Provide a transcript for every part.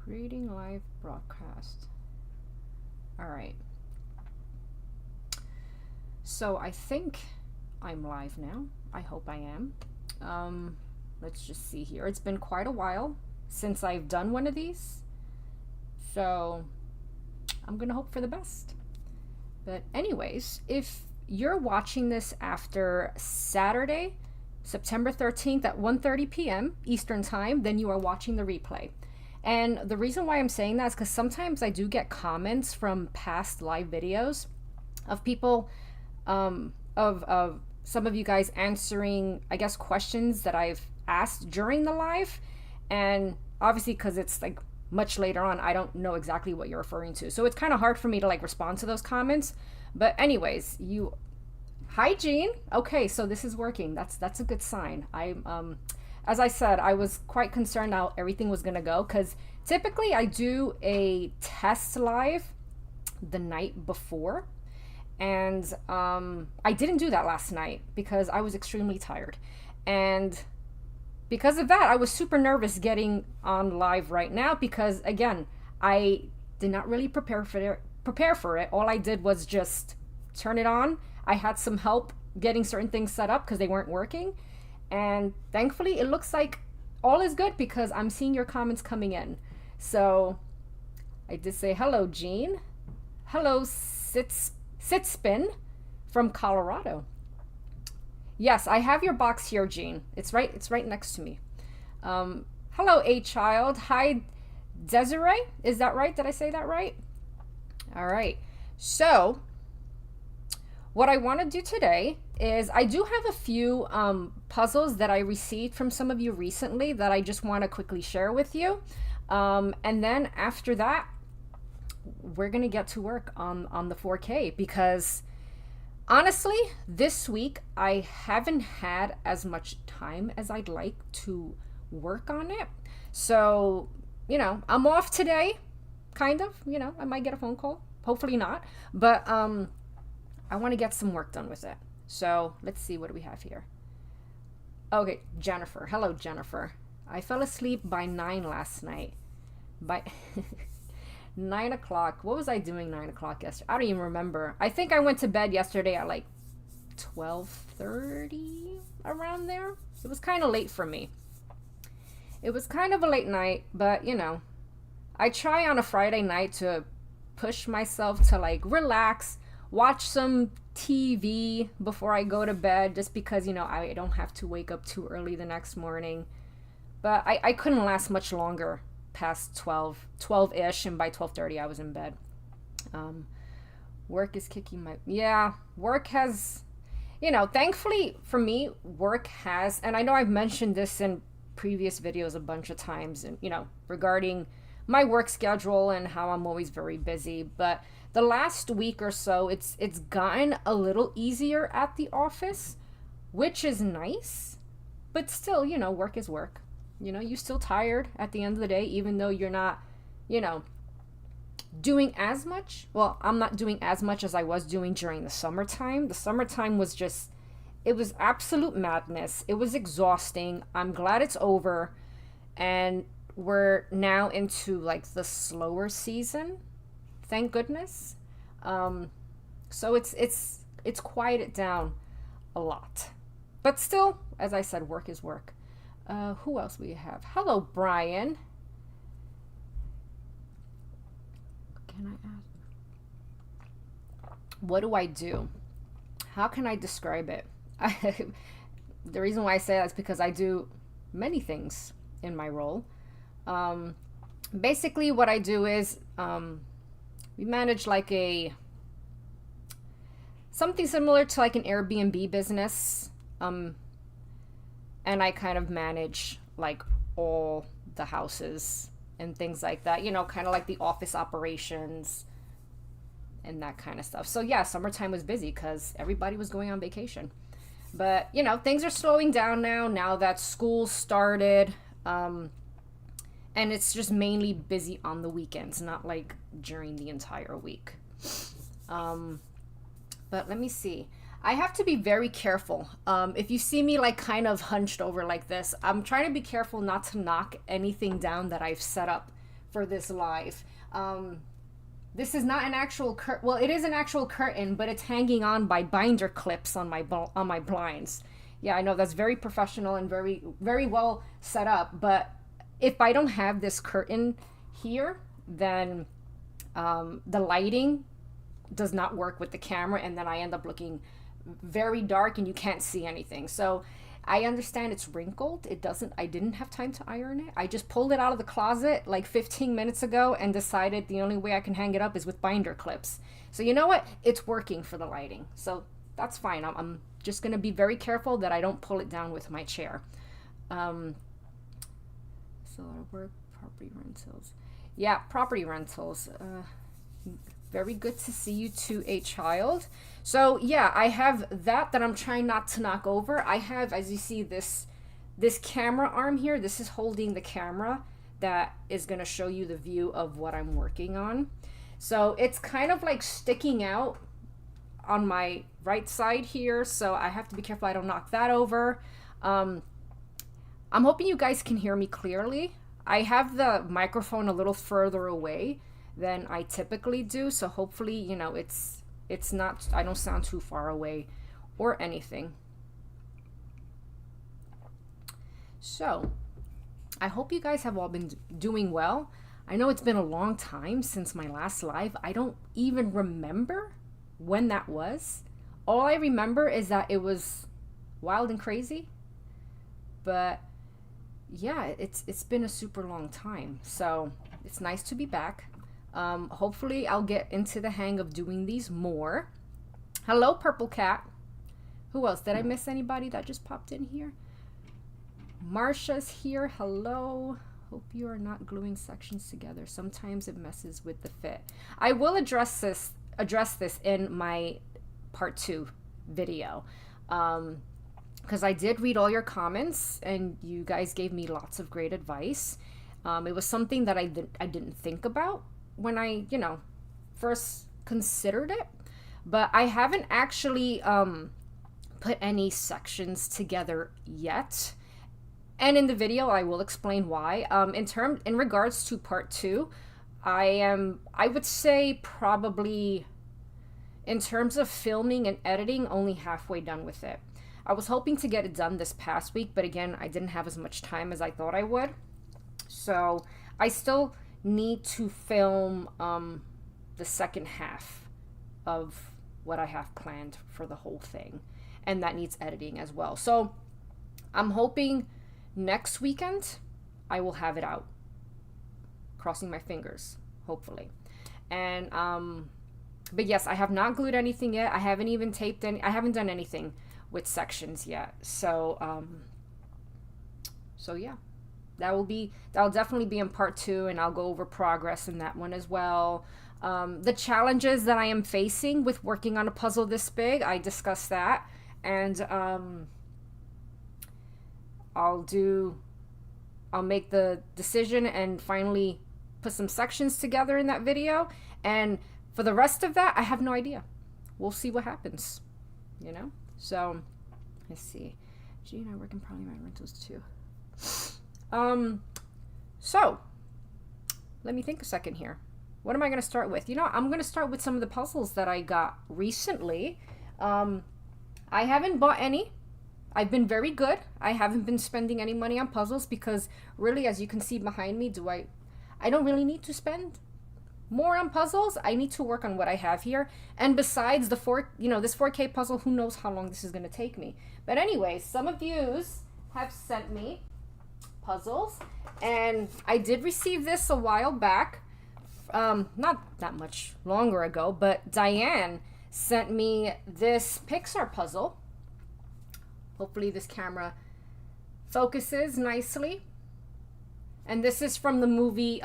Creating live broadcast. All right. So I think I'm live now. I hope I am. Let's just see here. It's been quite a while since I've done one of these. So I'm going to hope for the best. But anyways, if you're watching this after Saturday, September 13th at 1:30 p.m. Eastern Time, then you are watching the replay. And the reason why I'm saying that is because sometimes I do get comments from past live videos of people, of some of you guys answering, I guess, questions that I've asked during the live. And obviously, because it's like much later on, I don't know exactly what you're referring to. So it's kind of hard for me to like respond to those comments. But anyways, hi Jean. Okay, so this is working. That's a good sign. As I said, I was quite concerned how everything was gonna go, because typically I do a test live the night before, and I didn't do that last night because I was extremely tired, and because of that I was super nervous getting on live right now, because again, I did not really prepare for it. All I did was just turn it on. I had some help getting certain things set up because they weren't working, and thankfully it looks like all is good because I'm seeing your comments coming in. So I did say hello, Jean. Hello, Sitspin from Colorado. Yes, I have your box here, Jean. It's right next to me. Hello, A Child. Hi, Desiree. Is that right? Did I say that right? All right. So what I want to do today is I do have a few puzzles that I received from some of you recently that I just want to quickly share with you. And then after that, we're going to get to work on the 4K, because honestly, this week I haven't had as much time as I'd like to work on it. So, I'm off today, kind of. I might get a phone call. Hopefully not. But I want to get some work done with it. So let's see, what do we have here? Okay, Jennifer. Hello, Jennifer. I fell asleep by 9 last night. By 9 o'clock. What was I doing 9 o'clock yesterday? I don't even remember. I think I went to bed yesterday at like 12:30, around there. It was kind of late for me. It was kind of a late night, but I try on a Friday night to push myself to like relax, watch some TV before I go to bed, just because I don't have to wake up too early the next morning. But I couldn't last much longer past 12-ish, and by 12:30 I was in bed. Work is kicking my... Yeah, work has... thankfully for me, work has... And I know I've mentioned this in previous videos a bunch of times, and regarding my work schedule and how I'm always very busy. But the last week or so, it's gotten a little easier at the office, which is nice. But still, work is work. You're still tired at the end of the day, even though you're not, doing as much. Well, I'm not doing as much as I was doing during the summertime. The summertime was just, it was absolute madness. It was exhausting. I'm glad it's over. And we're now into like the slower season. Thank goodness. So it's quieted down a lot. But still, as I said, work is work. Who else we have? Hello, Brian. Can I ask? What do I do? How can I describe it? The reason why I say that is because I do many things in my role. Basically, what I do is we manage like something similar to like an Airbnb business. And I kind of manage like all the houses and things like that, kind of like the office operations and that kind of stuff. So yeah, summertime was busy because everybody was going on vacation. But, things are slowing down now that school started. And it's just mainly busy on the weekends, not like during the entire week. But let me see. I have to be very careful. If you see me like kind of hunched over like this, I'm trying to be careful not to knock anything down that I've set up for this live. This is not an actual curtain. Well, it is an actual curtain, but it's hanging on by binder clips on my blinds. Yeah, I know that's very professional and very, very well set up. But if I don't have this curtain here, then the lighting does not work with the camera, and then I end up looking very dark and you can't see anything. So I understand it's wrinkled. I didn't have time to iron it. I just pulled it out of the closet like 15 minutes ago and decided the only way I can hang it up is with binder clips. So you know what? It's working for the lighting. So that's fine. I'm just going to be very careful that I don't pull it down with my chair. So work, property rentals. Yeah, property rentals. Very good to see you too, a child. So yeah, I have that I'm trying not to knock over. I have, as you see, this camera arm here. This is holding the camera that is going to show you the view of what I'm working on. So it's kind of like sticking out on my right side here, so I have to be careful I don't knock that over. I'm hoping you guys can hear me clearly. I have the microphone a little further away than I typically do, so hopefully, you know, it's not, I don't sound too far away or anything. So I hope you guys have all been doing well. I know it's been a long time since my last live. I don't even remember when that was. All I remember is that it was wild and crazy, but yeah, it's been a super long time, so it's nice to be back. Hopefully I'll get into the hang of doing these more. Hello, Purple Cat. Who else? Did I miss anybody that just popped in here? Marsha's here. Hello. Hope you are not gluing sections together. Sometimes it messes with the fit. I will address this in my part 2 video. Because I did read all your comments and you guys gave me lots of great advice. It was something that I didn't think about when I, you know, first considered it, but I haven't actually put any sections together yet. And in the video, I will explain why. In regards to part 2, I would say probably in terms of filming and editing, only halfway done with it. I was hoping to get it done this past week, but again, I didn't have as much time as I thought I would. So I still need to film the second half of what I have planned for the whole thing, and that needs editing as well. So I'm hoping next weekend I will have it out, crossing my fingers, hopefully. And but yes, I have not glued anything yet. I haven't even taped any. I haven't done anything with sections yet. So so yeah, that'll definitely be in part 2, and I'll go over progress in that one as well. The challenges that I am facing with working on a puzzle this big, I discussed that, and I'll make the decision and finally put some sections together in that video. And for the rest of that, I have no idea. We'll see what happens, you know? So let's see. Gee, and I work in probably my rentals too. So let me think a second here. What am I going to start with? You know, I'm going to start with some of the puzzles that I got recently. I haven't bought any. I've been very good. I haven't been spending any money on puzzles because really, as you can see behind me, I don't really need to spend more on puzzles. I need to work on what I have here. And besides this 4K puzzle, who knows how long this is going to take me. But anyway, some of yous have sent me puzzles, and I did receive this a while back, not that much longer ago, but Diane sent me this Pixar puzzle. Hopefully this camera focuses nicely. And this is from the movie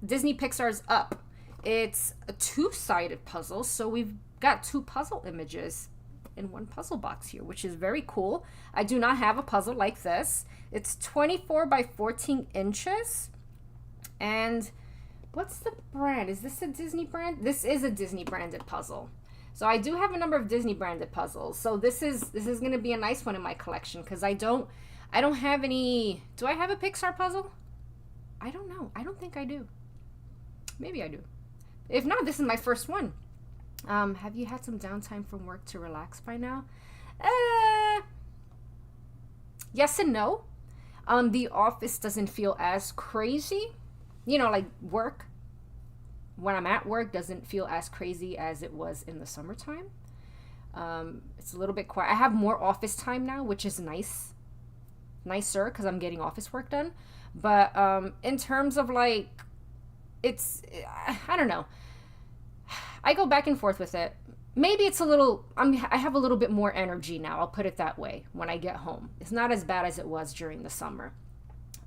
Disney Pixar's Up. It's a 2-sided puzzle, so we've got 2 puzzle images in one puzzle box here, which is very cool. I do not have a puzzle like this. It's 24 by 14 inches. And what's the brand? Is this a Disney brand? This is a Disney branded puzzle. So I do have a number of Disney branded puzzles. So this is going to be a nice one in my collection because I don't have any. Do I have a Pixar puzzle? I don't know. I don't think I do. Maybe I do. If not, this is my first one. Have you had some downtime from work to relax by now? Yes and no. The office doesn't feel as crazy. You know, like work, when I'm at work, doesn't feel as crazy as it was in the summertime. It's a little bit quiet. I have more office time now, which is nicer because I'm getting office work done. But in terms of like, I don't know. I go back and forth with it. Maybe it's a little, I have a little bit more energy now. I'll put it that way when I get home. It's not as bad as it was during the summer.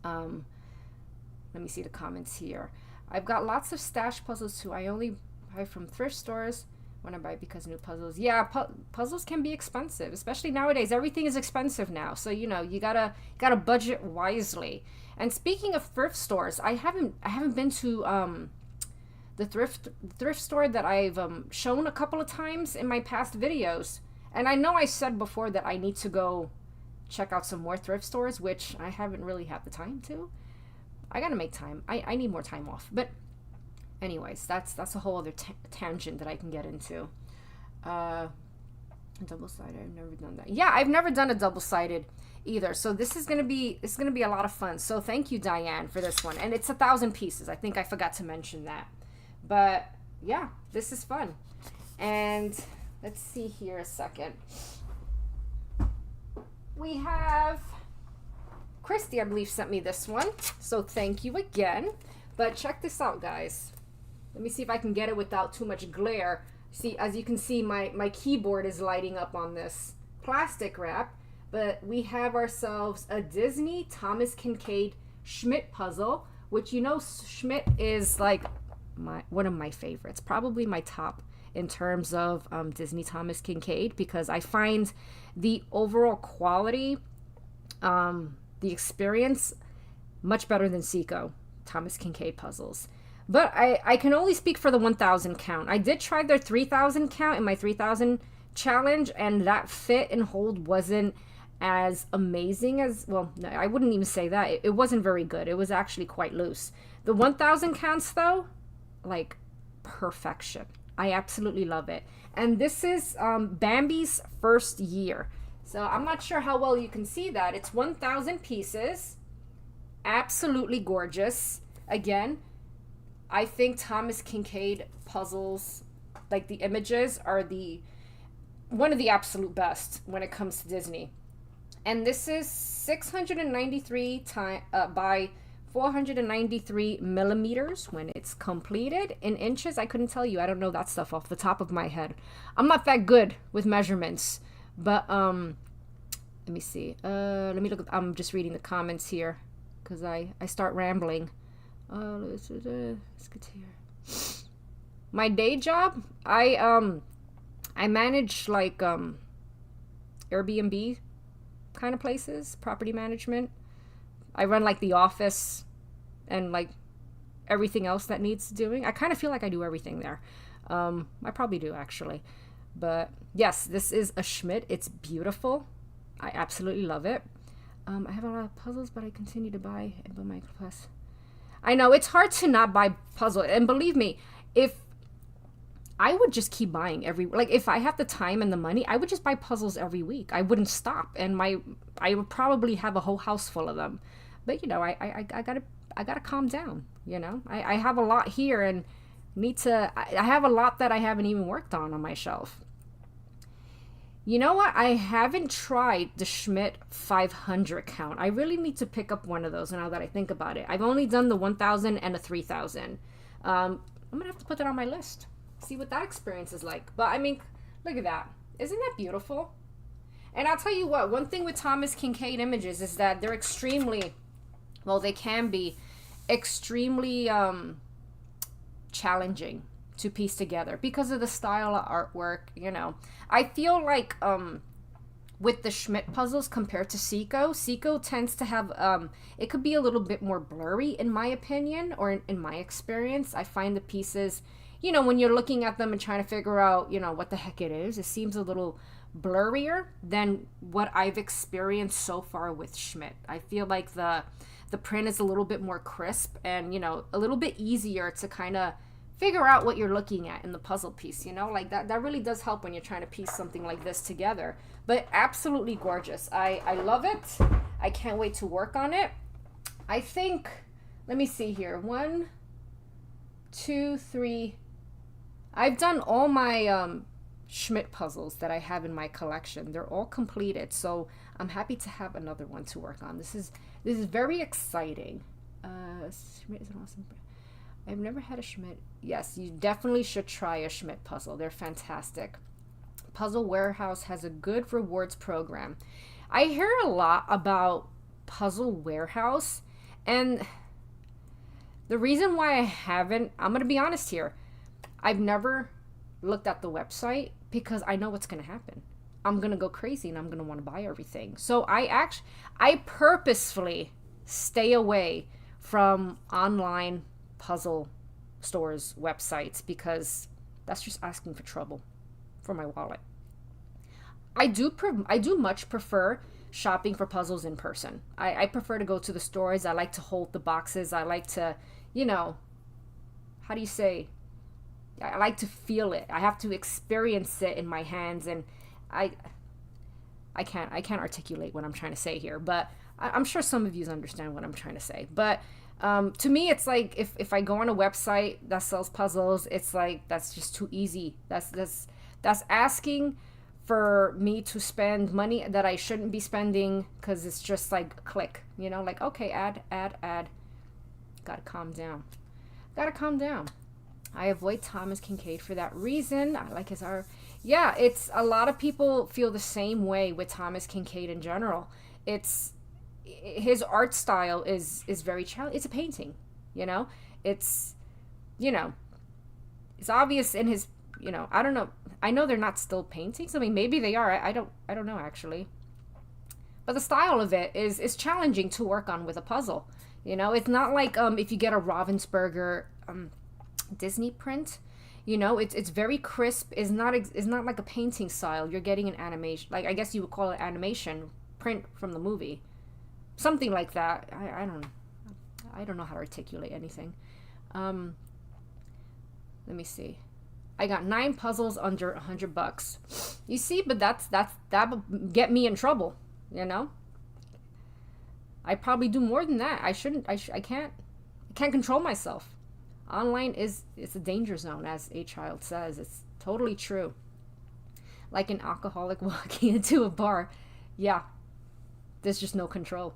Let me see the comments here. I've got lots of stash puzzles too. I only buy from thrift stores when I buy because new puzzles. Yeah, puzzles can be expensive, especially nowadays. Everything is expensive now. So, you know, you gotta budget wisely. And speaking of thrift stores, I haven't been to the thrift store that I've shown a couple of times in my past videos. And I know I said before that I need to go check out some more thrift stores, which I haven't really had the time to. I gotta make time. I need more time off. But anyways, that's a whole other tangent that I can get into. Double-sided, I've never done that. Yeah, I've never done a double-sided either. So this is gonna be a lot of fun. So thank you, Diane, for this one. And it's 1,000 pieces. I think I forgot to mention that. But yeah, this is fun. And let's see here a second. We have Christy, I believe, sent me this one. So thank you again. But check this out, guys. Let me see if I can get it without too much glare. See, as you can see, my keyboard is lighting up on this plastic wrap. But we have ourselves a Disney Thomas Kinkade Schmidt puzzle, which, you know, Schmidt is like one of my favorites, probably my top in terms of Disney Thomas Kinkade, because I find the overall quality, the experience, much better than Seiko Thomas Kinkade puzzles. But I can only speak for the 1,000 count. I did try their 3,000 count in my 3,000 challenge, and that fit and hold wasn't as amazing as, well, no, I wouldn't even say that. It wasn't very good. It was actually quite loose. The 1,000 counts, though, like perfection. I absolutely love it. And this is Bambi's first year. So I'm not sure how well you can see that. It's 1,000 pieces. Absolutely gorgeous. Again, I think Thomas Kinkade puzzles, like the images, are one of the absolute best when it comes to Disney. And this is 693 by 493 millimeters when it's completed. In inches, I couldn't tell you. I don't know that stuff off the top of my head. I'm not that good with measurements. But let me see. Let me look. I'm just reading the comments here because I start rambling. Let's get here. My day job, I manage like Airbnb kind of places, property management. I run like the office and like everything else that needs doing. I kind of feel like I do everything there. I probably do actually. But yes, this is a Schmidt. It's beautiful. I absolutely love it. I have a lot of puzzles, but I continue to buy and build my class. I know it's hard to not buy puzzles. And believe me, if I would just keep buying if I have the time and the money, I would just buy puzzles every week. I wouldn't stop. And I would probably have a whole house full of them. But, you know, I gotta calm down, you know. I have a lot here and I have a lot that I haven't even worked on my shelf. You know what? I haven't tried the Schmidt 500 count. I really need to pick up one of those now that I think about it. I've only done the 1,000 and the 3,000. I'm gonna have to put that on my list. See what that experience is like. But I mean, look at that. Isn't that beautiful? And I'll tell you what, one thing with Thomas Kinkade images is that they're extremely, well, they can be extremely challenging to piece together because of the style of artwork, you know. I feel like with the Schmidt puzzles compared to Seiko tends to have, it could be a little bit more blurry in my opinion, or in my experience. I find the pieces, you know, when you're looking at them and trying to figure out, you know, what the heck it is, it seems a little blurrier than what I've experienced so far with Schmidt. I feel like the print is a little bit more crisp and, you know, a little bit easier to kind of figure out what you're looking at in the puzzle piece, you know, like that really does help when you're trying to piece something like this together. But absolutely gorgeous. I love it. I can't wait to work on it. I think, let me see here. 1, 2, 3. I've done all my Schmidt puzzles that I have in my collection. They're all completed, so I'm happy to have another one to work on. This is very exciting. Schmidt is an awesome brand. I've never had a Schmidt. Yes, you definitely should try a Schmidt puzzle. They're fantastic. Puzzle Warehouse has a good rewards program. I hear a lot about Puzzle Warehouse, and the reason why I haven't, I'm going to be honest here, I've never looked at the website because I know what's going to happen. I'm going to go crazy and I'm going to want to buy everything. So I purposefully stay away from online puzzle stores websites because that's just asking for trouble for my wallet. I do much prefer shopping for puzzles in person. I prefer to go to the stores. I like to hold the boxes. I like to, you know, how do you say, I like to feel it. I have to experience it in my hands, and I can't articulate what I'm trying to say here, but I'm sure some of you understand what I'm trying to say. But to me, it's like if I go on a website that sells puzzles, it's like that's just too easy. That's asking for me to spend money that I shouldn't be spending because it's just like click, you know, like okay, add. Gotta calm down. I avoid Thomas Kinkade for that reason. I like his art. Yeah, it's a lot of people feel the same way with Thomas Kinkade in general. It's his art style is very challenging. It's a painting, you know. It's, you know, it's obvious in his, you know. I don't know. I know they're not still paintings. I mean, maybe they are. I don't know actually. But the style of it is challenging to work on with a puzzle. You know, it's not like if you get a Ravensburger Disney print, you know, it's very crisp. It's not like a painting style. You're getting an animation, like I guess you would call it animation print from the movie, something like that. I don't know how to articulate anything. Let me see. I got 9 puzzles under $100. You see, but that'll get me in trouble. You know, I probably do more than that. I shouldn't. I can't control myself. Online it's a danger zone, as a child says. It's totally true. Like an alcoholic walking into a bar. Yeah, there's just no control.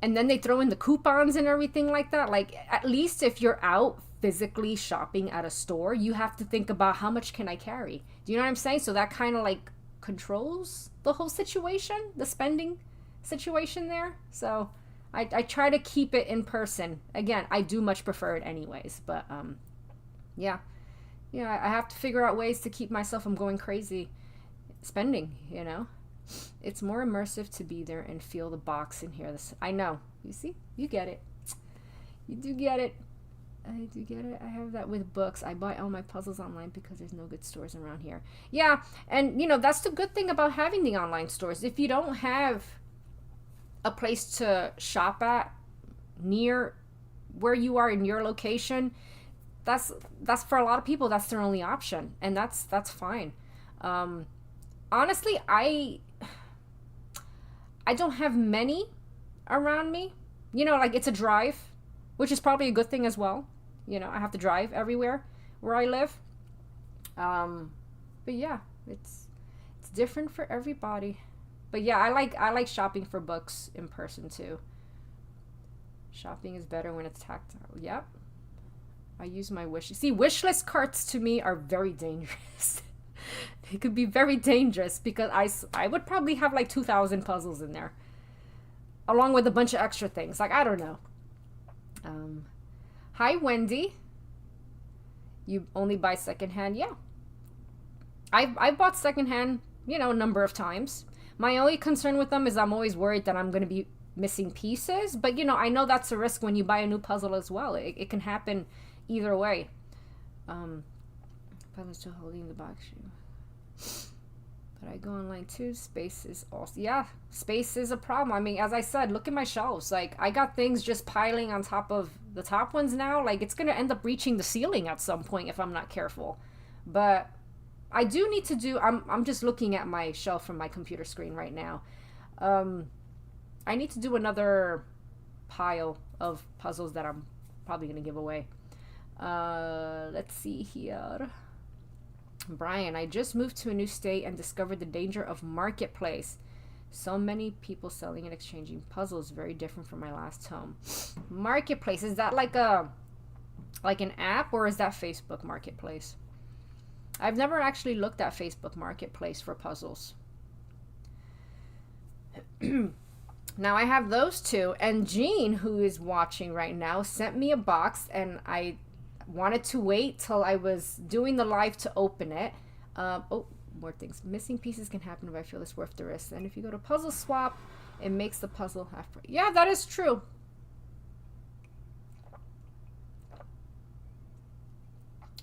And then they throw in the coupons and everything like that. Like, at least if you're out physically shopping at a store, you have to think about how much can I carry. Do you know what I'm saying? So that kind of like controls the whole situation, the spending situation there. So I try to keep it in person. Again, I do much prefer it anyways, but yeah, I have to figure out ways to keep myself from going crazy spending, you know. It's more immersive to be there and feel the box and hear this. I know. You see? You get it. You do get it. I do get it. I have that with books. I buy all my puzzles online because there's no good stores around here. Yeah, and you know, that's the good thing about having the online stores. If you don't have a place to shop at near where you are in your location, that's for a lot of people, that's their only option, and that's fine. Honestly, I don't have many around me. You know, like it's a drive, which is probably a good thing as well. You know, I have to drive everywhere where I live. But yeah, it's different for everybody. But yeah, I like shopping for books in person too. Shopping is better when it's tactile. Yep. I use my wish. See, wish list carts to me are very dangerous. They could be very dangerous because I would probably have like 2,000 puzzles in there, along with a bunch of extra things. Like, I don't know. Hi, Wendy. You only buy secondhand? Yeah. I've bought secondhand, you know, a number of times. My only concern with them is I'm always worried that I'm going to be missing pieces. But, you know, I know that's a risk when you buy a new puzzle as well. It can happen either way. Puzzle still holding the box shoe. But I go online too. Space is also, yeah, space is a problem. I mean, as I said, look at my shelves. Like, I got things just piling on top of the top ones now. Like, it's going to end up reaching the ceiling at some point if I'm not careful. But I do need to do, I'm just looking at my shelf from my computer screen right now. I need to do another pile of puzzles that I'm probably going to give away. Let's see here. Brian, I just moved to a new state and discovered the danger of marketplace. So many people selling and exchanging puzzles, very different from my last home. Marketplace, is that like an app, or is that Facebook Marketplace? I've never actually looked at Facebook Marketplace for puzzles. Now I have those two, and Jean, who is watching right now, sent me a box, and I wanted to wait till I was doing the live to open it. Oh, more things. Missing pieces can happen if I feel it's worth the risk. And if you go to puzzle swap, it makes the puzzle half. Yeah, that is true.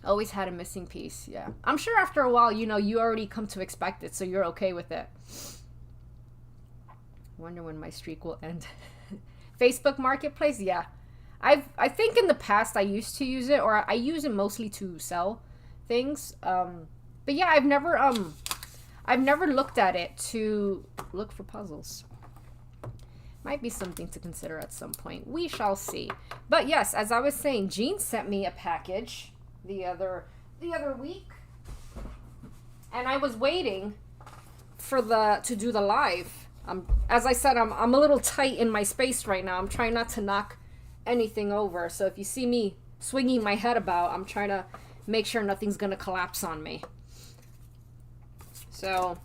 Always had a missing piece. Yeah, I'm sure after a while, you know, you already come to expect it, so you're okay with it. Wonder when my streak will end. Facebook Marketplace, yeah. I think in the past I used to use it, or I use it mostly to sell things. But yeah, I've never looked at it to look for puzzles. Might be something to consider at some point. We shall see. But yes, as I was saying, Jean sent me a package the other week, and I was waiting for to do the live. As I said, I'm a little tight in my space right now. I'm trying not to knock anything over. So if you see me swinging my head about, I'm trying to make sure nothing's going to collapse on me. So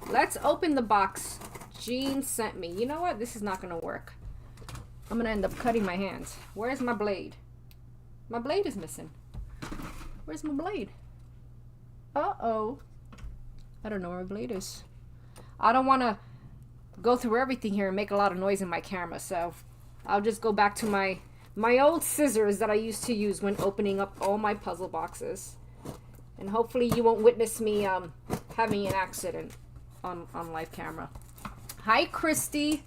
let's open the box Jean sent me. You know what? This is not going to work. I'm going to end up cutting my hands. Where's my blade? My blade is missing. Where's my blade? Uh-oh. I don't know where my blade is. I don't want to go through everything here and make a lot of noise in my camera, so I'll just go back to my old scissors that I used to use when opening up all my puzzle boxes. And hopefully you won't witness me having an accident on live camera. Hi, Christy.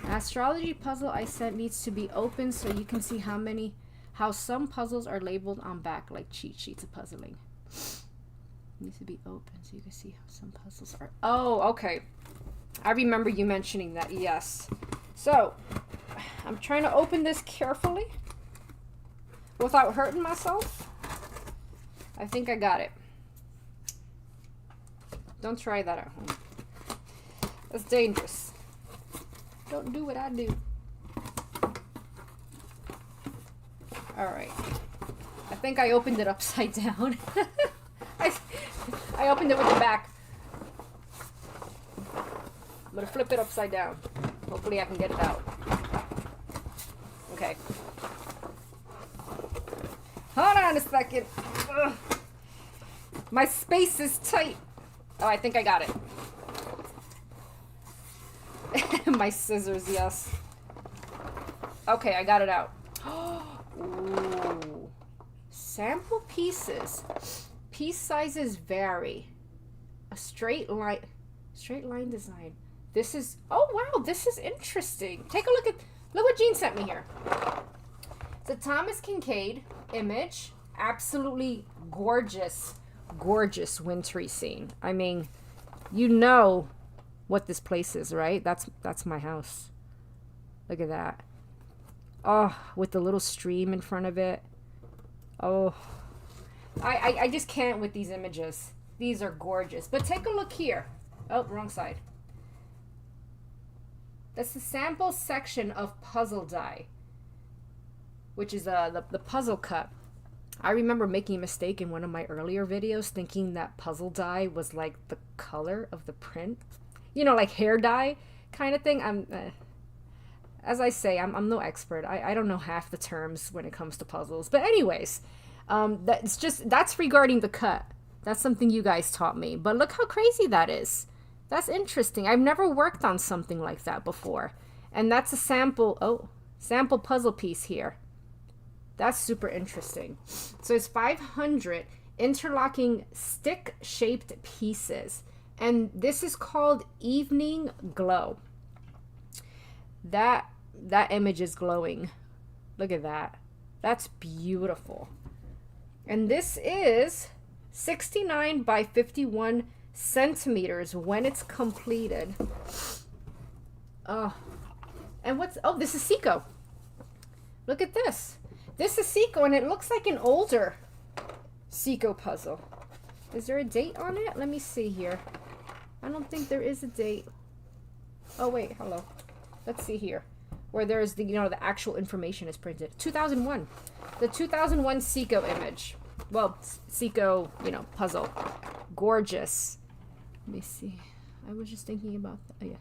Astrology puzzle I sent needs to be open so you can see how some puzzles are labeled on back, like cheat sheets of puzzling. Needs to be open so you can see how some puzzles are. Oh, okay. I remember you mentioning that. Yes. So I'm trying to open this carefully without hurting myself. I think I got it. Don't try that at home. That's dangerous. Don't do what I do. All right. I think I opened it upside down. I opened it with the back. I'm going to flip it upside down. Hopefully I can get it out. Okay. Hold on a second. Ugh. My space is tight. Oh, I think I got it. My scissors, yes. Okay, I got it out. Ooh. Sample pieces. Piece sizes vary. A straight line design. This is, oh wow, this is interesting. Take a look what Jean sent me here. It's a Thomas Kinkade image. Absolutely gorgeous, gorgeous wintry scene. I mean, you know what this place is, right? That's my house. Look at that. Oh, with the little stream in front of it. Oh, I just can't with these images. These are gorgeous. But take a look here. Oh, wrong side. That's the sample section of puzzle die, which is the puzzle cut. I remember making a mistake in one of my earlier videos thinking that puzzle dye was like the color of the print. You know, like hair dye kind of thing. As I say, I'm no expert. I don't know half the terms when it comes to puzzles. But anyways, that's regarding the cut. That's something you guys taught me. But look how crazy that is. That's interesting. I've never worked on something like that before. And that's a sample puzzle piece here. That's super interesting. So it's 500 interlocking stick-shaped pieces. And this is called Evening Glow. That image is glowing. Look at that. That's beautiful. And this is 69 by 51 centimeters when it's completed. And this is Seiko. Look at this. This is Seiko, and it looks like an older Seiko puzzle. Is there a date on it? Let me see here. I don't think there is a date. Oh wait, hello. Let's see here. Where there's the, the actual information is printed. 2001. The 2001 Seiko image. Well, Seiko, puzzle. Gorgeous. Let me see. I was just thinking about that. Oh yeah.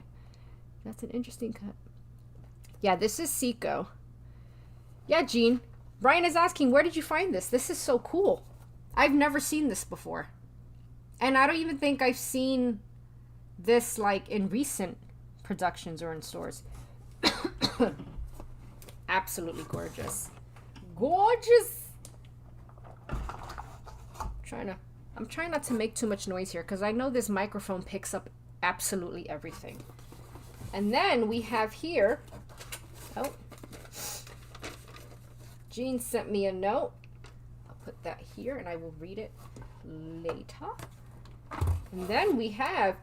That's an interesting cut. Yeah, this is Seiko. Yeah, Jean. Brian is asking, where did you find this? This is so cool. I've never seen this before. And I don't even think I've seen this like in recent productions or in stores. Absolutely gorgeous. Gorgeous. I'm trying not to make too much noise here because I know this microphone picks up absolutely everything. And then we have here, Jean sent me a note. I'll put that here and I will read it later. And then we have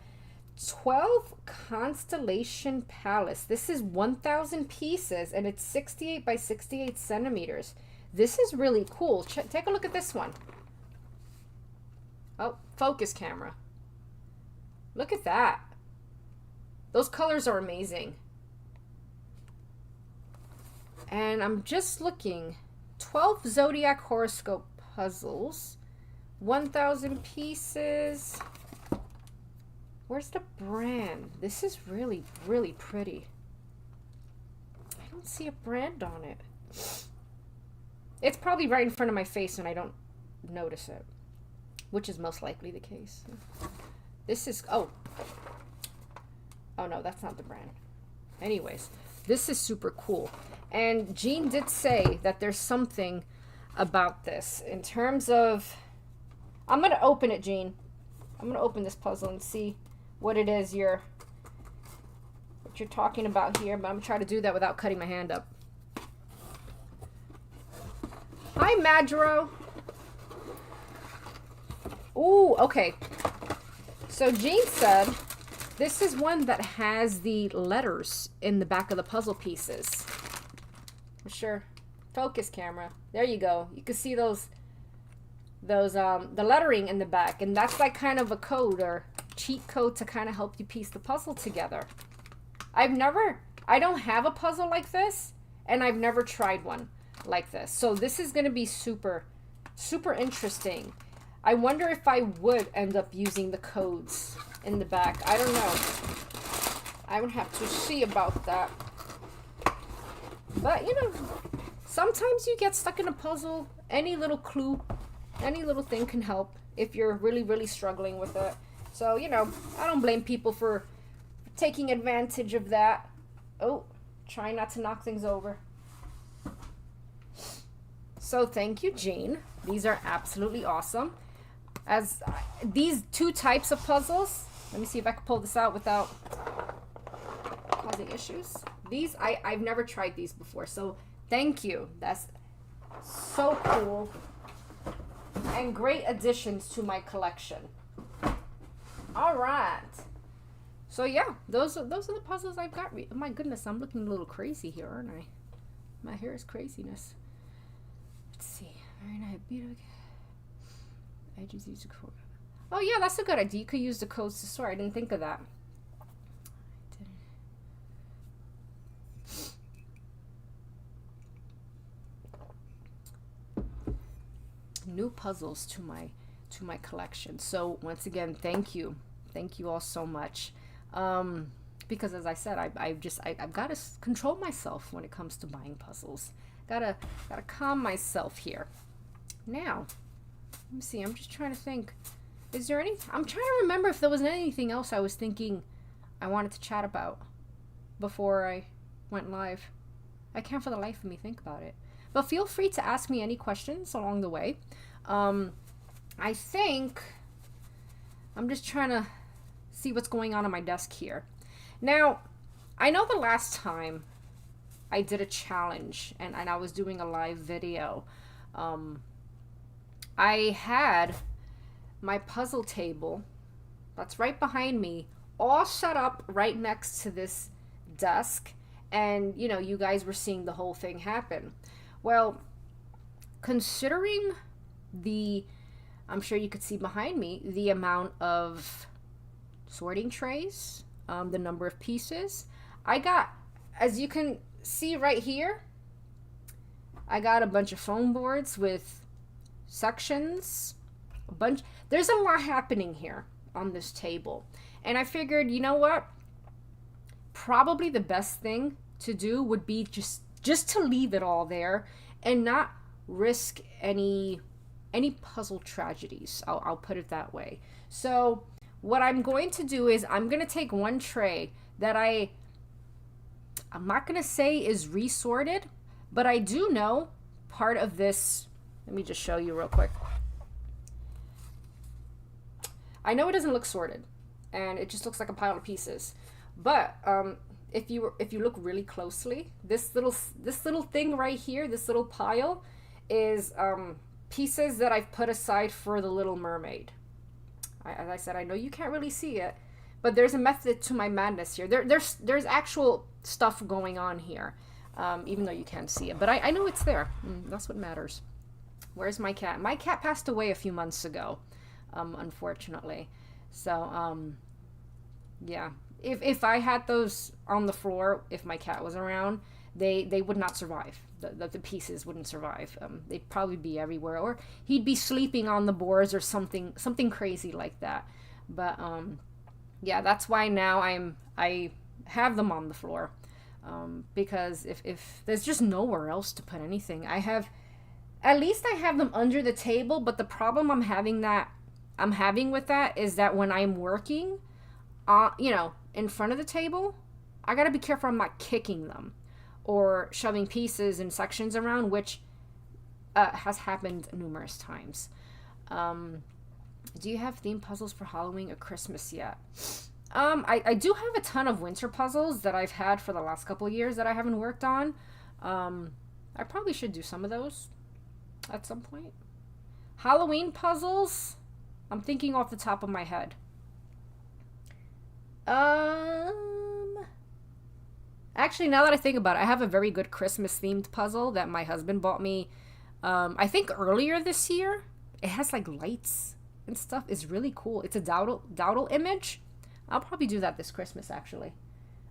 12 Constellation Palace. This is 1,000 pieces and it's 68 by 68 centimeters. This is really cool. Take a look at this one. Oh, focus camera. Look at that. Those colors are amazing. And I'm just looking. 12 Zodiac Horoscope puzzles. 1,000 pieces. Where's the brand? This is really, really pretty. I don't see a brand on it. It's probably right in front of my face and I don't notice it, which is most likely the case. This is, oh no, that's not the brand. Anyways, this is super cool. And Jean did say that there's something about this in terms of, I'm going to open it, Jean. I'm going to open this puzzle and see what it is what you're talking about here, but I'm going to try to do that without cutting my hand up. Hi, Madro. Ooh, okay. So Jean said this is one that has the letters in the back of the puzzle pieces. Sure. Focus camera. There you go. You can see the lettering in the back, and that's like kind of a code or cheat code to kind of help you piece the puzzle together. I don't have a puzzle like this, and I've never tried one like this. So this is going to be super, super interesting. I wonder if I would end up using the codes in the back. I don't know. I would have to see about that. But, sometimes you get stuck in a puzzle. Any little clue, any little thing can help if you're really, really struggling with it. So, I don't blame people for taking advantage of that. Oh, trying not to knock things over. So, thank you, Jean. These are absolutely awesome. As these two types of puzzles, let me see if I can pull this out without causing issues. These, I've never tried these before, so thank you. That's so cool. And great additions to my collection. All right. So yeah, those are the puzzles I've got. My goodness, I'm looking a little crazy here, aren't I? My hair is craziness. Let's see. Very nice. Beautiful. I just use the code. Oh yeah, that's a good idea. You could use the codes to store. I didn't think of that. New puzzles to my collection. So once again, thank you all so much. Because as I said, I've got to control myself when it comes to buying puzzles. Gotta calm myself here. Now, let me see. I'm just trying to think. Is there any? I'm trying to remember if there was anything else I was thinking I wanted to chat about before I went live. I can't for the life of me think about it. But feel free to ask me any questions along the way. I'm I think I'm just trying to see what's going on my desk here. Now, I know the last time I did a challenge and I was doing a live video, I had my puzzle table that's right behind me all set up right next to this desk, and you know, you guys were seeing the whole thing happen. Well, considering the, I'm sure you could see behind me, the amount of sorting trays, the number of pieces, I got, as you can see right here, I got a bunch of foam boards with sections, a bunch, there's a lot happening here on this table. And I figured, you know what? Probably the best thing to do would be just to leave it all there and not risk any puzzle tragedies. I'll put it that way. So what I'm going to do is I'm going to take one tray that I'm not going to say is resorted, but I do know part of this. Let me just show you real quick. I know it doesn't look sorted, and it just looks like a pile of pieces. But if you look really closely, this little thing right here, this little pile, is pieces that I've put aside for the Little Mermaid. As I said, I know you can't really see it, but there's a method to my madness here. There's actual stuff going on here, even though you can't see it. But I know it's there. That's what matters. Where's my cat? My cat passed away a few months ago, unfortunately. So, yeah. If I had those on the floor, if my cat was around, they would not survive. The pieces wouldn't survive. They'd probably be everywhere, or he'd be sleeping on the boards or something crazy like that. But yeah, that's why now I have them on the floor, because if there's just nowhere else to put anything, at least I have them under the table. But the problem I'm having with that is that when I'm working, you know, in front of the table, I gotta be careful I'm not kicking them or shoving pieces and sections around, which has happened numerous times. Do you have theme puzzles for Halloween or Christmas yet? I do have a ton of winter puzzles that I've had for the last couple of years that I haven't worked on. I probably should do some of those at some point. Halloween puzzles, I'm thinking off the top of my head. Actually, now that I think about it, I have a very good Christmas themed puzzle that my husband bought me, I think earlier this year. It has like lights and stuff. It's really cool. It's a dowdle image. I'll probably do that this Christmas, actually,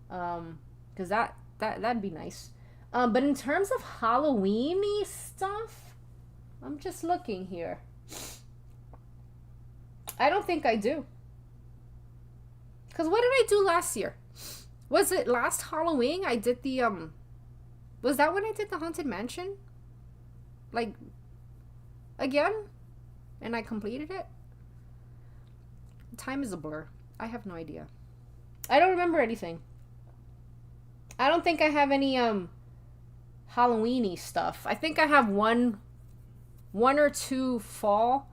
because that'd be nice. But in terms of Halloween-y stuff, I'm just looking here. I don't think I do. Because what did I do last year? Was it last Halloween? I did the, was that when I did the Haunted Mansion? Like, again? And I completed it? Time is a blur. I have no idea. I don't remember anything. I don't think I have any, Halloween-y stuff. I think I have one or two fall,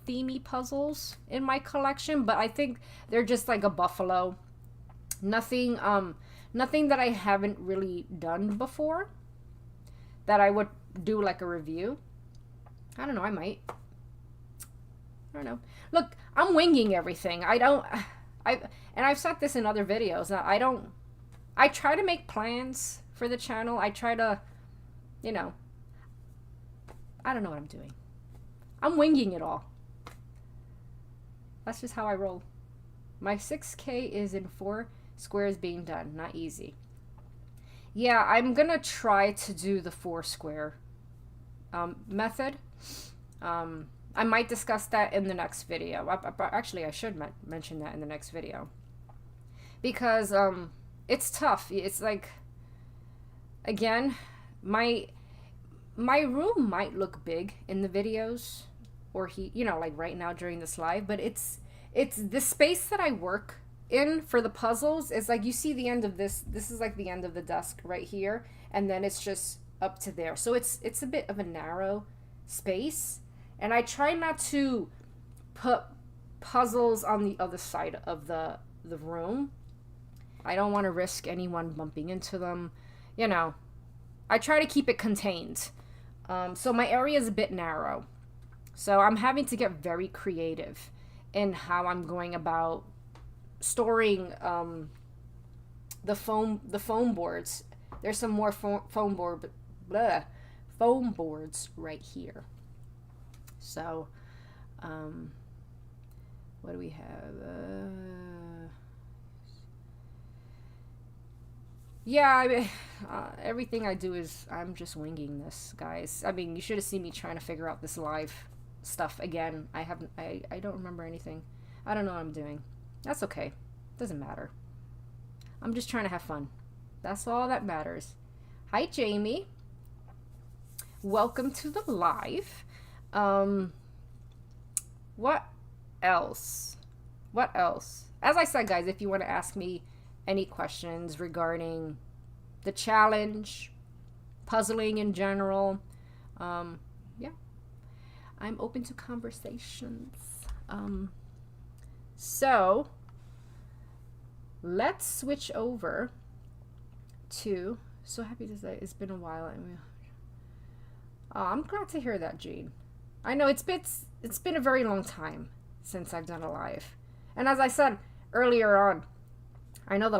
themey puzzles in my collection, but I think they're just like a buffalo. Nothing that I haven't really done before that I would do like a review. I don't know, I might. I don't know. Look, I'm winging everything. And I've said this in other videos. I try to make plans for the channel. I try to, you know, I don't know what I'm doing. I'm winging it all. That's just how I roll. My 6K is in 4 squares being done. Not easy. Yeah, I'm gonna try to do the 4 square method. I might discuss that in the next video. Actually, I should mention that in the next video. Because it's tough. It's like, again, my room might look big in the videos, or you know, like right now during this live, but it's the space that I work in for the puzzles is like, you see the end of this is like the end of the desk right here, and then it's just up to there. So it's a bit of a narrow space, And I try not to put puzzles on the other side of the room. I don't want to risk anyone bumping into them. You know, I try to keep it contained. So my area is a bit narrow. So I'm having to get very creative in how I'm going about storing the foam boards. There's some more foam boards right here. So, what do we have? Yeah, I mean, everything I do is I'm just winging this, guys. I mean, you should have seen me trying to figure out this live stuff again. I don't remember anything. I don't know what I'm doing. That's okay. Doesn't matter. I'm just trying to have fun. That's all that matters. Hi, Jamie. Welcome to the live. What else? What else? As I said, guys, if you want to ask me any questions regarding the challenge, puzzling in general, yeah, I'm open to conversations. So let's switch over to, so happy to say it's been a while. I'm glad to hear that, Jean. I know it's been a very long time since I've done a live. And as I said earlier on, I know the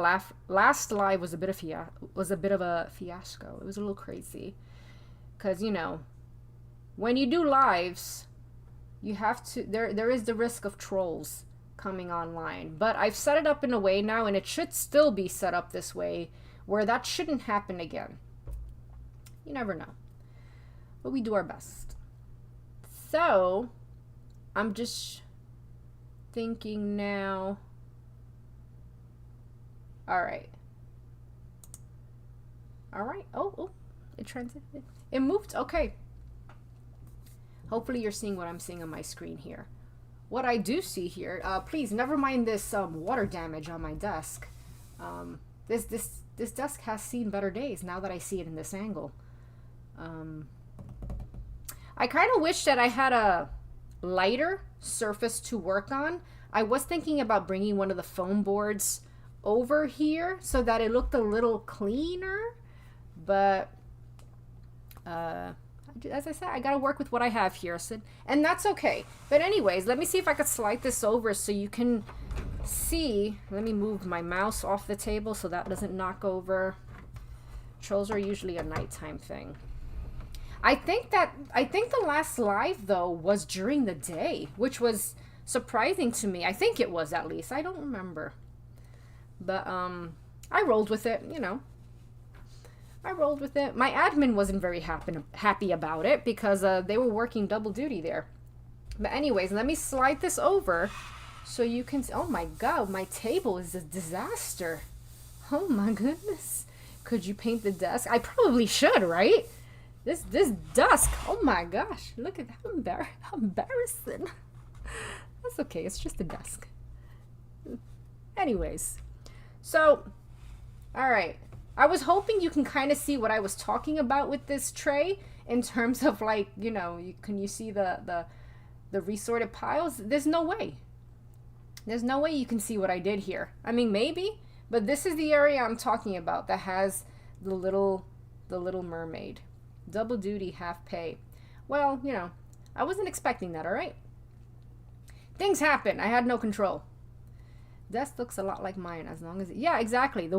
last live was a bit of a fiasco. It was a little crazy. Cause you know, when you do lives, you have to there is the risk of trolls coming online. But I've set it up in a way now, and it should still be set up this way, where that shouldn't happen again. You never know. But we do our best. So I'm just thinking now. All right. Oh, it transited. It moved. Okay. Hopefully you're seeing what I'm seeing on my screen here. What I do see here, please never mind this water damage on my desk. This desk has seen better days now that I see it in this angle. I kind of wish that I had a lighter surface to work on. I was thinking about bringing one of the foam boards over here so that it looked a little cleaner, but as I said, I gotta work with what I have here, so, and that's okay. But anyways, let me see if I could slide this over so you can see. Let me move my mouse off the table so that doesn't knock over. Trolls are usually a nighttime thing. I think the last live though was during the day, which was surprising to me. I think it was, at least. I don't remember. But I rolled with it, you know. I rolled with it. My admin wasn't very happy about it because they were working double duty there. But anyways, let me slide this over so you can see. Oh my god, my table is a disaster. Oh my goodness. Could you paint the desk? I probably should, right? This desk. Oh my gosh. Look at that. How embarrassing. That's okay. It's just a desk. Anyways. So, all right. I was hoping you can kind of see what I was talking about with this tray in terms of, like, you know, can you see the resorted piles? There's no way. There's no way you can see what I did here. I mean, maybe, but this is the area I'm talking about that has the Little Mermaid. Double duty, half pay. Well, you know, I wasn't expecting that, all right? Things happen. I had no control. Desk looks a lot like mine, as long as yeah, exactly.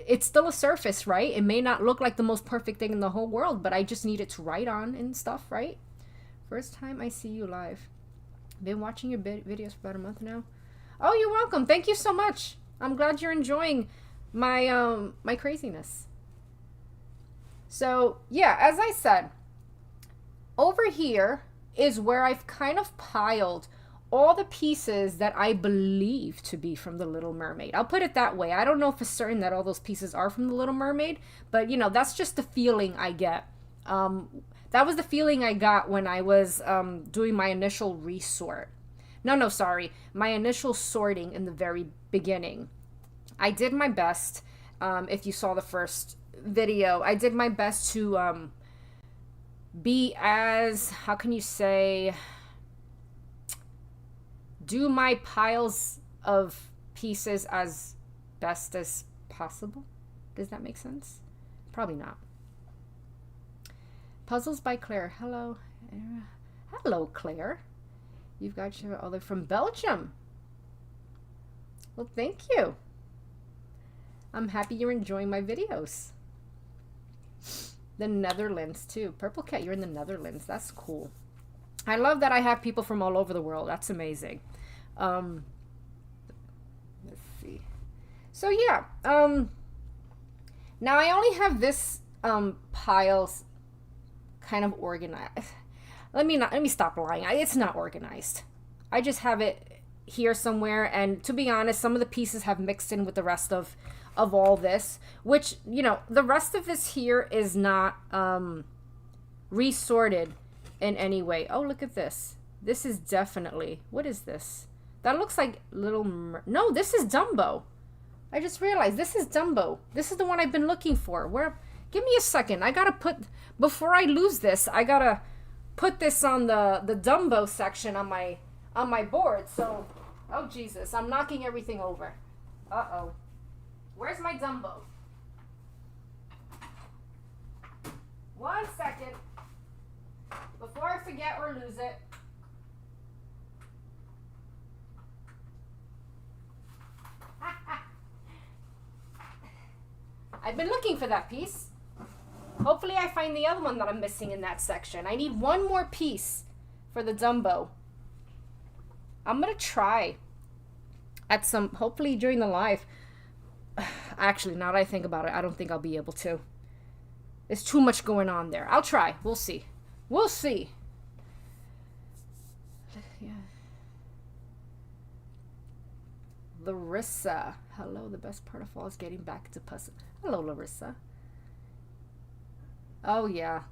It's still a surface, right? It may not look like the most perfect thing in the whole world, but I just need it to write on and stuff, right? First time I see you live. Been watching your videos for about a month now. Oh, you're welcome. Thank you so much. I'm glad you're enjoying my my craziness. So yeah, as I said, over here is where I've kind of piled all the pieces that I believe to be from The Little Mermaid. I'll put it that way. I don't know for certain that all those pieces are from The Little Mermaid, but you know, that's just the feeling I get. That was the feeling I got when I was doing my initial resort. No, sorry. My initial sorting in the very beginning. I did my best. If you saw the first video, I did my best to be as, how can you say, do my piles of pieces as best as possible. Does that make sense? Probably not. Puzzles by Claire. Hello. Hello, Claire. You've got your other from Belgium. Well, thank you. I'm happy you're enjoying my videos. The Netherlands, too. Purple Cat, you're in the Netherlands. That's cool. I love that I have people from all over the world. That's amazing. Let's see. So, yeah. Now, I only have this piles kind of organized. Let me stop lying. It's not organized. I just have it here somewhere, and to be honest, some of the pieces have mixed in with the rest of all this, which, you know, the rest of this here is not resorted in any way. Oh, look at this. This is definitely, what is this? That looks like no, this is Dumbo. I just realized this is Dumbo. This is the one I've been looking for. Give me a second. I gotta before I lose this, I gotta put this on the Dumbo section on my board. So, oh Jesus, I'm knocking everything over. Uh-oh. Where's my Dumbo? 1 second. Before I forget or lose it. I've been looking for that piece. Hopefully I find the other one that I'm missing in that section. I need one more piece for the Dumbo. I'm going to try at hopefully during the live. Actually, now that I think about it, I don't think I'll be able to. There's too much going on there. I'll try. We'll see. We'll see. Yeah. Larissa. Hello, the best part of fall is getting back to puzzle. Hello, Larissa. Oh, yeah.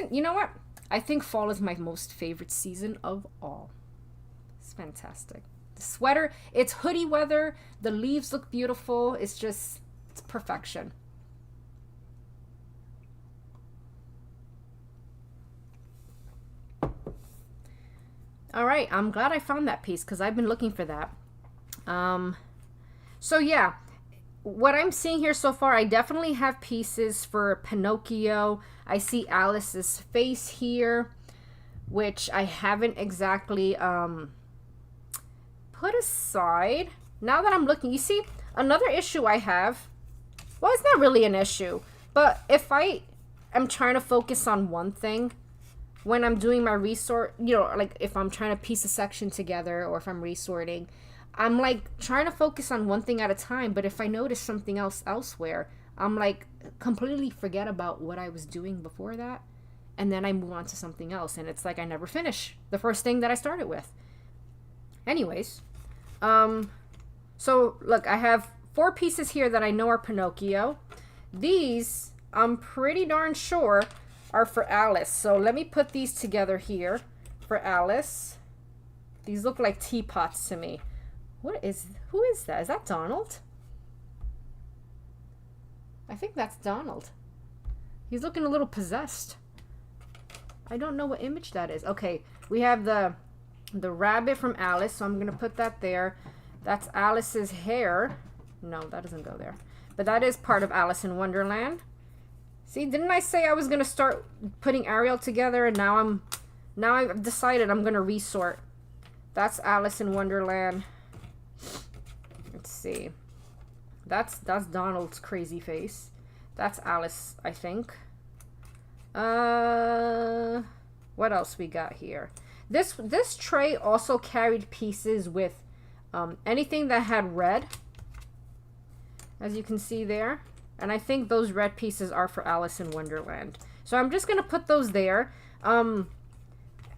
You know what? I think fall is my most favorite season of all. It's fantastic. The sweater, it's hoodie weather. The leaves look beautiful. It's perfection. All right. I'm glad I found that piece because I've been looking for that. So yeah, what I'm seeing here so far, I definitely have pieces for Pinocchio. I see Alice's face here, which I haven't exactly put aside. Now that I'm looking, you see, another issue I have, well, it's not really an issue, but if I am trying to focus on one thing, when I'm doing my resort, you know, like if I'm trying to piece a section together or if I'm resorting, I'm like trying to focus on one thing at a time, but if I notice something else elsewhere, I'm like completely forget about what I was doing before that, and then I move on to something else, and it's like I never finish the first thing that I started with. Anyways, so look, I have 4 pieces here that I know are Pinocchio. These, I'm pretty darn sure, are for Alice. So let me put these together here for Alice. These look like teapots to me. Who is that? Is that Donald? I think that's Donald. He's looking a little possessed. I don't know what image that is. Okay, we have the rabbit from Alice, so I'm going to put that there. That's Alice's hair. No, that doesn't go there. But that is part of Alice in Wonderland. See, didn't I say I was going to start putting Ariel together, and now I've decided I'm going to resort. That's Alice in Wonderland. Let's see. That's Donald's crazy face. That's Alice, I think. What else we got here? This tray also carried pieces with anything that had red, as you can see there. And I think those red pieces are for Alice in Wonderland. So I'm just going to put those there. And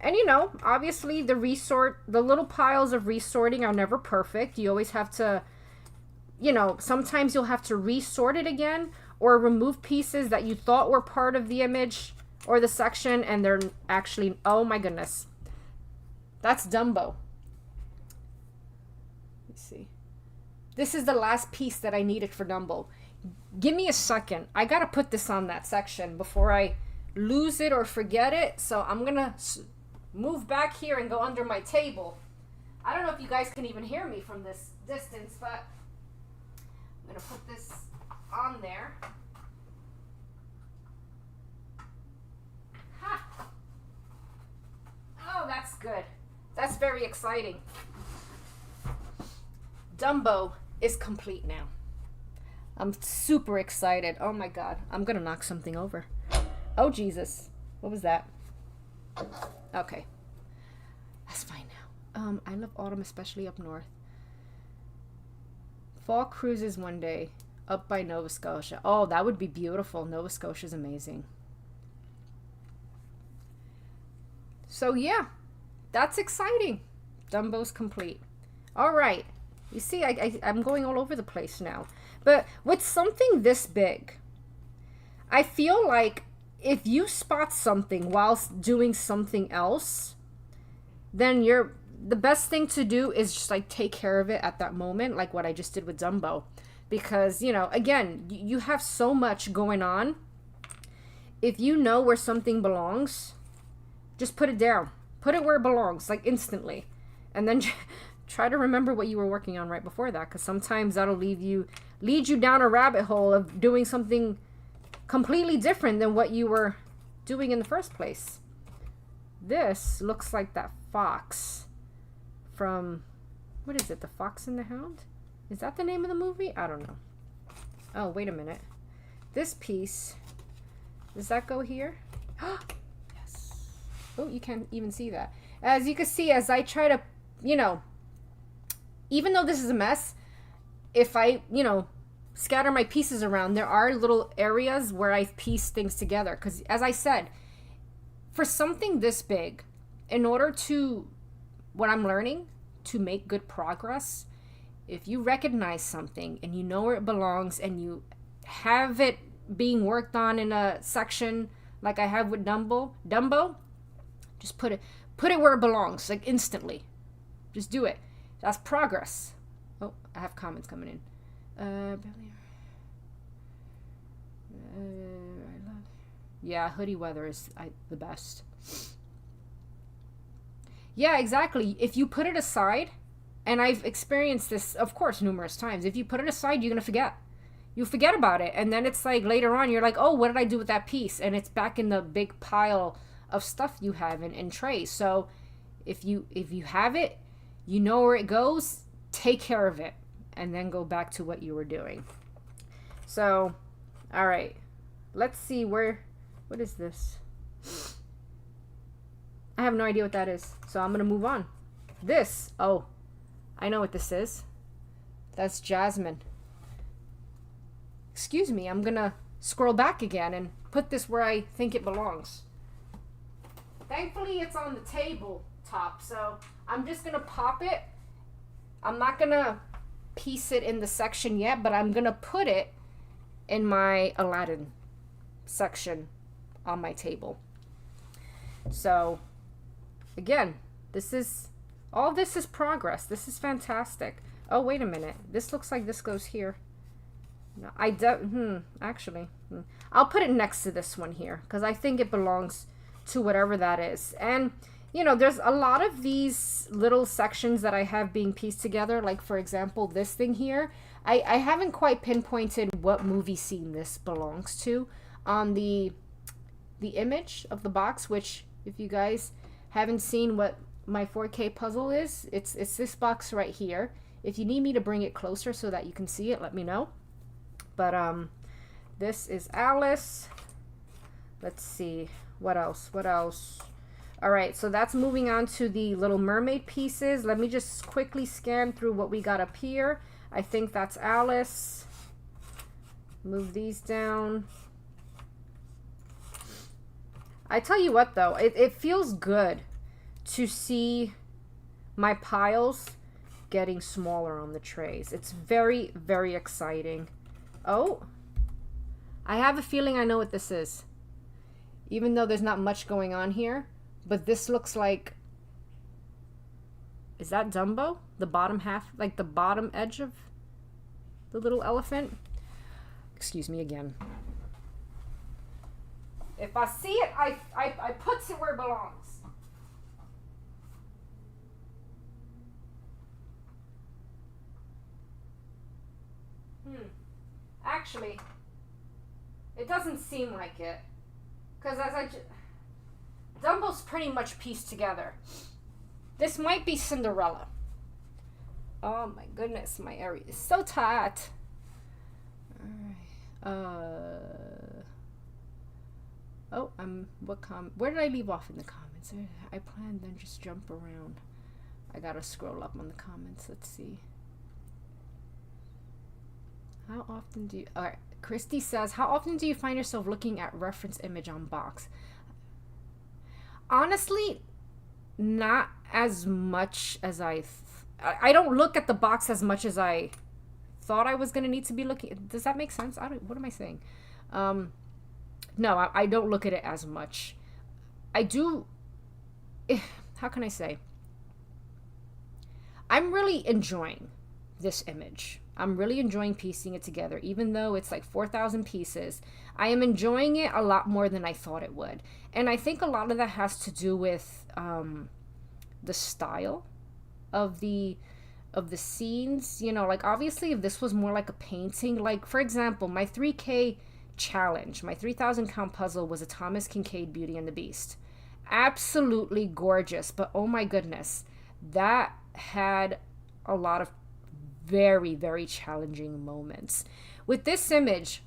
you know, obviously the little piles of resorting are never perfect. You always have to, you know, sometimes you'll have to resort it again or remove pieces that you thought were part of the image or the section and they're actually, oh my goodness. That's Dumbo. Let's see. This is the last piece that I needed for Dumbo. Give me a second. I gotta put this on that section before I lose it or forget it. So I'm gonna move back here and go under my table. I don't know if you guys can even hear me from this distance, but I'm gonna put this on there. Ha! Oh, that's good. That's very exciting. Dumbo is complete now. I'm super excited. Oh my God, I'm gonna knock something over. Oh Jesus, what was that? Okay, that's fine now. I love autumn, especially up north. Fall cruises one day up by Nova Scotia. Oh, that would be beautiful. Nova Scotia is amazing. So yeah, that's exciting. Dumbo's complete. All right. You see, I'm going all over the place now. But with something this big, I feel like if you spot something whilst doing something else, then the best thing to do is just like take care of it at that moment, like what I just did with Dumbo. Because, you know, again, you have so much going on. If you know where something belongs, just put it down. Put it where it belongs, like instantly. And then try to remember what you were working on right before that, because sometimes that'll lead you down a rabbit hole of doing something completely different than what you were doing in the first place. This looks like that fox from, what is it, The Fox and the Hound? Is that the name of the movie? I don't know. Oh, wait a minute. This piece, does that go here? Yes. Oh, you can't even see that. As you can see, as I try to, you know, even though this is a mess, if I, you know, scatter my pieces around, there are little areas where I've pieced things together. Because as I said, for something this big, in order to, what I'm learning, to make good progress, if you recognize something and you know where it belongs and you have it being worked on in a section like I have with Dumbo, just put it where it belongs, like instantly. Just do it. That's progress. Oh, I have comments coming in. Yeah, hoodie weather is the best. Yeah, exactly. If you put it aside, and I've experienced this, of course, numerous times. If you put it aside, you're going to forget. You forget about it. And then it's like later on, you're like, oh, what did I do with that piece? And it's back in the big pile of stuff you have in trays. So if you have it, you know where it goes, take care of it, and then go back to what you were doing. So, all right. Let's see what is this? I have no idea what that is. So I'm going to move on. This, oh, I know what this is. That's Jasmine. Excuse me, I'm going to scroll back again and put this where I think it belongs. Thankfully, it's on the table top, so I'm just going to pop it. I'm not going to piece it in the section yet, but I'm going to put it in my Aladdin section on my table. So, again, all this is progress. This is fantastic. Oh, wait a minute. This looks like this goes here. No, actually, I'll put it next to this one here because I think it belongs to whatever that is. And, you know, there's a lot of these little sections that I have being pieced together. Like, for example, this thing here. I haven't quite pinpointed what movie scene this belongs to on the image of the box, which if you guys haven't seen what my 4K puzzle is, it's this box right here. If you need me to bring it closer so that you can see it, let me know. But this is Alice. Let's see, what else? All right, so that's moving on to the Little Mermaid pieces. Let me just quickly scan through what we got up here. I think that's Alice. Move these down. I tell you what, though, it feels good to see my piles getting smaller on the trays. It's very, very exciting. Oh, I have a feeling I know what this is. Even though there's not much going on here, but this looks like, is that Dumbo? The bottom half, like the bottom edge of the little elephant? Excuse me again. If I see it, I puts it where it belongs. Actually, it doesn't seem like it. Because Dumbo's pretty much pieced together. This might be Cinderella. Oh my goodness, my area is so tight. Alright. Where did I leave off in the comments? I planned then just jump around. I gotta scroll up on the comments. Let's see. How often do you... Alright, Christy says, how often do you find yourself looking at reference image on box? Honestly, not as much as I don't look at the box as much as I thought I was going to need to be looking. Does that make sense? What am I saying? No, I don't look at it as much. I do... How can I say? I'm really enjoying this image. I'm really enjoying piecing it together. Even though it's like 4,000 pieces, I am enjoying it a lot more than I thought it would. And I think a lot of that has to do with the style of the scenes. You know, like obviously if this was more like a painting, like for example, my 3K challenge, my 3,000 count puzzle was a Thomas Kinkade Beauty and the Beast. Absolutely gorgeous, but oh my goodness, that had a lot of very, very challenging moments. With this image,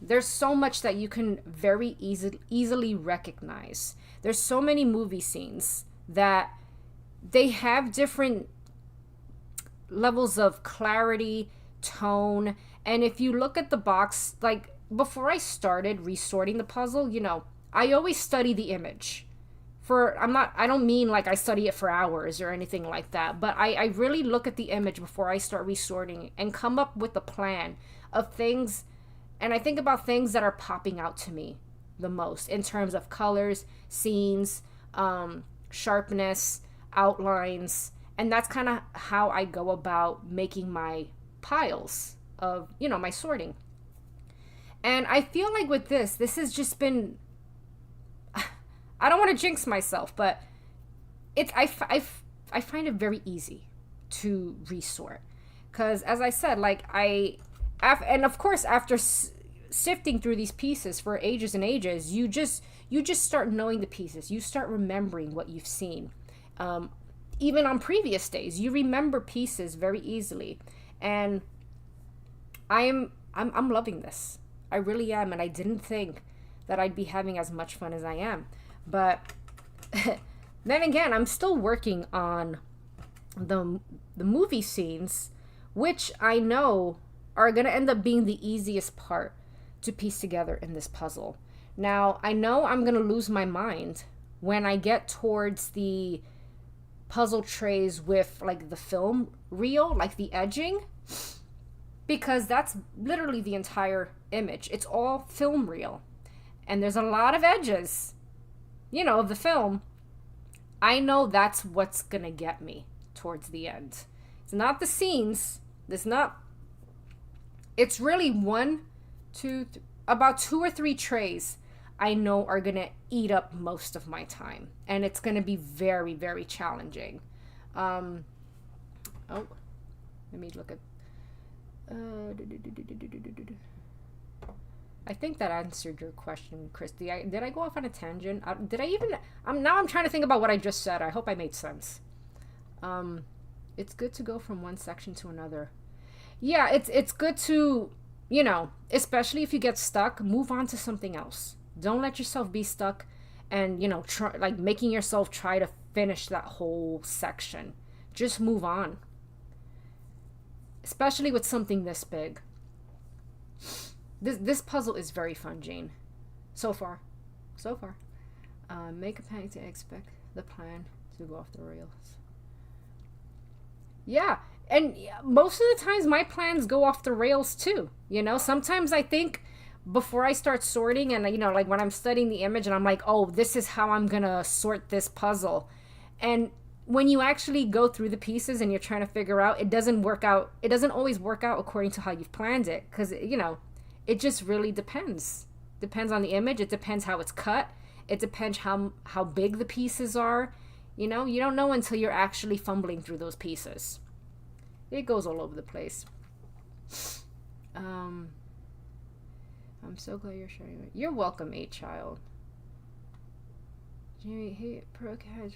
there's so much that you can very easily recognize. There's so many movie scenes that they have different levels of clarity, tone, and if you look at the box, like before I started resorting the puzzle, you know, I always study the image. I don't mean like I study it for hours or anything like that, but I really look at the image before I start resorting and come up with a plan of things, and I think about things that are popping out to me the most in terms of colors, scenes, sharpness, outlines, and that's kind of how I go about making my piles of, you know, my sorting. And I feel like with this has just been... I don't want to jinx myself, but I find it very easy to resort. Because as I said, like and of course after sifting through these pieces for ages and ages, you just start knowing the pieces. You start remembering what you've seen. Even on previous days, you remember pieces very easily. And I'm loving this. I really am, and I didn't think that I'd be having as much fun as I am. But then again, I'm still working on the movie scenes, which I know are going to end up being the easiest part to piece together in this puzzle. Now, I know I'm going to lose my mind when I get towards the puzzle trays with like the film reel, like the edging, because that's literally the entire image. It's all film reel, and there's a lot of edges, you know, of the film. I know that's what's gonna get me towards the end. It's not the scenes. It's really about 2 or 3 trays I know are gonna eat up most of my time, and it's gonna be very, very challenging. Let me look at I think that answered your question, Christy. Did I go off on a tangent? I'm trying to think about what I just said. I hope I made sense. It's good to go from one section to another. Yeah, it's good to, you know, especially if you get stuck, move on to something else. Don't let yourself be stuck and, you know, making yourself try to finish that whole section. Just move on. Especially with something this big. This puzzle is very fun, Jane. So far. Make a panic to expect the plan to go off the rails. Yeah, and most of the times my plans go off the rails too. You know, sometimes I think before I start sorting, and you know, like when I'm studying the image and I'm like, oh, this is how I'm gonna sort this puzzle. And when you actually go through the pieces and you're trying to figure out, it doesn't always work out according to how you've planned it, because, you know, it just really depends Depends on the image. It depends how it's cut. It depends how big the pieces are. You know, you don't know until you're actually fumbling through those pieces. It goes all over the place. I'm so glad you're sharing it. You're welcome, 8Child. Jimmy, hey, pro cat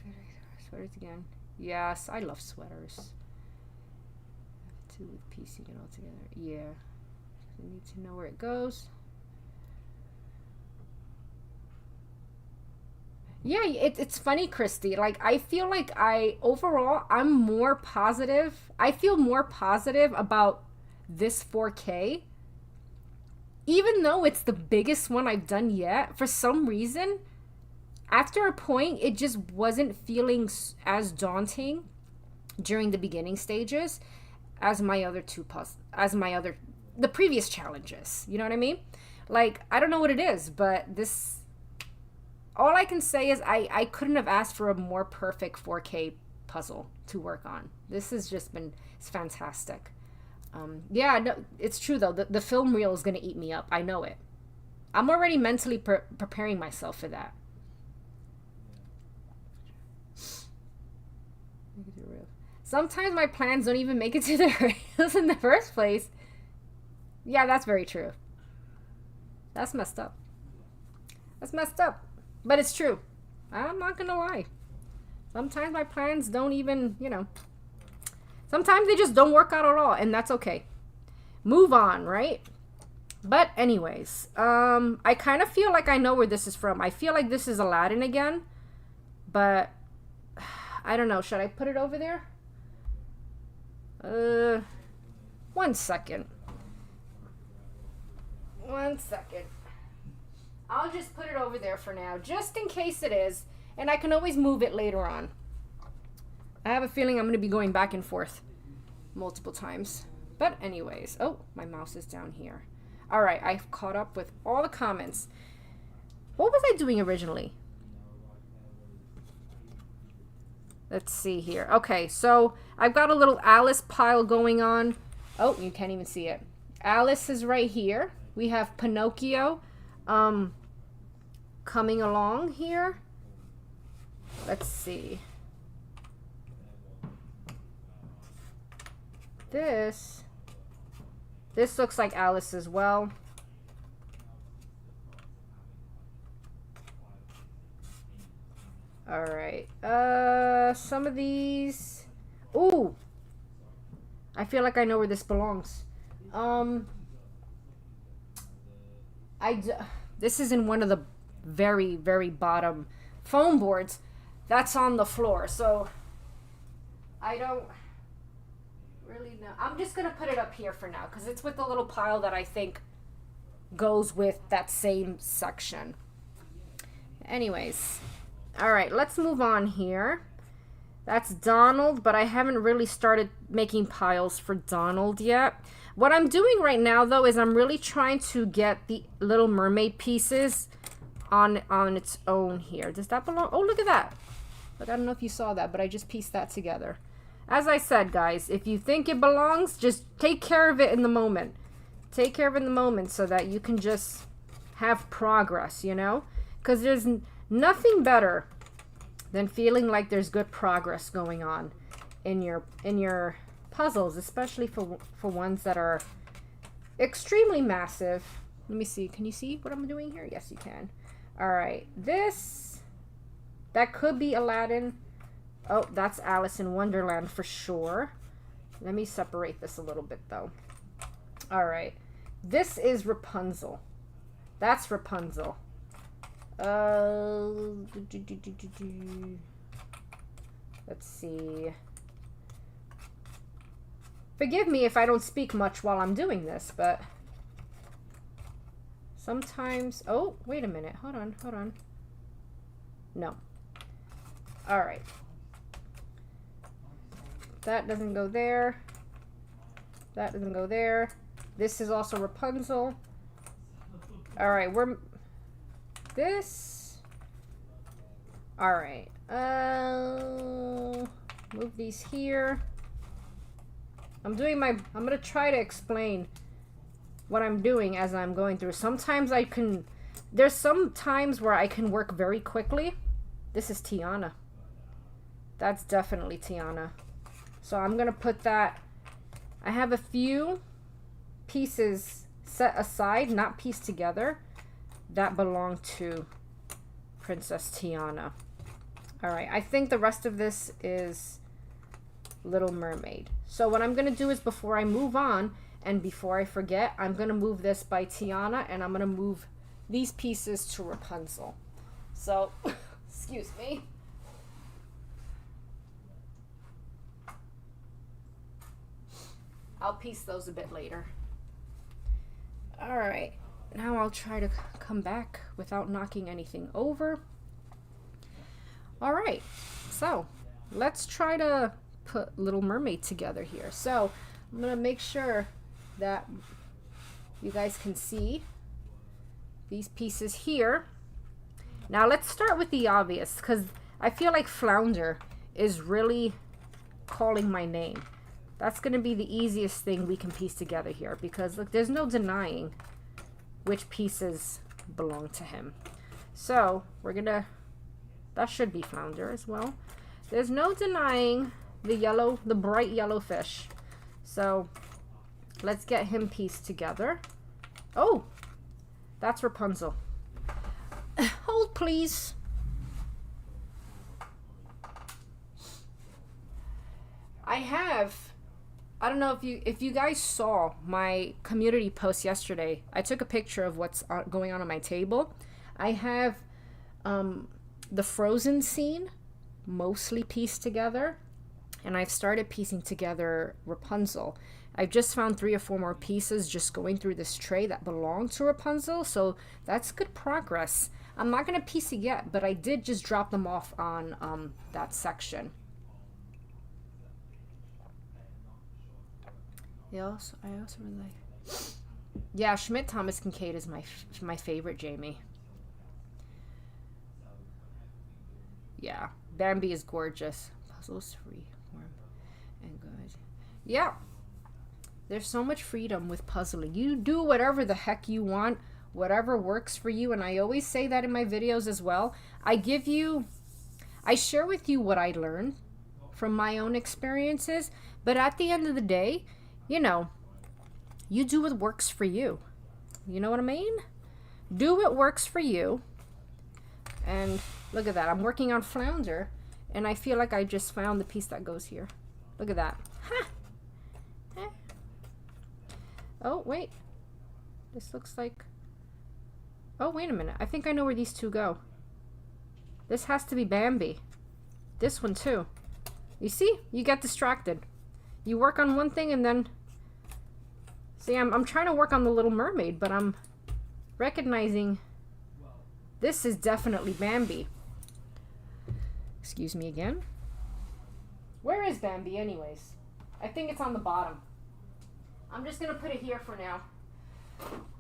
sweaters again. Yes, I love sweaters. Two with piecing it all together. Yeah. I need to know where it goes. Yeah, it's funny, Christy. Like, I feel like overall, I'm more positive. I feel more positive about this 4K. Even though it's the biggest one I've done yet, for some reason, after a point, it just wasn't feeling as daunting during the beginning stages as my other the previous challenges. You know what I mean? Like, I don't know what it is, but this... All I can say is I couldn't have asked for a more perfect 4K puzzle to work on. This has just been, it's fantastic. Yeah, no, it's true though. The film reel is going to eat me up. I know it. I'm already mentally preparing myself for that. Sometimes my plans don't even make it to the rails in the first place. Yeah, that's very true. That's messed up. That's messed up. But it's true. I'm not gonna lie. Sometimes my plans don't even, you know. Sometimes they just don't work out at all, and that's okay. Move on, right? But anyways, I kind of feel like I know where this is from. I feel like this is Aladdin again. But I don't know. Should I put it over there? 1 second. 1 second. I'll just put it over there for now, just in case it is, and I can always move it later on. I have a feeling I'm going to be going back and forth multiple times. But anyways, oh, my mouse is down here. All right, I've caught up with all the comments. What was I doing originally? Let's see here. Okay, so I've got a little Alice pile going on. Oh, you can't even see it. Alice is right here. We have Pinocchio. Coming along here. Let's see. This looks like Alice as well. All right. Some of these. Ooh. I feel like I know where this belongs. This is in one of the very, very bottom foam boards that's on the floor. So I don't really know. I'm just going to put it up here for now because it's with the little pile that I think goes with that same section. Anyways. All right, let's move on here. That's Donald, but I haven't really started making piles for Donald yet. What I'm doing right now, though, is I'm really trying to get the Little Mermaid pieces on its own here. Does that belong? Oh, look at that. Look, I don't know if you saw that, but I just pieced that together. As I said, guys, if you think it belongs, just take care of it in the moment. Take care of it in the moment so that you can just have progress, you know? Because there's nothing better than feeling like there's good progress going on in your puzzles, especially for ones that are extremely massive. Let me see. Can you see what I'm doing here? Yes, you can. All right. That could be Aladdin. Oh, that's Alice in Wonderland for sure. Let me separate this a little bit, though. All right. This is Rapunzel. That's Rapunzel. Let's see. Forgive me if I don't speak much while I'm doing this, but sometimes... Oh, wait a minute. Hold on. No. All right. That doesn't go there. That doesn't go there. This is also Rapunzel. All right, this. All right. Move these here. I'm gonna try to explain what I'm doing as I'm going through. Sometimes I can There's some times where I can work very quickly. This is Tiana. That's definitely Tiana. So I'm gonna put that. I have a few pieces set aside, not pieced together, that belong to Princess Tiana. All right, I think the rest of this is Little Mermaid. So what I'm gonna do is, before I move on and before I forget, I'm gonna move this by Tiana, and I'm gonna move these pieces to Rapunzel. So, excuse me. I'll piece those a bit later. All right, now I'll try to come back without knocking anything over. All right, so let's try to put Little Mermaid together here. So I'm gonna make sure that you guys can see these pieces here. Now let's start with the obvious, because I feel like Flounder is really calling my name. That's going to be the easiest thing we can piece together here, because look, there's no denying which pieces belong to him. So we're gonna, that should be Flounder as well. There's no denying the bright yellow fish. So let's get him pieced together. Oh, that's Rapunzel. Hold, please. I don't know if you guys saw my community post yesterday. I took a picture of what's going on my table. I have the Frozen scene mostly pieced together, and I've started piecing together Rapunzel. I've just found 3 or 4 more pieces just going through this tray that belong to Rapunzel, so that's good progress. I'm not going to piece it yet, but I did just drop them off on that section. I also really like... Yeah, Schmidt Thomas Kinkade is my favorite Jamie. Yeah, Bambi is gorgeous. Puzzles free, warm, and good. Yeah. There's so much freedom with puzzling. You do whatever the heck you want, whatever works for you. And I always say that in my videos as well. I share with you what I learned from my own experiences. But at the end of the day, you know, you do what works for you. You know what I mean? Do what works for you. And look at that. I'm working on Flounder, and I feel like I just found the piece that goes here. Look at that. Ha! Oh, wait. This looks like... Oh, wait a minute. I think I know where these two go. This has to be Bambi. This one, too. You see? You get distracted. You work on one thing and then... See, I'm trying to work on the Little Mermaid, but I'm recognizing this is definitely Bambi. Excuse me again. Where is Bambi, anyways? I think it's on the bottom. I'm just going to put it here for now.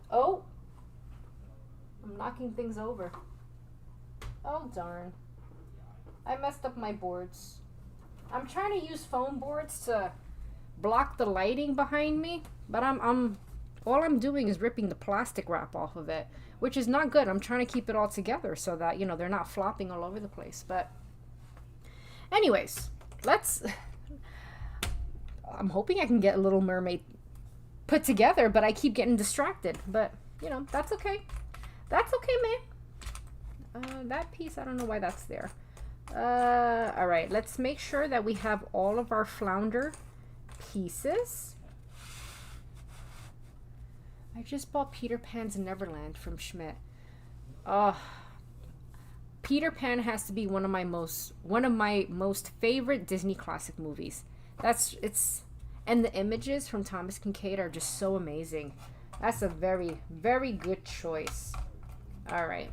Oh. I'm knocking things over. Oh, darn. I messed up my boards. I'm trying to use foam boards to block the lighting behind me, but all I'm doing is ripping the plastic wrap off of it, which is not good. I'm trying to keep it all together so that, you know, they're not flopping all over the place. But anyways, I'm hoping I can get Little Mermaid put together, but I keep getting distracted. But, you know, that's okay. That's okay, man. That piece, I don't know why that's there. All right, let's make sure that we have all of our Flounder pieces. I just bought Peter Pan's Neverland from Schmidt. Peter Pan has to be one of my most favorite Disney classic movies. And the images from Thomas Kinkade are just so amazing. That's a very, very good choice. All right.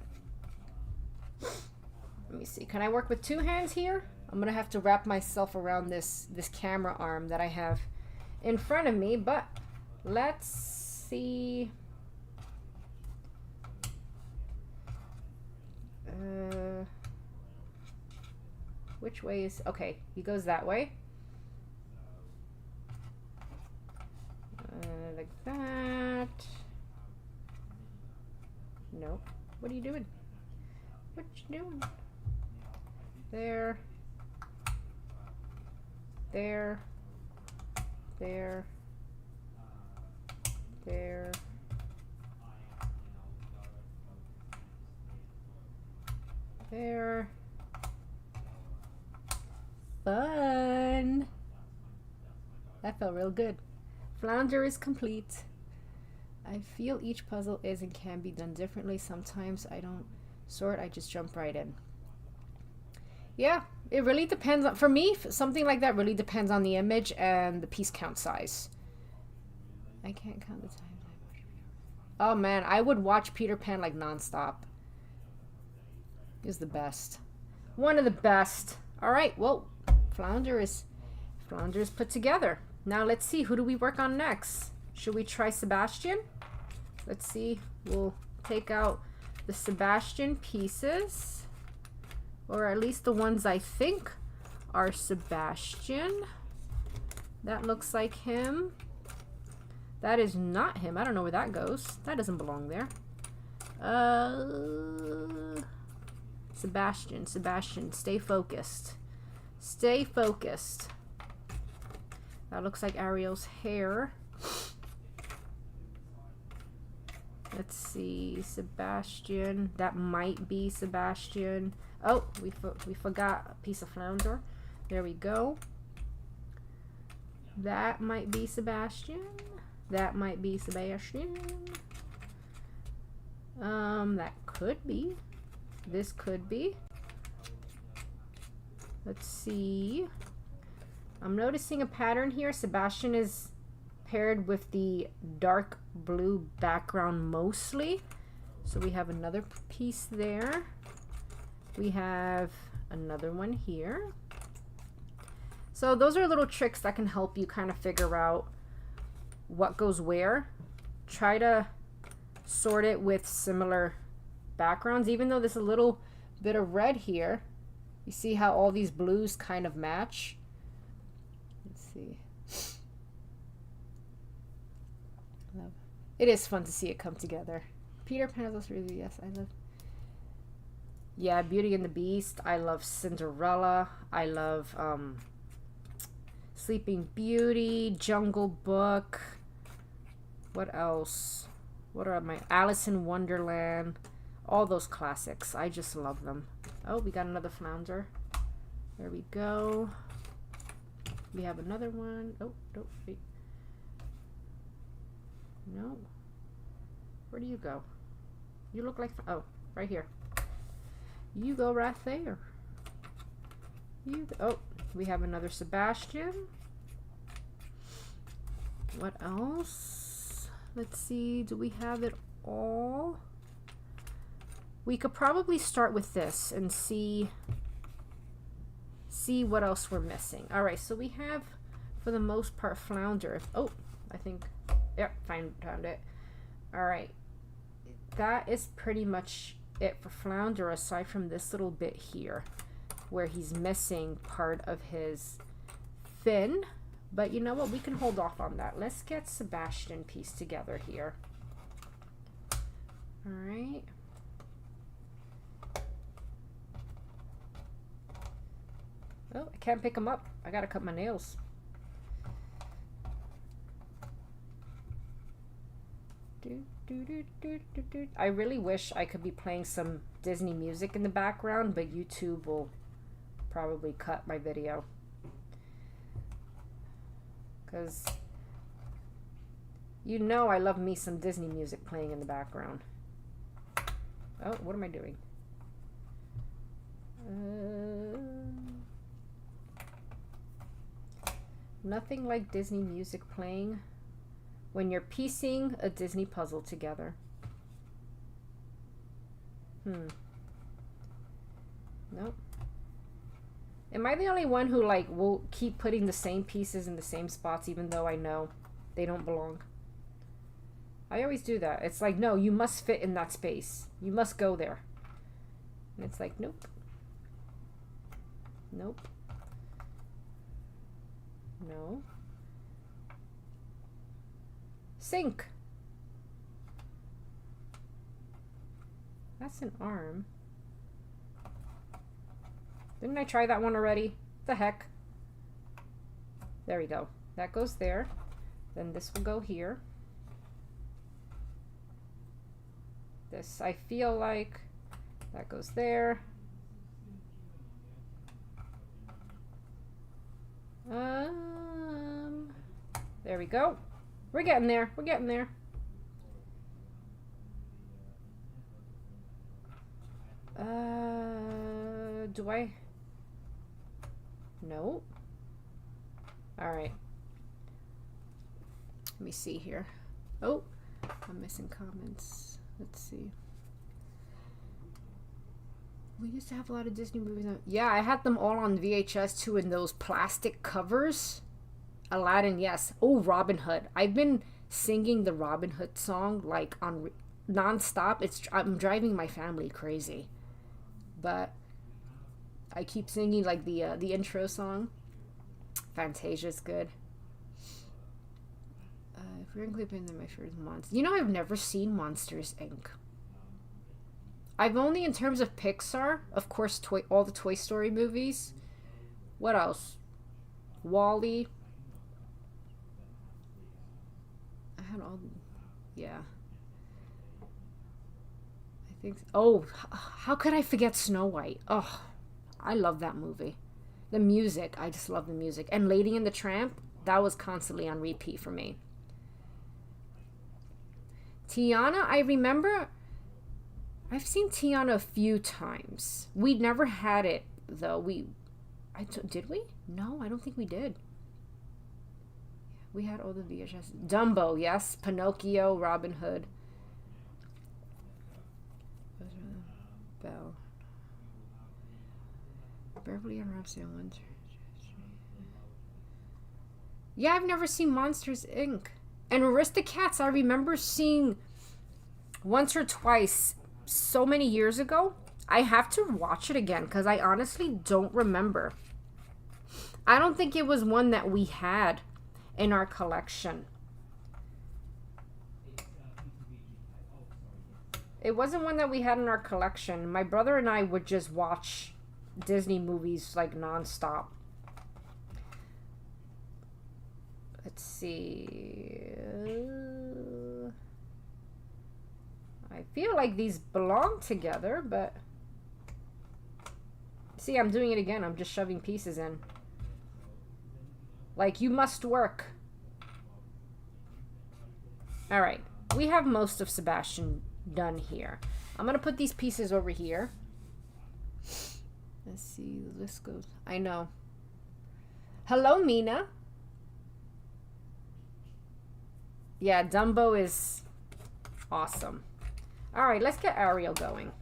Let me see. Can I work with 2 hands here? I'm gonna have to wrap myself around this camera arm that I have in front of me, but let's see. Which way is... Okay, he goes that way. Like that. Nope. What you doing? There. There. There. There. There. Fun. That felt real good. Flounder is complete. I feel each puzzle is and can be done differently. Sometimes I don't sort, I just jump right in. Yeah, it really depends on, for me, something like that really depends on the image and the piece count size. I can't count the time. Oh man, I would watch Peter Pan like nonstop. He's the best. One of the best. All right, well, Flounder is put together. Now let's see, who do we work on next? Should we try Sebastian? Let's see. We'll take out the Sebastian pieces, or at least the ones I think are Sebastian. That looks like him. That is not him. I don't know where that goes. That doesn't belong there. Sebastian, stay focused. Stay focused. That looks like Ariel's hair. Let's see, Sebastian. That might be Sebastian. Oh, we forgot a piece of Flounder. There we go. That might be Sebastian. That might be Sebastian. That could be. This could be. Let's see. I'm noticing a pattern here. Sebastian is paired with the dark blue background mostly. So we have another piece there. We have another one here. So those are little tricks that can help you kind of figure out what goes where. Try to sort it with similar backgrounds, even though there's a little bit of red here. You see how all these blues kind of match? Let's see. It is fun to see it come together. Peter Pan is also really, yes, I love. Yeah, Beauty and the Beast. I love Cinderella. I love Sleeping Beauty, Jungle Book. What else? What are my Alice in Wonderland? All those classics. I just love them. Oh, we got another Flounder. There we go. We have another one. Oh, don't wait. No. Where do you go? You look like, oh, right here. You go right there. Oh, we have another Sebastian. What else? Let's see, do we have it all? We could probably start with this and see what else we're missing. All right, so we have, for the most part, Flounder. Oh, I think, yep, found it. All right, that is pretty much it for Flounder, aside from this little bit here where he's missing part of his fin. But you know what, we can hold off on that. Let's get Sebastian pieced together here. All right. Oh, I can't pick him up. I gotta cut my nails. I really wish I could be playing some Disney music in the background, but YouTube will probably cut my video. Because you know I love me some Disney music playing in the background. Oh, what am I doing? Nothing like Disney music playing when you're piecing a Disney puzzle together. Nope. Am I the only one who like will keep putting the same pieces in the same spots even though I know they don't belong? I always do that. It's like, no, you must fit in that space. You must go there. And it's like, nope. Nope. No. Sink. That's an arm. Didn't I try that one already? The heck. There we go. That goes there. Then this will go here. This, I feel like, that goes there. There we go. We're getting there. We're getting there. Do I? No. All right. Let me see here. Oh, I'm missing comments. Let's see. We used to have a lot of Disney movies on. Yeah, I had them all on VHS too in those plastic covers. Aladdin, yes. Oh, Robin Hood. I've been singing the Robin Hood song like on non-stop. I'm driving my family crazy. But I keep singing like the intro song. Fantasia's good. If we're including my favorite monster. You know, I've never seen Monsters, Inc. I've only, in terms of Pixar, of course, all the Toy Story movies. What else? Wall-E. I had all, yeah. I think, oh, how could I forget Snow White? Oh, I love that movie. The music, I just love the music. And Lady and the Tramp, that was constantly on repeat for me. Tiana, I remember, I've seen Tiana a few times. We never had it, though. Did we? No, I don't think we did. We had all the VHS. Dumbo, yes. Pinocchio, Robin Hood. Belle. Beverly and Ramsey on Yeah, I've never seen Monsters, Inc. And Aristocats, I remember seeing once or twice so many years ago. I have to watch it again because I honestly don't remember. I don't think it was one that we had in our collection. It wasn't one that we had in our collection. My brother and I would just watch Disney movies like non-stop. Let's see. I feel like these belong together, but see, I'm doing it again. I'm just shoving pieces in. Like, you must work. All right, we have most of Sebastian done here. I'm gonna put these pieces over here. Let's see, the list goes. I know. Hello, Mina. Yeah, Dumbo is awesome. All right, let's get Ariel going.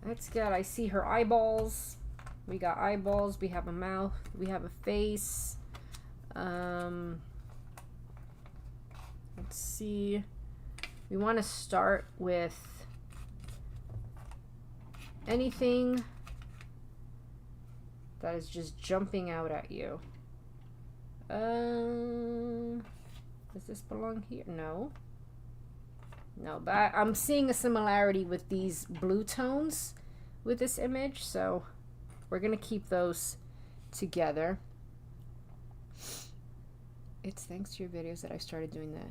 Let's get, I see her eyeballs. We got eyeballs, we have a mouth, we have a face. Let's see. We want to start with anything that is just jumping out at you. Does this belong here? No. No, but I'm seeing a similarity with these blue tones with this image, so we're going to keep those together. It's thanks to your videos that I started doing that.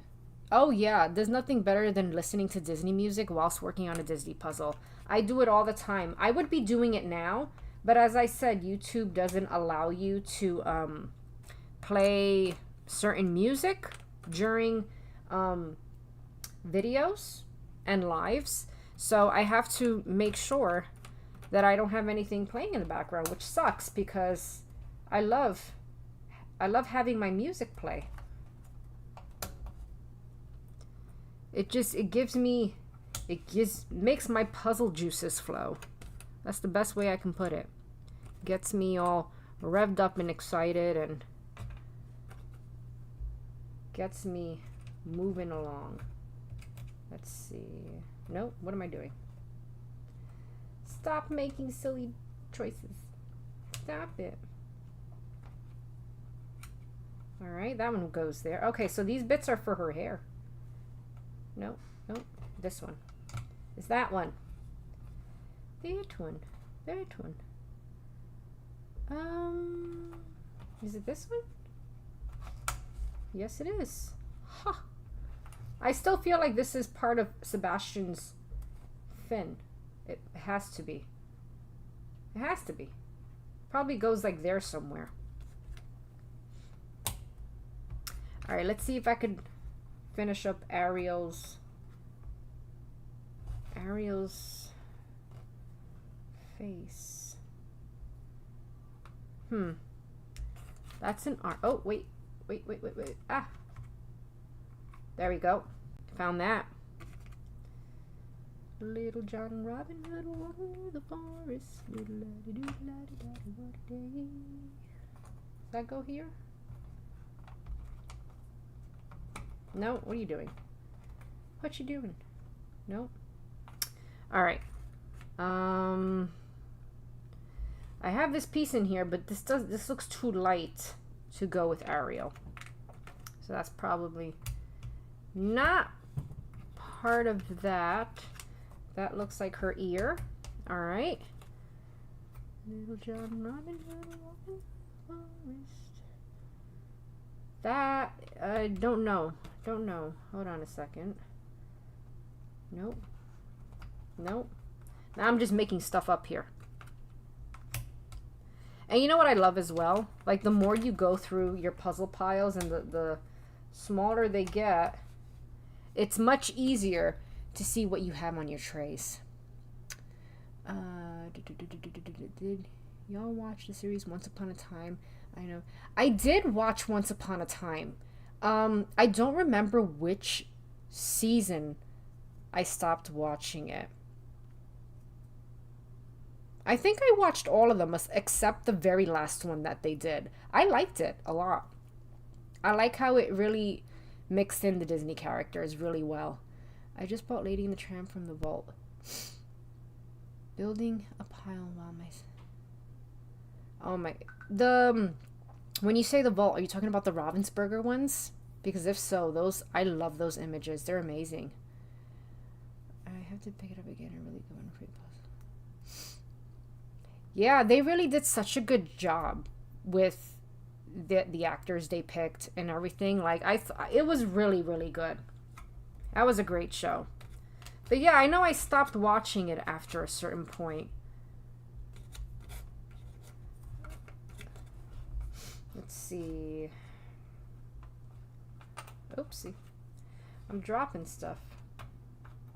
Oh yeah, there's nothing better than listening to Disney music whilst working on a Disney puzzle. I do it all the time. I would be doing it now, but as I said, YouTube doesn't allow you to play certain music during videos and lives. So I have to make sure that I don't have anything playing in the background, which sucks because I love having my music play. Makes my puzzle juices flow. That's the best way I can put it. Gets me all revved up and excited and gets me moving along. Let's see. Nope, what am I doing? Stop making silly choices. Stop it. All right, that one goes there. Okay, so these bits are for her hair. Nope, nope. This one. Is that one. That one. That one. Is it this one? Yes, it is. Huh. I still feel like this is part of Sebastian's fin. It has to be. It has to be. Probably goes like there somewhere. All right, let's see if I could finish up Ariel's face. That's an arm. Oh, wait. Ah. There we go. Found that. Little John Robin Hood walking through the forest. Does that go here? No, what are you doing? What you doing? Nope. All right. I have this piece in here, but this looks too light to go with Ariel. So that's probably not part of that. That looks like her ear. All right. Little John Robin walking forest. That I don't know. Don't know. Hold on a second. Nope. Nope. Now I'm just making stuff up here. And you know what I love as well? Like the more you go through your puzzle piles and the smaller they get, it's much easier to see what you have on your trays. Did y'all watch the series Once Upon a Time? I know. I did watch Once Upon a Time. I don't remember which season I stopped watching it. I think I watched all of them except the very last one that they did. I liked it a lot. I like how it really mixed in the Disney characters really well. I just bought Lady and the Tramp from the vault. Building a pile while my... Oh my... When you say the vault, are you talking about the Ravensburger ones? Because if so, those... I love those images. They're amazing. I have to pick it up again and really go in free puzzle. Yeah, they really did such a good job with the actors they picked and everything. Like, it was really, really good. That was a great show. But yeah, I know I stopped watching it after a certain point. Let's see. Oopsie. I'm dropping stuff.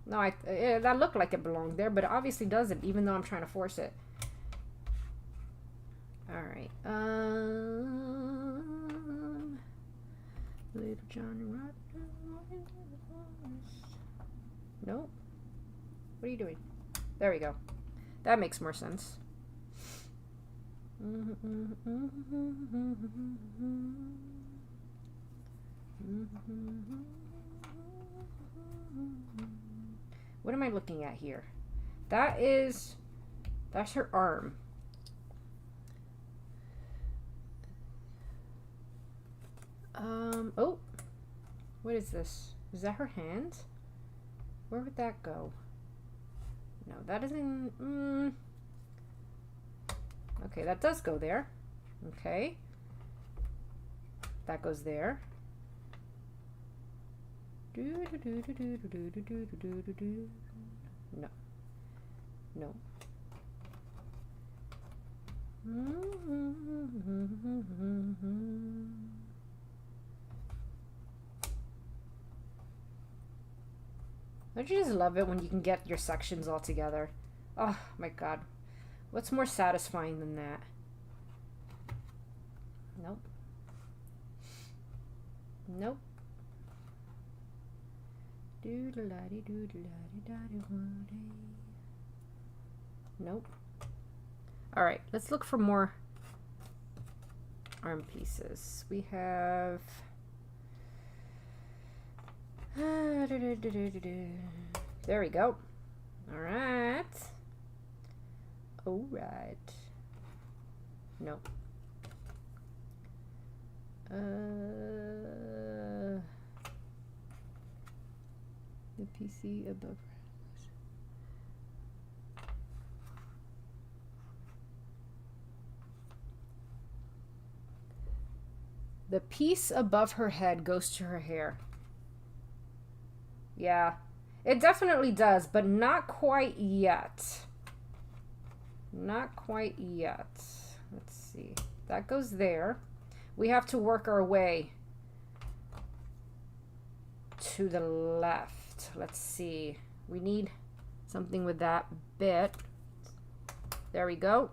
No, that looked like it belonged there, but it obviously doesn't, even though I'm trying to force it. Alright. Little Johnny Rotten. Nope. What are you doing? There we go. That makes more sense. What am I looking at here? That's her arm. Oh, what is this? Is that her hand? Where would that go? No, that isn't, okay, that does go there. Okay. That goes there. No. No. Don't you just love it when you can get your sections all together? Oh my god. What's more satisfying than that? Nope. Nope. Nope. Alright, let's look for more arm pieces. We have... There we go. Alright. Alright. Nope. The PC above. The piece above her head goes to her hair. Yeah, it definitely does, but not quite yet. Not quite yet. Let's see. That goes there. We have to work our way to the left. Let's see. We need something with that bit. There we go.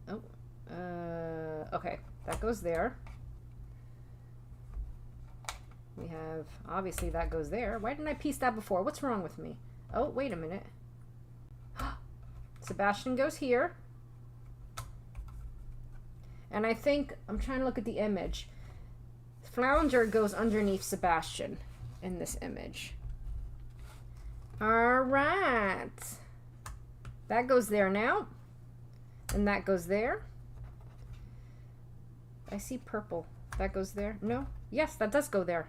Oh, okay, that goes there. We have, obviously that goes there. Why didn't I piece that before? What's wrong with me? Oh, wait a minute. Sebastian goes here. And I think, I'm trying to look at the image. Flounder goes underneath Sebastian in this image. All right. That goes there now. And that goes there. I see purple. That goes there. No? Yes, that does go there.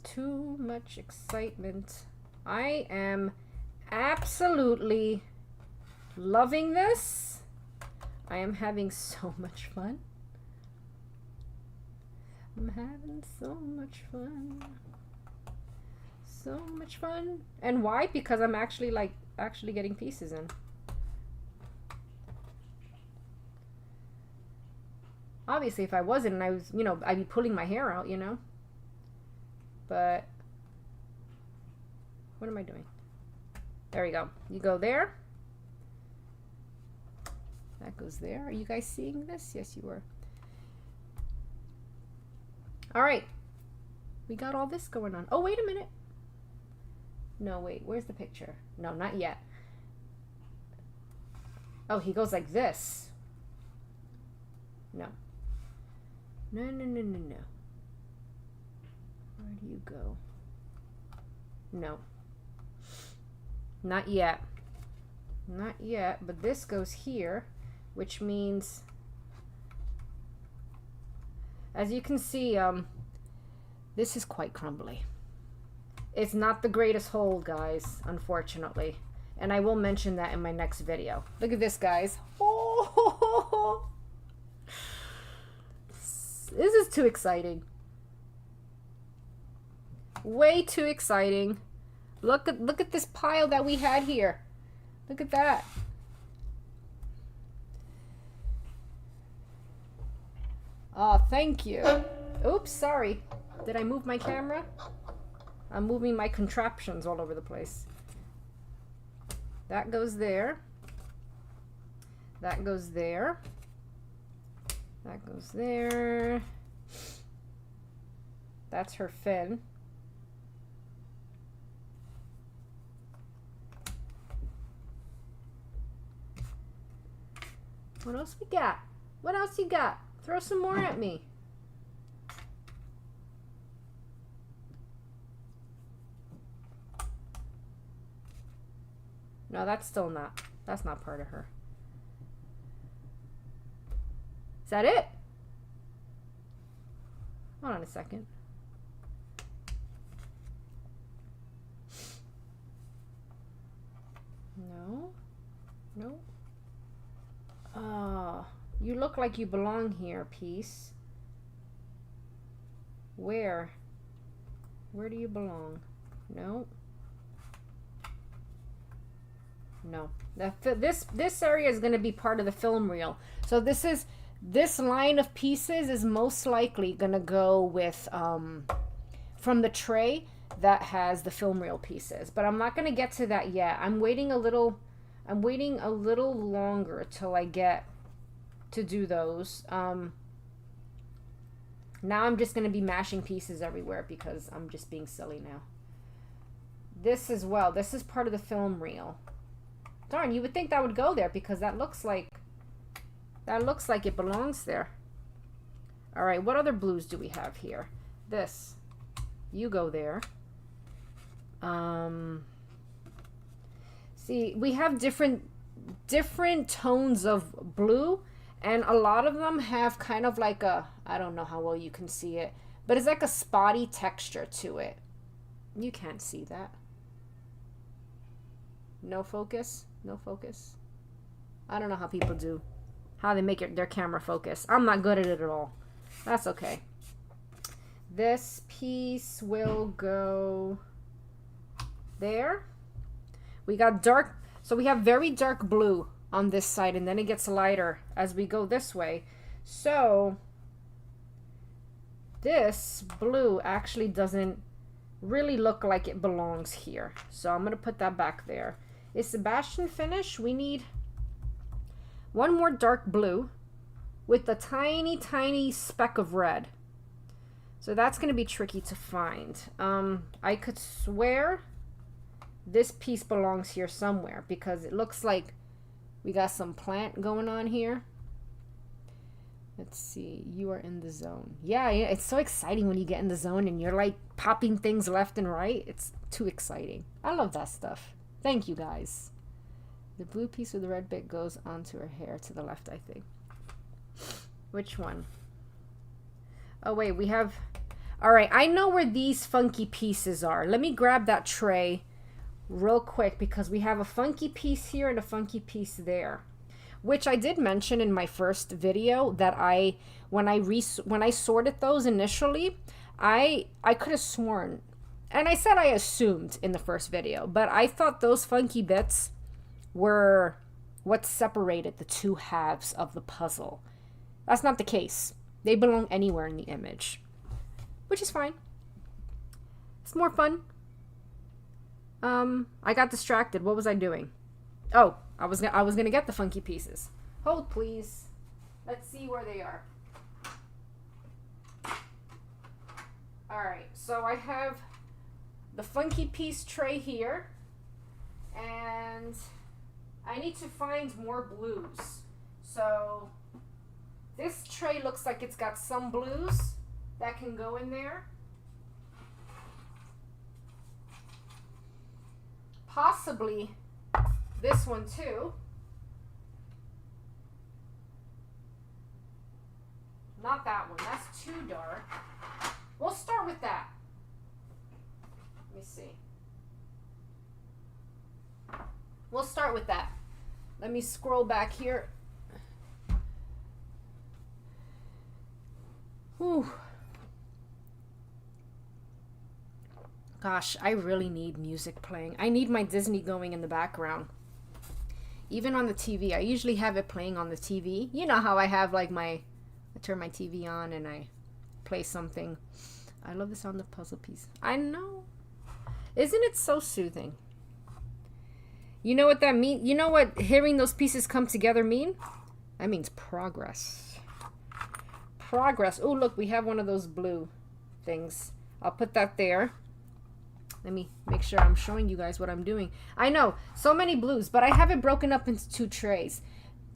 Too much excitement. I am absolutely loving this. I am having so much fun. I'm having so much fun. So much fun. And why? Because I'm actually getting pieces in. Obviously, if I wasn't and I was, you know, I'd be pulling my hair out, you know. But what am I doing? There we go. You go there. That goes there. Are you guys seeing this? Yes, you were. All right. We got all this going on. Oh, wait a minute. No, wait. Where's the picture? No, not yet. Oh, he goes like this. No. No, no, no, no, no. Where do you go? No. Not yet. Not yet, but this goes here, which means, as you can see, this is quite crumbly. It's not the greatest hold, guys, unfortunately. And I will mention that in my next video. Look at this, guys. Oh, this is too exciting. Way too exciting. Look at this pile that we had here. Look at that. Oh, thank you. Oops, sorry. Did I move my camera? I'm moving my contraptions all over the place. That goes there. That goes there. That goes there. That's her fin. What else we got? What else you got? Throw some more at me. No, that's not part of her. Is that it? Hold on a second. No. No. You look like you belong here, piece. Where? Where do you belong? No. No. This area is going to be part of the film reel. So this line of pieces is most likely going to go with from the tray that has the film reel pieces. But I'm not going to get to that yet. I'm waiting a little longer till I get to do those. Now I'm just going to be mashing pieces everywhere because I'm just being silly now. This as well. This is part of the film reel. Darn, you would think that would go there because that looks like it belongs there. All right, what other blues do we have here? This. You go there. See, we have different tones of blue, and a lot of them have kind of like a, I don't know how well you can see it, but it's like a spotty texture to it. You can't see that. No focus? No focus? I don't know how people do how they make their camera focus. I'm not good at it at all. That's okay. This piece will go there. We got dark, so we have very dark blue on this side, and then it gets lighter as we go this way. So this blue actually doesn't really look like it belongs here. So I'm going to put that back there. Is Sebastian finished? We need one more dark blue with a tiny, tiny speck of red. So that's going to be tricky to find. I could swear this piece belongs here somewhere because it looks like we got some plant going on here. Let's see. You are in the zone. Yeah, it's so exciting when you get in the zone and you're like popping things left and right. It's too exciting. I love that stuff. Thank you, guys. The blue piece with the red bit goes onto her hair to the left, I think. Which one? Oh, wait. We have... All right. I know where these funky pieces are. Let me grab that tray real quick because we have a funky piece here and a funky piece there. Which I did mention in my first video that when I sorted those initially, I could have sworn, and I said I assumed in the first video, but I thought those funky bits were what separated the two halves of the puzzle. That's not the case. They belong anywhere in the image, which is fine. It's more fun. I got distracted. What was I doing? Oh, I was gonna get the funky pieces. Hold, please. Let's see where they are. All right, so I have the funky piece tray here, and I need to find more blues. So this tray looks like it's got some blues that can go in there. Possibly this one too. Not that one. That's too dark. We'll start with that. Let me see. We'll start with that. Let me scroll back here. Whew. Gosh, I really need music playing. I need my Disney going in the background. Even on the TV. I usually have it playing on the TV. You know how I have like I turn my TV on and I play something. I love the sound of puzzle piece. I know. Isn't it so soothing? You know what that means? You know what hearing those pieces come together mean? That means progress. Progress. Oh, look, we have one of those blue things. I'll put that there. Let me make sure I'm showing you guys what I'm doing. I know, so many blues, but I have it broken up into two trays.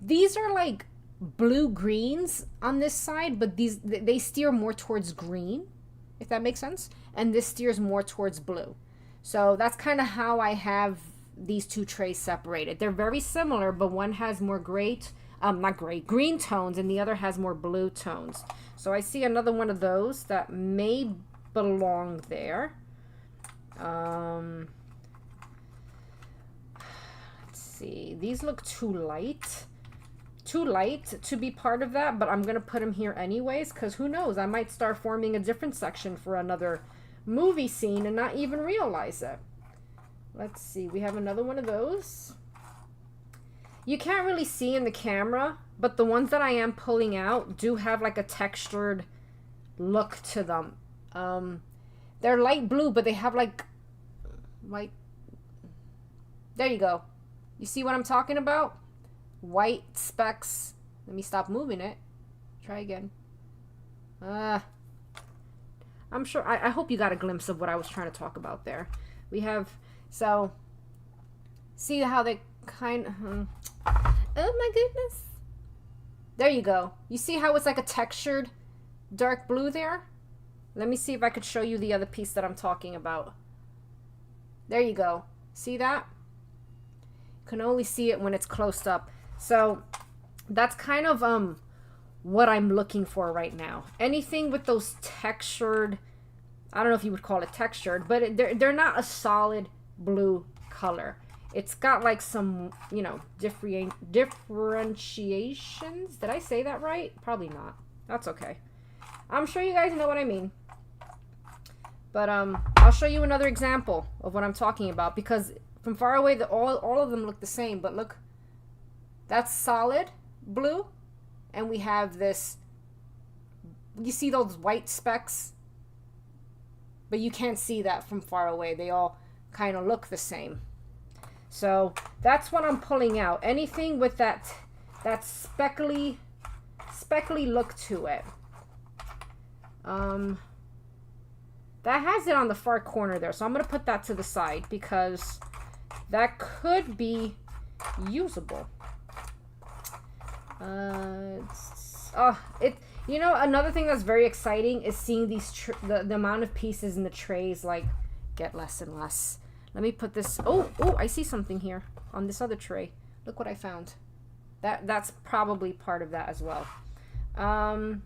These are like blue greens on this side, but they steer more towards green, if that makes sense. And this steers more towards blue. So that's kind of how I have these two trays separated. They're very similar, but one has more green tones, and the other has more blue tones. So I see another one of those that may belong there. Let's see. These look too light to be part of that, but I'm gonna put them here anyways, because who knows, I might start forming a different section for another movie scene and not even realize it. Let's see. We have another one of those. You can't really see in the camera, but the ones that I am pulling out do have like a textured look to them. They're light blue, but they have like white. There you go. You see what I'm talking about? White specks. Let me stop moving it. Try again. I'm sure. I hope you got a glimpse of what I was trying to talk about there. We have, so, see how they kind of, oh my goodness. There you go. You see how it's like a textured dark blue there? Let me see if I could show you the other piece that I'm talking about. There you go. See that? You can only see it when it's close up. So that's kind of what I'm looking for right now. Anything with those textured, I don't know if you would call it textured, but they're not a solid blue color. It's got like some, you know, differentiations. Did I say that right? Probably not. That's okay. I'm sure you guys know what I mean. But I'll show you another example of what I'm talking about, because from far away, all of them look the same. But look, that's solid blue, and we have this. You see those white specks? But you can't see that from far away. They all kind of look the same. So that's what I'm pulling out. Anything with that speckly look to it. That has it on the far corner there. So I'm going to put that to the side because that could be usable. You know, another thing that's very exciting is seeing these the amount of pieces in the trays like get less and less. Let me put this. Oh, I see something here on this other tray. Look what I found. That's probably part of that as well. And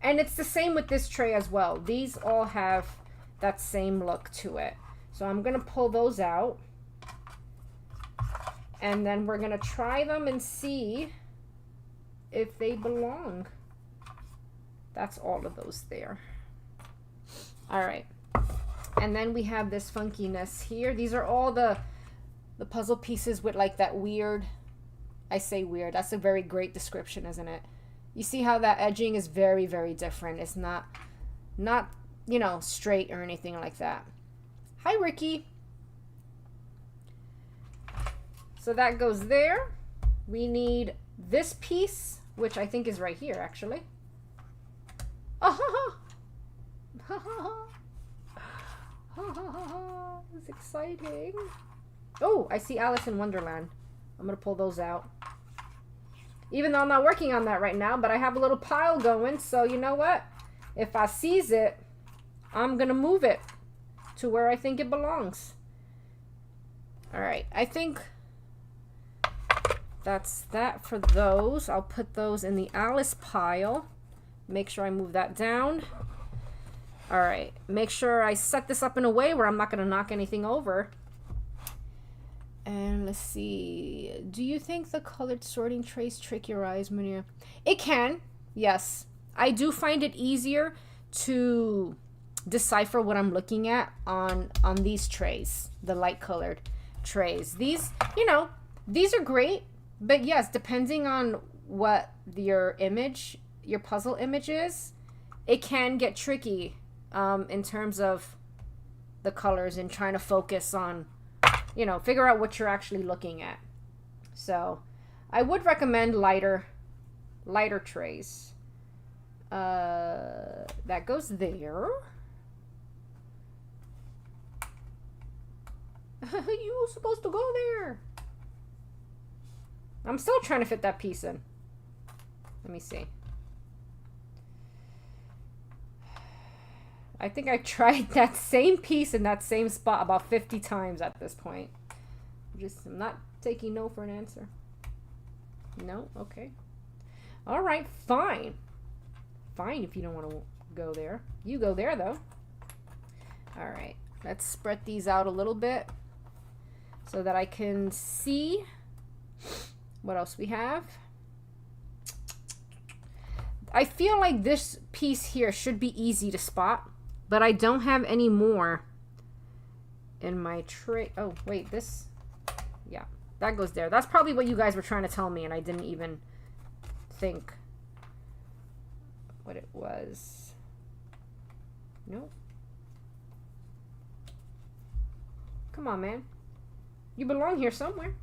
it's the same with this tray as well. These all have that same look to it. So I'm gonna pull those out, and then we're gonna try them and see if they belong. That's all of those there. All right. And then we have this funkiness here. These are all the puzzle pieces with like that weird, I say weird, that's a very great description, isn't it? You see how that edging is very, very different. It's not, you know, straight or anything like that. Hi, Ricky. So that goes there. We need this piece, which I think is right here, actually. Oh, it's exciting. Oh, I see Alice in Wonderland. I'm gonna pull those out. Even though I'm not working on that right now, but I have a little pile going, so you know what? If I seize it, I'm gonna move it to where I think it belongs. All right, I think that's that for those. I'll put those in the Alice pile. Make sure I move that down. All right, make sure I set this up in a way where I'm not gonna knock anything over. And let's see, do you think the colored sorting trays trick your eyes, Munir? It can, yes. I do find it easier to decipher what I'm looking at on these trays, the light colored trays. These, you know, these are great, but yes, depending on what your image, your puzzle image is, it can get tricky in terms of the colors and trying to focus on, you know, figure out what you're actually looking at. So I would recommend lighter trays. That goes there. You were supposed to go there. I'm still trying to fit that piece in. Let me see. I think I tried that same piece in that same spot about 50 times at this point. I'm not taking no for an answer. No? Okay. All right, fine. Fine if you don't want to go there. You go there, though. All right. Let's spread these out a little bit so that I can see what else we have. I feel like this piece here should be easy to spot, but I don't have any more in my tray. Oh, wait, this, yeah, that goes there. That's probably what you guys were trying to tell me, and I didn't even think what it was. Nope. Come on, man. You belong here somewhere.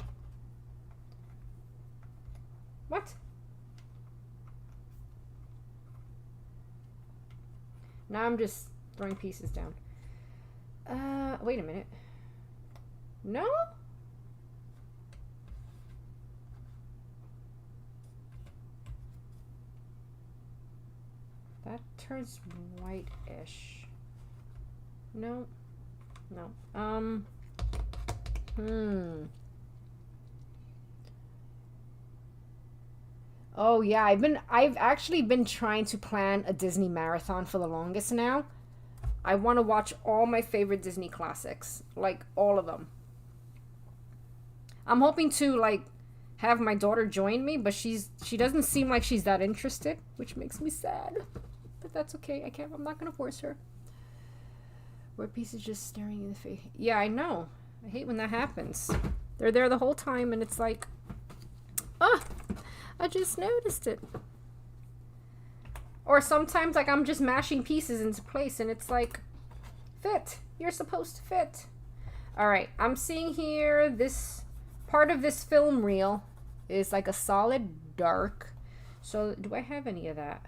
What? Now I'm just throwing pieces down. Wait a minute. No? That turns white-ish. No. No. Oh yeah, I've actually been trying to plan a Disney marathon for the longest now. I want to watch all my favorite Disney classics, like all of them. I'm hoping to like have my daughter join me, but she doesn't seem like she's that interested, which makes me sad. But that's okay. I'm not gonna force her. Word piece is just staring in the face. Yeah, I know. I hate when that happens. They're there the whole time and it's like, oh, I just noticed it. Or sometimes like I'm just mashing pieces into place and it's like, fit. You're supposed to fit. All right, I'm seeing here this part of this film reel is like a solid dark. So do I have any of that?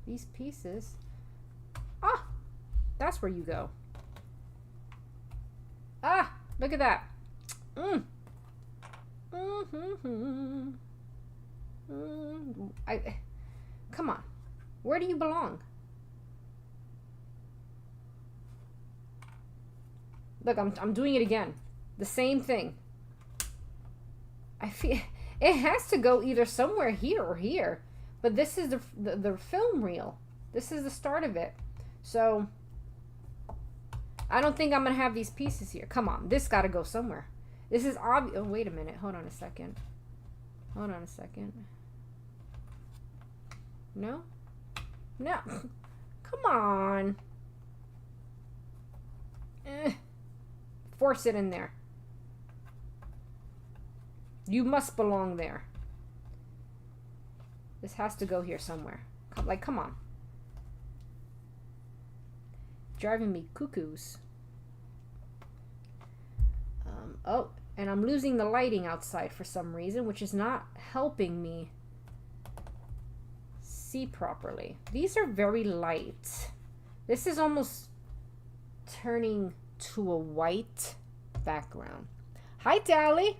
These pieces. Ah, that's where you go. Ah, look at that. Come on. Where do you belong? Look, I'm doing it again. The same thing. I feel it has to go either somewhere here or here. But this is the film reel. This is the start of it. So I don't think I'm gonna have these pieces here. Come on, this gotta go somewhere. This is obvious. Oh, wait a minute. Hold on a second. Hold on a second. No? No. Come on. Force it in there. You must belong there. This has to go here somewhere. Like, come on. Driving me cuckoos. Oh, and I'm losing the lighting outside for some reason, which is not helping me see properly. These are very light. This is almost turning to a white background. Hi, Dally.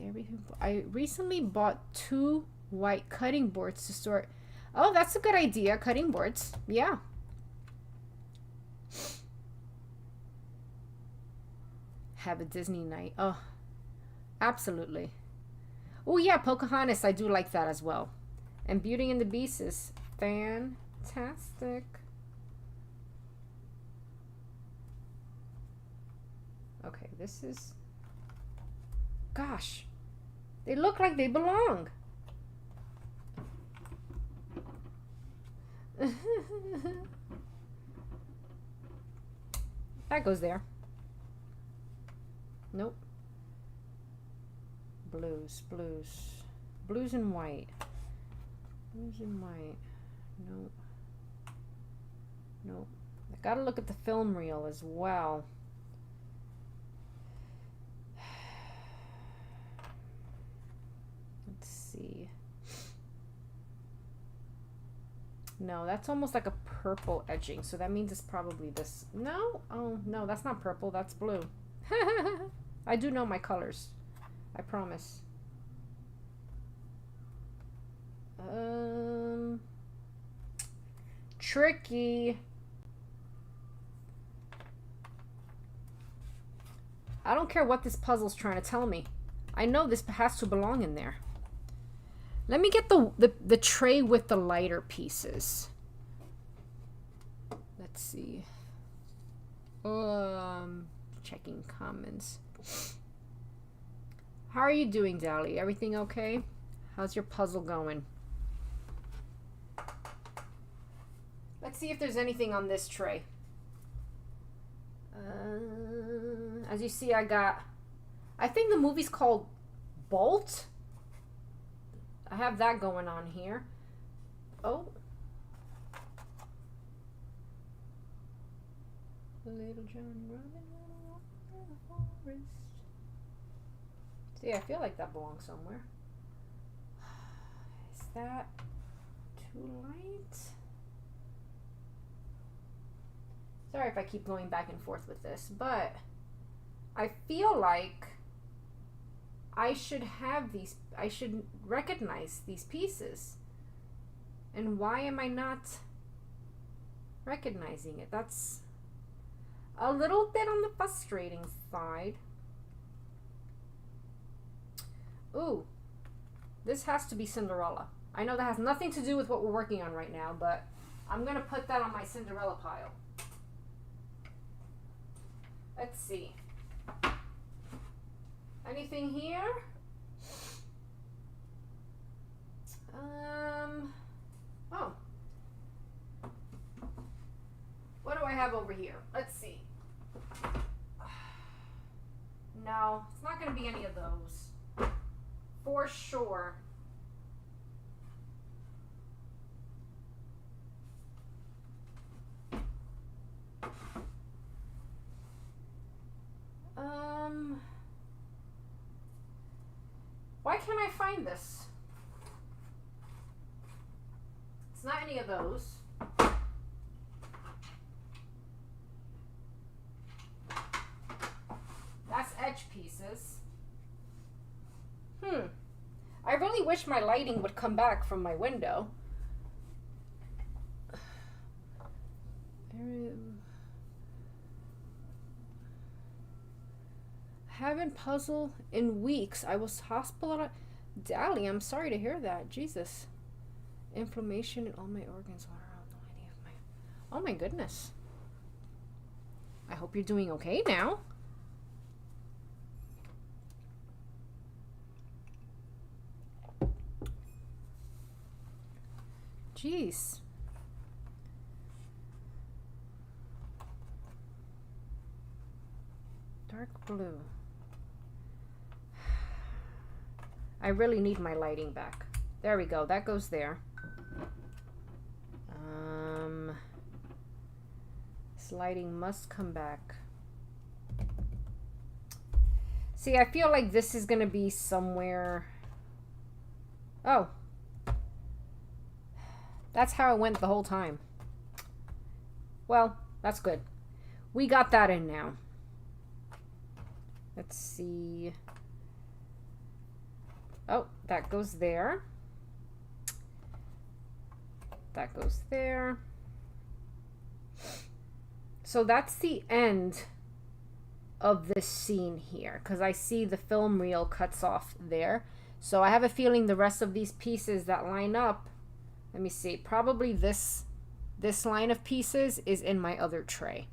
Everything. I recently bought 2 white cutting boards to store. Oh, that's a good idea. Cutting boards. Yeah. Have a Disney night. Oh, absolutely. Oh, yeah. Pocahontas. I do like that as well. And Beauty and the Beast is fantastic. Okay, this is... Gosh. They look like they belong. That goes there. Nope. Blues. Blues and white. Blues and white. Nope. Nope. I gotta look at the film reel as well. See. No, that's almost like a purple edging, so that means it's probably this. No? Oh, no, that's not purple, that's blue. I do know my colors. I promise. Tricky. I don't care what this puzzle's trying to tell me. I know this has to belong in there. Let me get the tray with the lighter pieces. Let's see. Checking comments. How are you doing, Dally? Everything okay? How's your puzzle going? Let's see if there's anything on this tray. As you see, I think the movie's called Bolt. I have that going on here. Oh. Little John running along the forest. See, I feel like that belongs somewhere. Is that too light? Sorry if I keep going back and forth with this, but I feel like I should have these, I should recognize these pieces. And why am I not recognizing it? That's a little bit on the frustrating side. Ooh, this has to be Cinderella. I know that has nothing to do with what we're working on right now, but I'm going to put that on my Cinderella pile. Let's see. Anything here? Oh. What do I have over here? Let's see. No, it's not going to be any of those. For sure. Why can't I find this? It's not any of those. That's edge pieces. I really wish my lighting would come back from my window. Haven't puzzled in weeks. I was hospitalized. Dally, I'm sorry to hear that. Jesus. Inflammation in all my organs. Oh my goodness. I hope you're doing okay now. Jeez. Dark blue. I really need my lighting back. There we go. That goes there. This lighting must come back. See, I feel like this is going to be somewhere. Oh. That's how it went the whole time. Well, that's good. We got that in now. Let's see. Oh, that goes there. That goes there. So that's the end of this scene here, because I see the film reel cuts off there. So I have a feeling the rest of these pieces that line up, let me see, probably this line of pieces is in my other tray,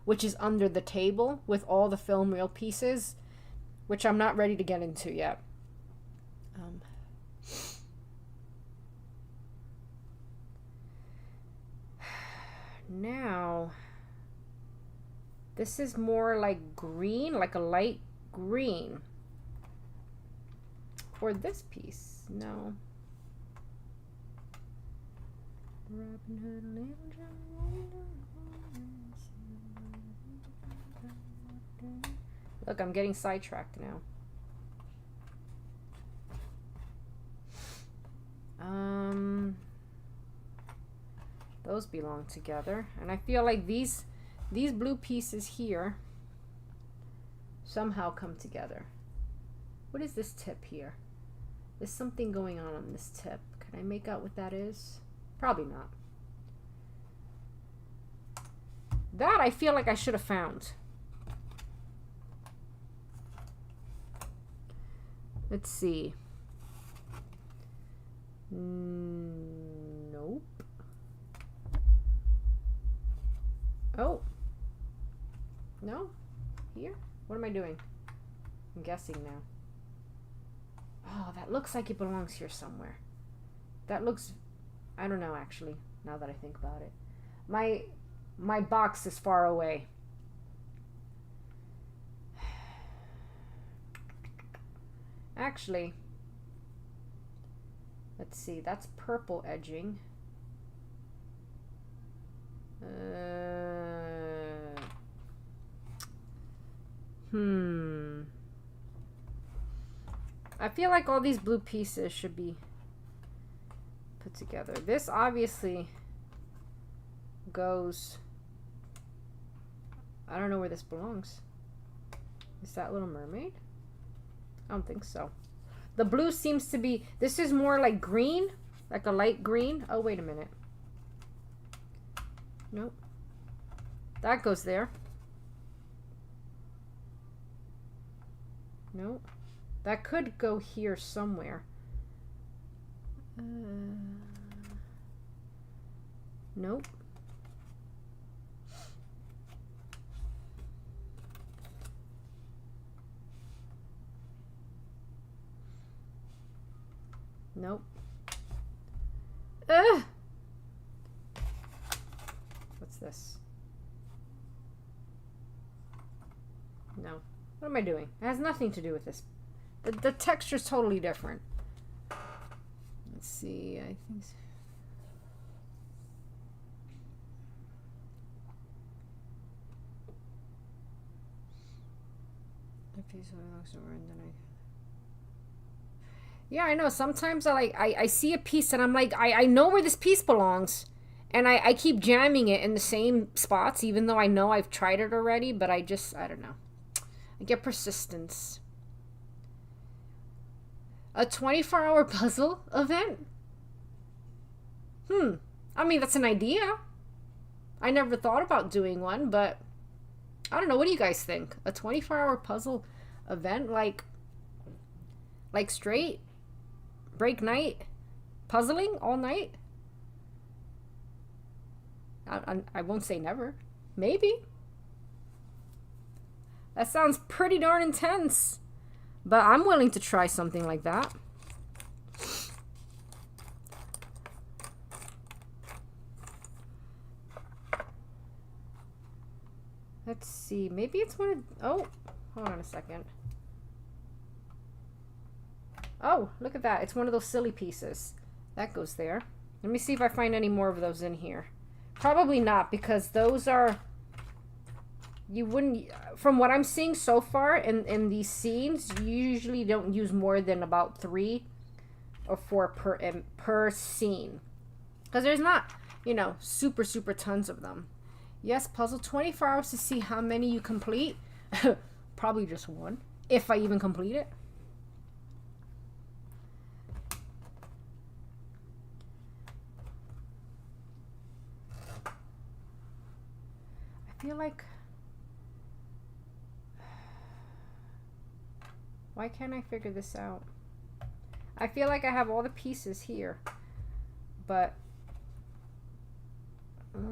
which is under the table with all the film reel pieces, which I'm not ready to get into yet. Now, this is more like green, like a light green. For this piece, no. Look, I'm getting sidetracked now. Those belong together, and I feel like these blue pieces here somehow come together. What is this tip here? There's something going on this tip. Can I make out what that is? Probably not. That I feel like I should have found. Let's see. Nope. Oh. No? Here? What am I doing? I'm guessing now. Oh, that looks like it belongs here somewhere. That looks... I don't know, actually, now that I think about it. My box is far away. Actually, let's see, that's purple edging. I feel like all these blue pieces should be put together. This obviously goes... I don't know where this belongs. Is that Little Mermaid? I don't think so. The blue seems to be... This is more like green. Like a light green. Oh, wait a minute. Nope. That goes there. Nope. That could go here somewhere. Nope. Nope. Ugh! What's this? No. What am I doing? It has nothing to do with this. The texture's totally different. Let's see. I think so. Yeah, I know. Sometimes I see a piece and I'm like, I know where this piece belongs. And I keep jamming it in the same spots, even though I know I've tried it already. But I don't know. I get persistence. A 24-hour puzzle event? I mean, that's an idea. I never thought about doing one, but I don't know. What do you guys think? A 24-hour puzzle event? Like straight? Break night? Puzzling all night? I won't say never. Maybe. That sounds pretty darn intense. But I'm willing to try something like that. Let's see. Maybe it's one of... Oh, hold on a second. Oh, look at that. It's one of those silly pieces. That goes there. Let me see if I find any more of those in here. Probably not, because those are... You wouldn't... From what I'm seeing so far in these scenes, you usually don't use more than about 3 or 4 per scene. Because there's not, you know, super tons of them. Yes, puzzle 24 hours to see how many you complete. Probably just one, if I even complete it. I feel like... Why can't I figure this out? I feel like I have all the pieces here, but no.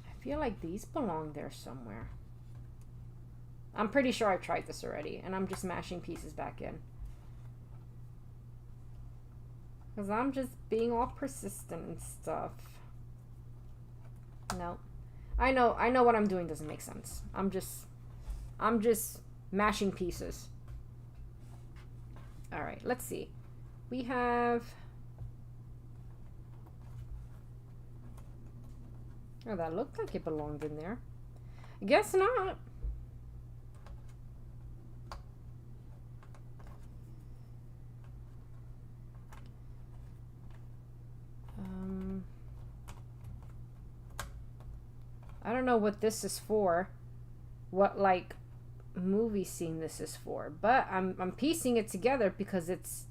I feel like these belong there somewhere. I'm pretty sure I've tried this already, and I'm just mashing pieces back in. Because I'm just being all persistent and stuff. No. I know what I'm doing doesn't make sense. I'm just mashing pieces. All right, let's see. We have... Oh, that looked like it belonged in there. I guess not. I don't know what this is for. What, like, movie scene this is for. But I'm piecing it together because it's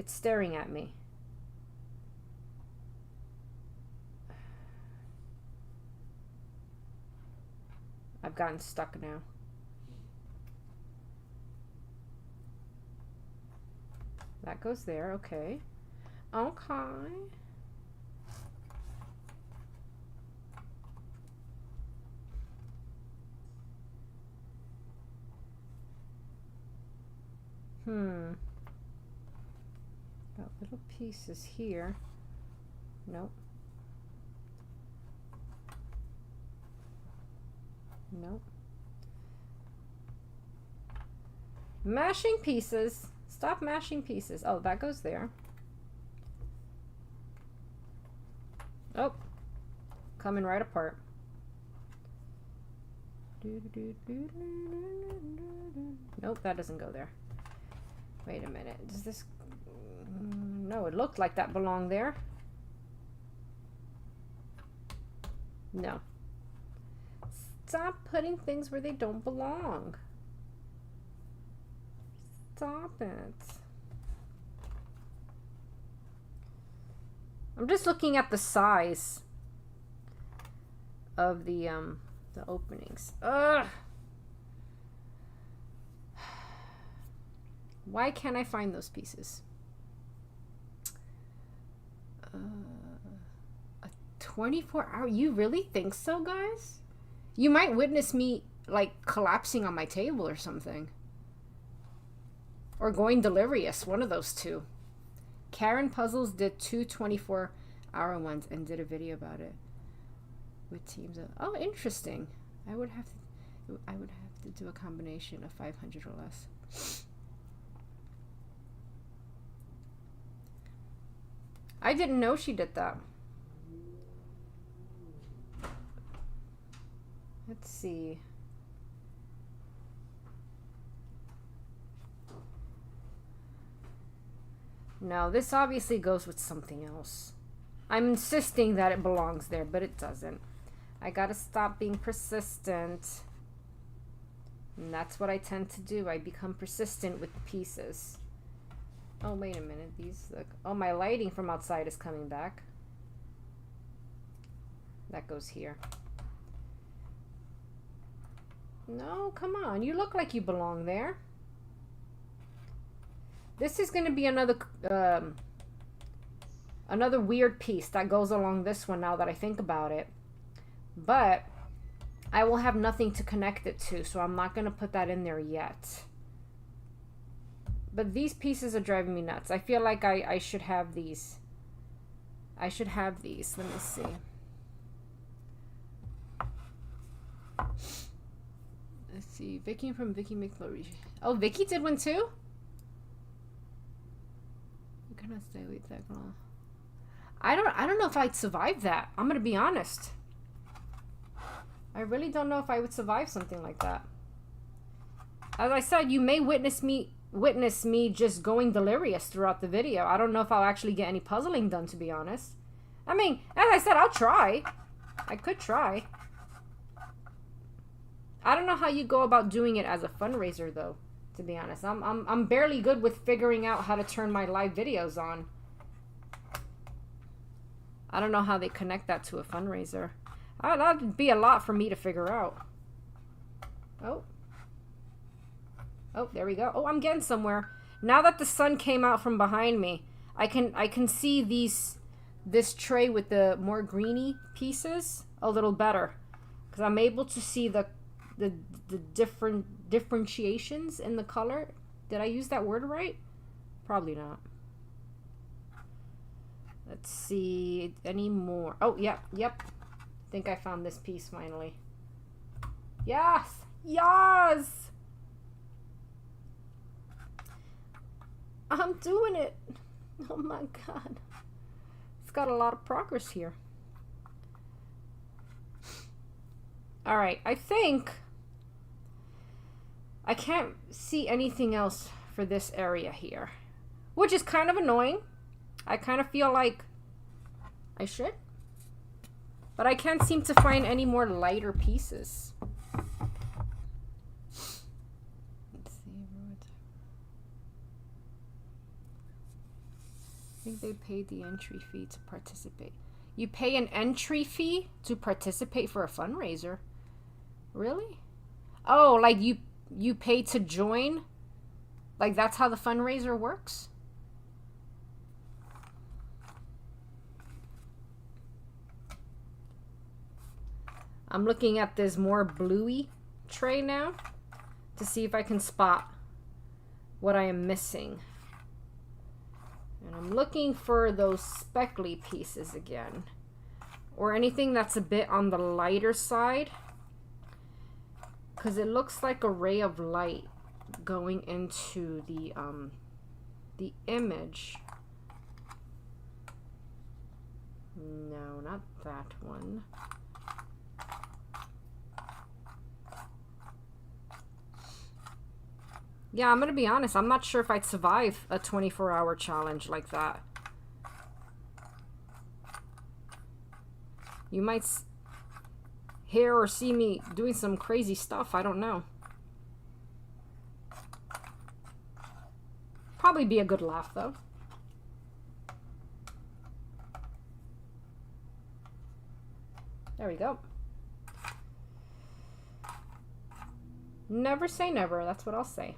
staring at me. I've gotten stuck now. That goes there, okay. Okay. Got little pieces here. Nope. Nope. Mashing pieces. Stop mashing pieces. Oh, that goes there. Oh. Coming right apart. Nope, that doesn't go there. Wait a minute. Does this... No, it looked like that belonged there. No. Stop putting things where they don't belong. Stop it. I'm just looking at the size of the openings. Ugh. Why can't I find those pieces? A 24-hour? You really think so, guys? You might witness me, like, collapsing on my table or something. Or going delirious, one of those two. Karen Puzzles did 2 24-hour ones and did a video about it with teams of... Oh, interesting. I would have to do a combination of 500 or less. I didn't know she did that. Let's see. No, this obviously goes with something else. I'm insisting that it belongs there, but it doesn't. I gotta stop being persistent. And that's what I tend to do. I become persistent with the pieces. Oh, wait a minute. These look... Oh, my lighting from outside is coming back. That goes here. No, come on. You look like you belong there. This is going to be another another weird piece that goes along this one now that I think about it. But I will have nothing to connect it to, so I'm not going to put that in there yet. But these pieces are driving me nuts. I feel like I should have these. I should have these. Let me see. Let's see. Vicky from Vicky McFlurry. Oh, Vicky did one too? You cannot stay awake that long. I don't know if I'd survive that. I'm gonna be honest. I really don't know if I would survive something like that. As I said, you may witness me just going delirious throughout the video. I don't know if I'll actually get any puzzling done, to be honest. I mean, as I said, I'll try. I could try. I don't know how you go about doing it as a fundraiser, though, to be honest. I'm barely good with figuring out how to turn my live videos on. I don't know how they connect that to a fundraiser. That'd be a lot for me to figure out. Oh. Oh, there we go. Oh, I'm getting somewhere. Now that the sun came out from behind me, I can see this tray with the more greeny pieces a little better, because I'm able to see the different differentiations in the color. Did I use that word right? Probably not. Let's see any more. Oh, yep. I think I found this piece finally. Yes! Yes! I'm doing it. Oh my god. It's got a lot of progress here. Alright, I think I can't see anything else for this area here, which is kind of annoying. I kind of feel like I should, but I can't seem to find any more lighter pieces. Let's see. I think they paid the entry fee to participate. You pay an entry fee to participate for a fundraiser? Really? Oh, like you pay to join? Like that's how the fundraiser works? I'm looking at this more bluey tray now to see if I can spot what I am missing. And I'm looking for those speckly pieces again, or anything that's a bit on the lighter side, because it looks like a ray of light going into the image. No, not that one. Yeah, I'm gonna be honest, I'm not sure if I'd survive a 24-hour challenge like that. You might hear or see me doing some crazy stuff, I don't know. Probably be a good laugh, though. There we go. Never say never, that's what I'll say.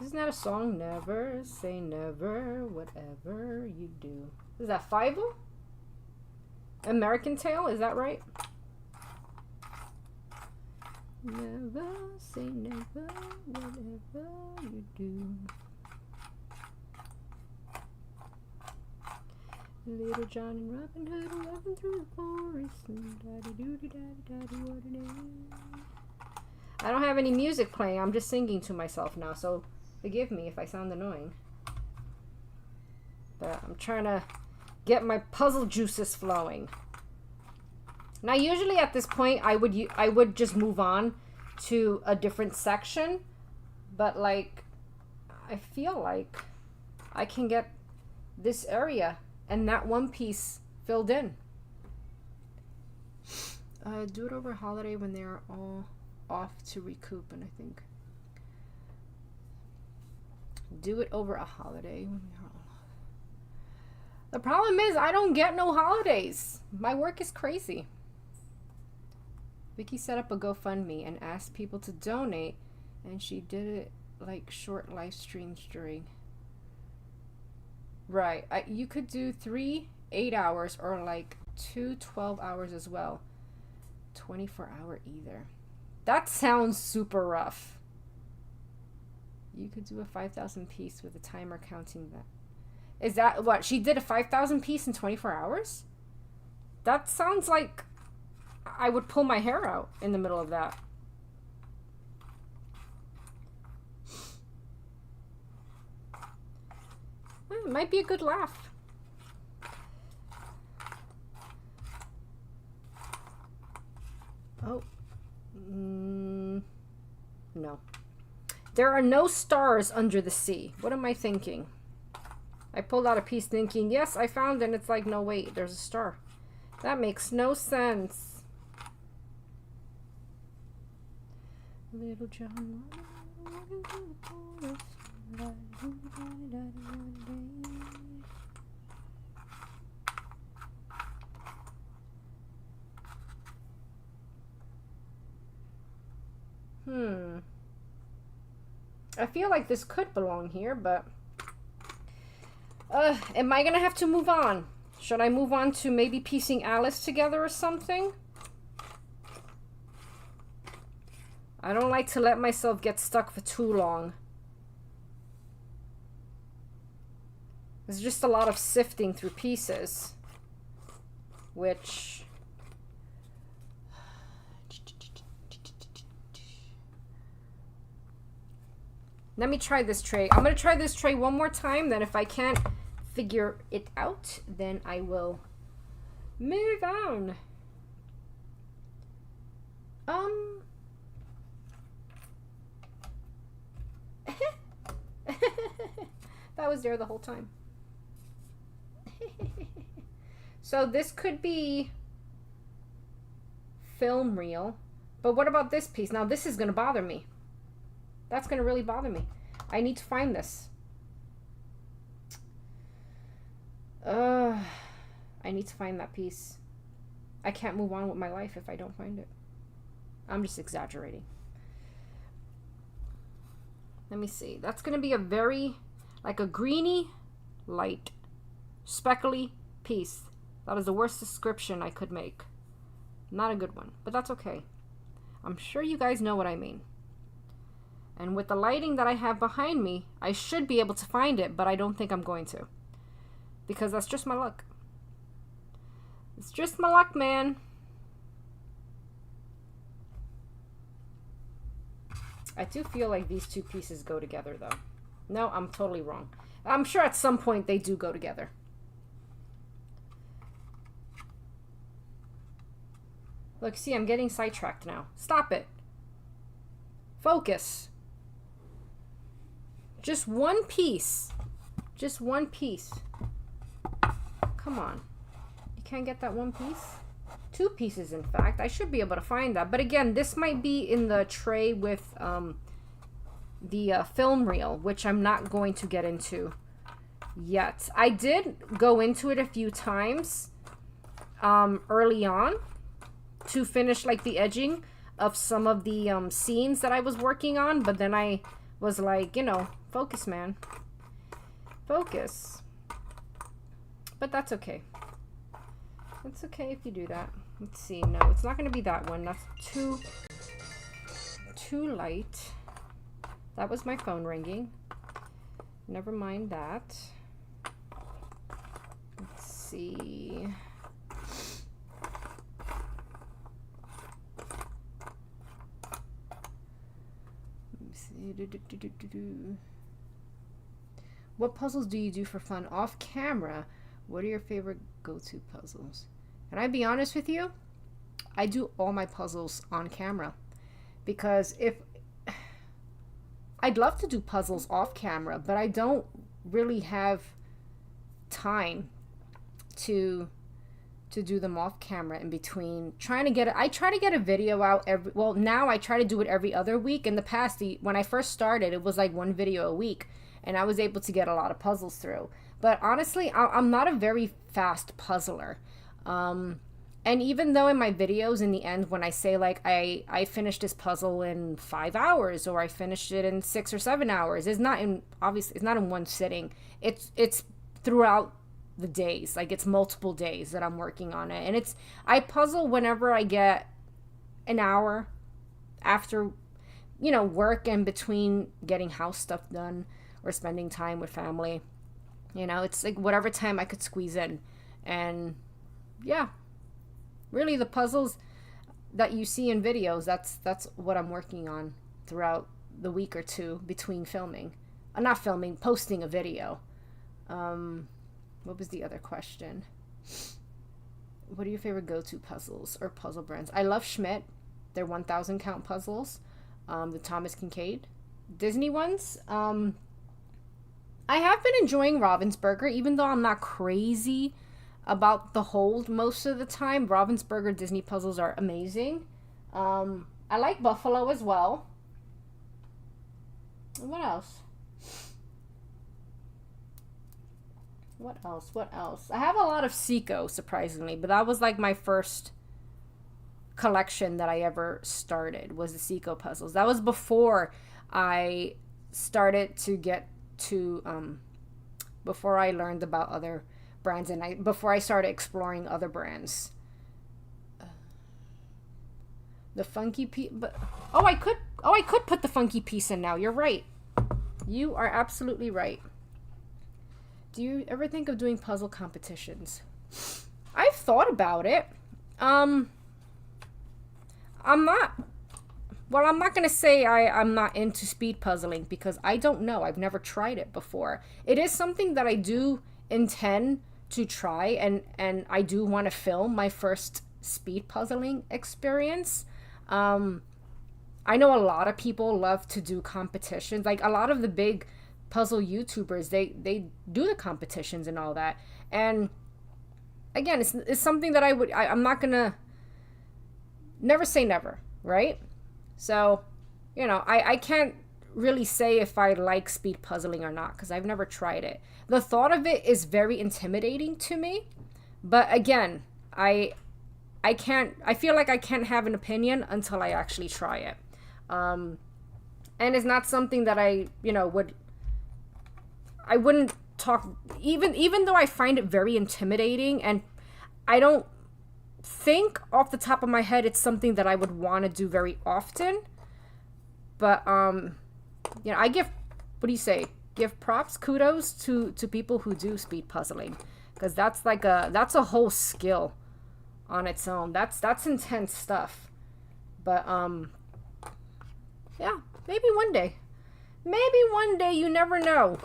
Isn't that a song? Never say never, whatever you do. Is that Fievel? American Tail, is that right? Never say never, whatever you do. Little John and Robin Hood walking through the forest. Daddy, what a name. I don't have any music playing. I'm just singing to myself now, so forgive me if I sound annoying. But I'm trying to get my puzzle juices flowing. Now, usually at this point, I would just move on to a different section, but like, I feel like I can get this area and that one piece filled in. Do it over holiday when they are all off to recoup, and I think do it over a holiday when they're all off. The problem is I don't get no holidays. My work is crazy. Vicky set up a GoFundMe and asked people to donate, and she did it like short live streams during. Right. You could do 3 8-hours or like 2 12-hours as well. 24-hour either. That sounds super rough. You could do a 5,000 piece with a timer counting that. Is that what? She did a 5,000 piece in 24 hours? That sounds like I would pull my hair out in the middle of that. It might be a good laugh. Oh. No. There are no stars under the sea. What am I thinking? I pulled out a piece thinking, yes, I found it. And it's like, no, wait, there's a star. That makes no sense. Little John. I feel like this could belong here, but am I gonna have to move on? Should I move on to maybe piecing Alice together or something? I don't like to let myself get stuck for too long. There's just a lot of sifting through pieces, which let me try this tray. I'm going to try this tray one more time. Then if I can't figure it out, then I will move on. That was there the whole time. So this could be film reel. But what about this piece? Now this is going to bother me. That's going to really bother me. I need to find this. I need to find that piece. I can't move on with my life if I don't find it. I'm just exaggerating. Let me see. That's going to be a very, like a greeny, light, speckly piece. That is the worst description I could make. Not a good one, but that's okay. I'm sure you guys know what I mean. And with the lighting that I have behind me, I should be able to find it, but I don't think I'm going to. Because that's just my luck. It's just my luck, man. I do feel like these two pieces go together, though. No, I'm totally wrong. I'm sure at some point they do go together. Look, see, I'm getting sidetracked now. Stop it. Focus. Just one piece. Just one piece. Come on. You can't get that one piece? 2 pieces, in fact. I should be able to find that. But again, this might be in the tray with the film reel, which I'm not going to get into yet. I did go into it a few times early on to finish like the edging of some of the scenes that I was working on, but then I was like, you know, focus, man. Focus. But that's okay. It's okay if you do that. Let's see. No, it's not going to be that one. That's too light. That was my phone ringing. Never mind that. Let's see. What puzzles do you do for fun off camera? What are your favorite go-to puzzles? Can I be honest with you? I do all my puzzles on camera because I'd love to do puzzles off camera, but I don't really have time to do them off camera in between trying to get it. I try to get a video out now I try to do it every other week. In the past, when I first started, it was like one video a week and I was able to get a lot of puzzles through. But honestly, I'm not a very fast puzzler. And even though in my videos in the end, when I say like I finished this puzzle in 5 hours or I finished it in 6 or 7 hours, obviously it's not in one sitting. It's throughout the days. Like it's multiple days that I'm working on it. And I puzzle whenever I get an hour after, you know, work and between getting house stuff done or spending time with family. You know, it's like whatever time I could squeeze in. And yeah, really the puzzles that you see in videos, that's what I'm working on throughout the week or two between filming. Not filming, posting a video. What was the other question? What are your favorite go-to puzzles or puzzle brands? I love Schmidt. They're 1,000 count puzzles. The Thomas Kinkade. Disney ones. I have been enjoying Ravensburger, even though I'm not crazy about the hold most of the time. Ravensburger Disney puzzles are amazing. I like Buffalo as well. What else? What else? I have a lot of Seiko, surprisingly, but that was like my first collection that I ever started, was the Seiko puzzles. That was before I started to get to, before I learned about other brands and before I started exploring other brands. The funky piece, but I could put the funky piece in now. You're right. You are absolutely right. Do you ever think of doing puzzle competitions? I've thought about it. I'm not going to say I'm not into speed puzzling because I don't know. I've never tried it before. It is something that I do intend to try, and I do want to film my first speed puzzling experience. I know a lot of people love to do competitions. Like a lot of the big puzzle YouTubers, they do the competitions and all that. And again, it's something that I'm not gonna, never say never, right? So, you know, I can't really say if I like speed puzzling or not because I've never tried it. The thought of it is very intimidating to me, but again, I feel like I can't have an opinion until I actually try it. And it's not something that I wouldn't talk, even though I find it very intimidating, and I don't think off the top of my head it's something that I would want to do very often. But I give, what do you say? Give props, kudos to people who do speed puzzling, because that's a whole skill on its own. That's intense stuff. But yeah, maybe one day, you never know.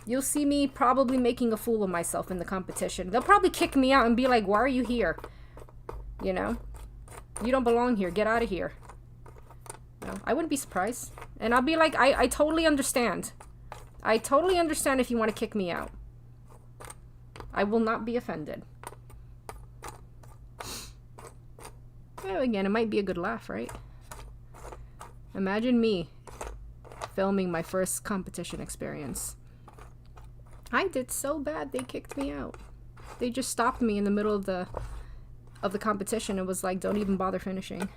You'll see me probably making a fool of myself in the competition. They'll probably kick me out and be like, why are you here? You know? You don't belong here. Get out of here. No, I wouldn't be surprised. And I'll be like, I totally understand. I totally understand if you want to kick me out. I will not be offended. Well, again, it might be a good laugh, right? Imagine me filming my first competition experience. I did so bad they kicked me out. They just stopped me in the middle of the competition and was like, don't even bother finishing.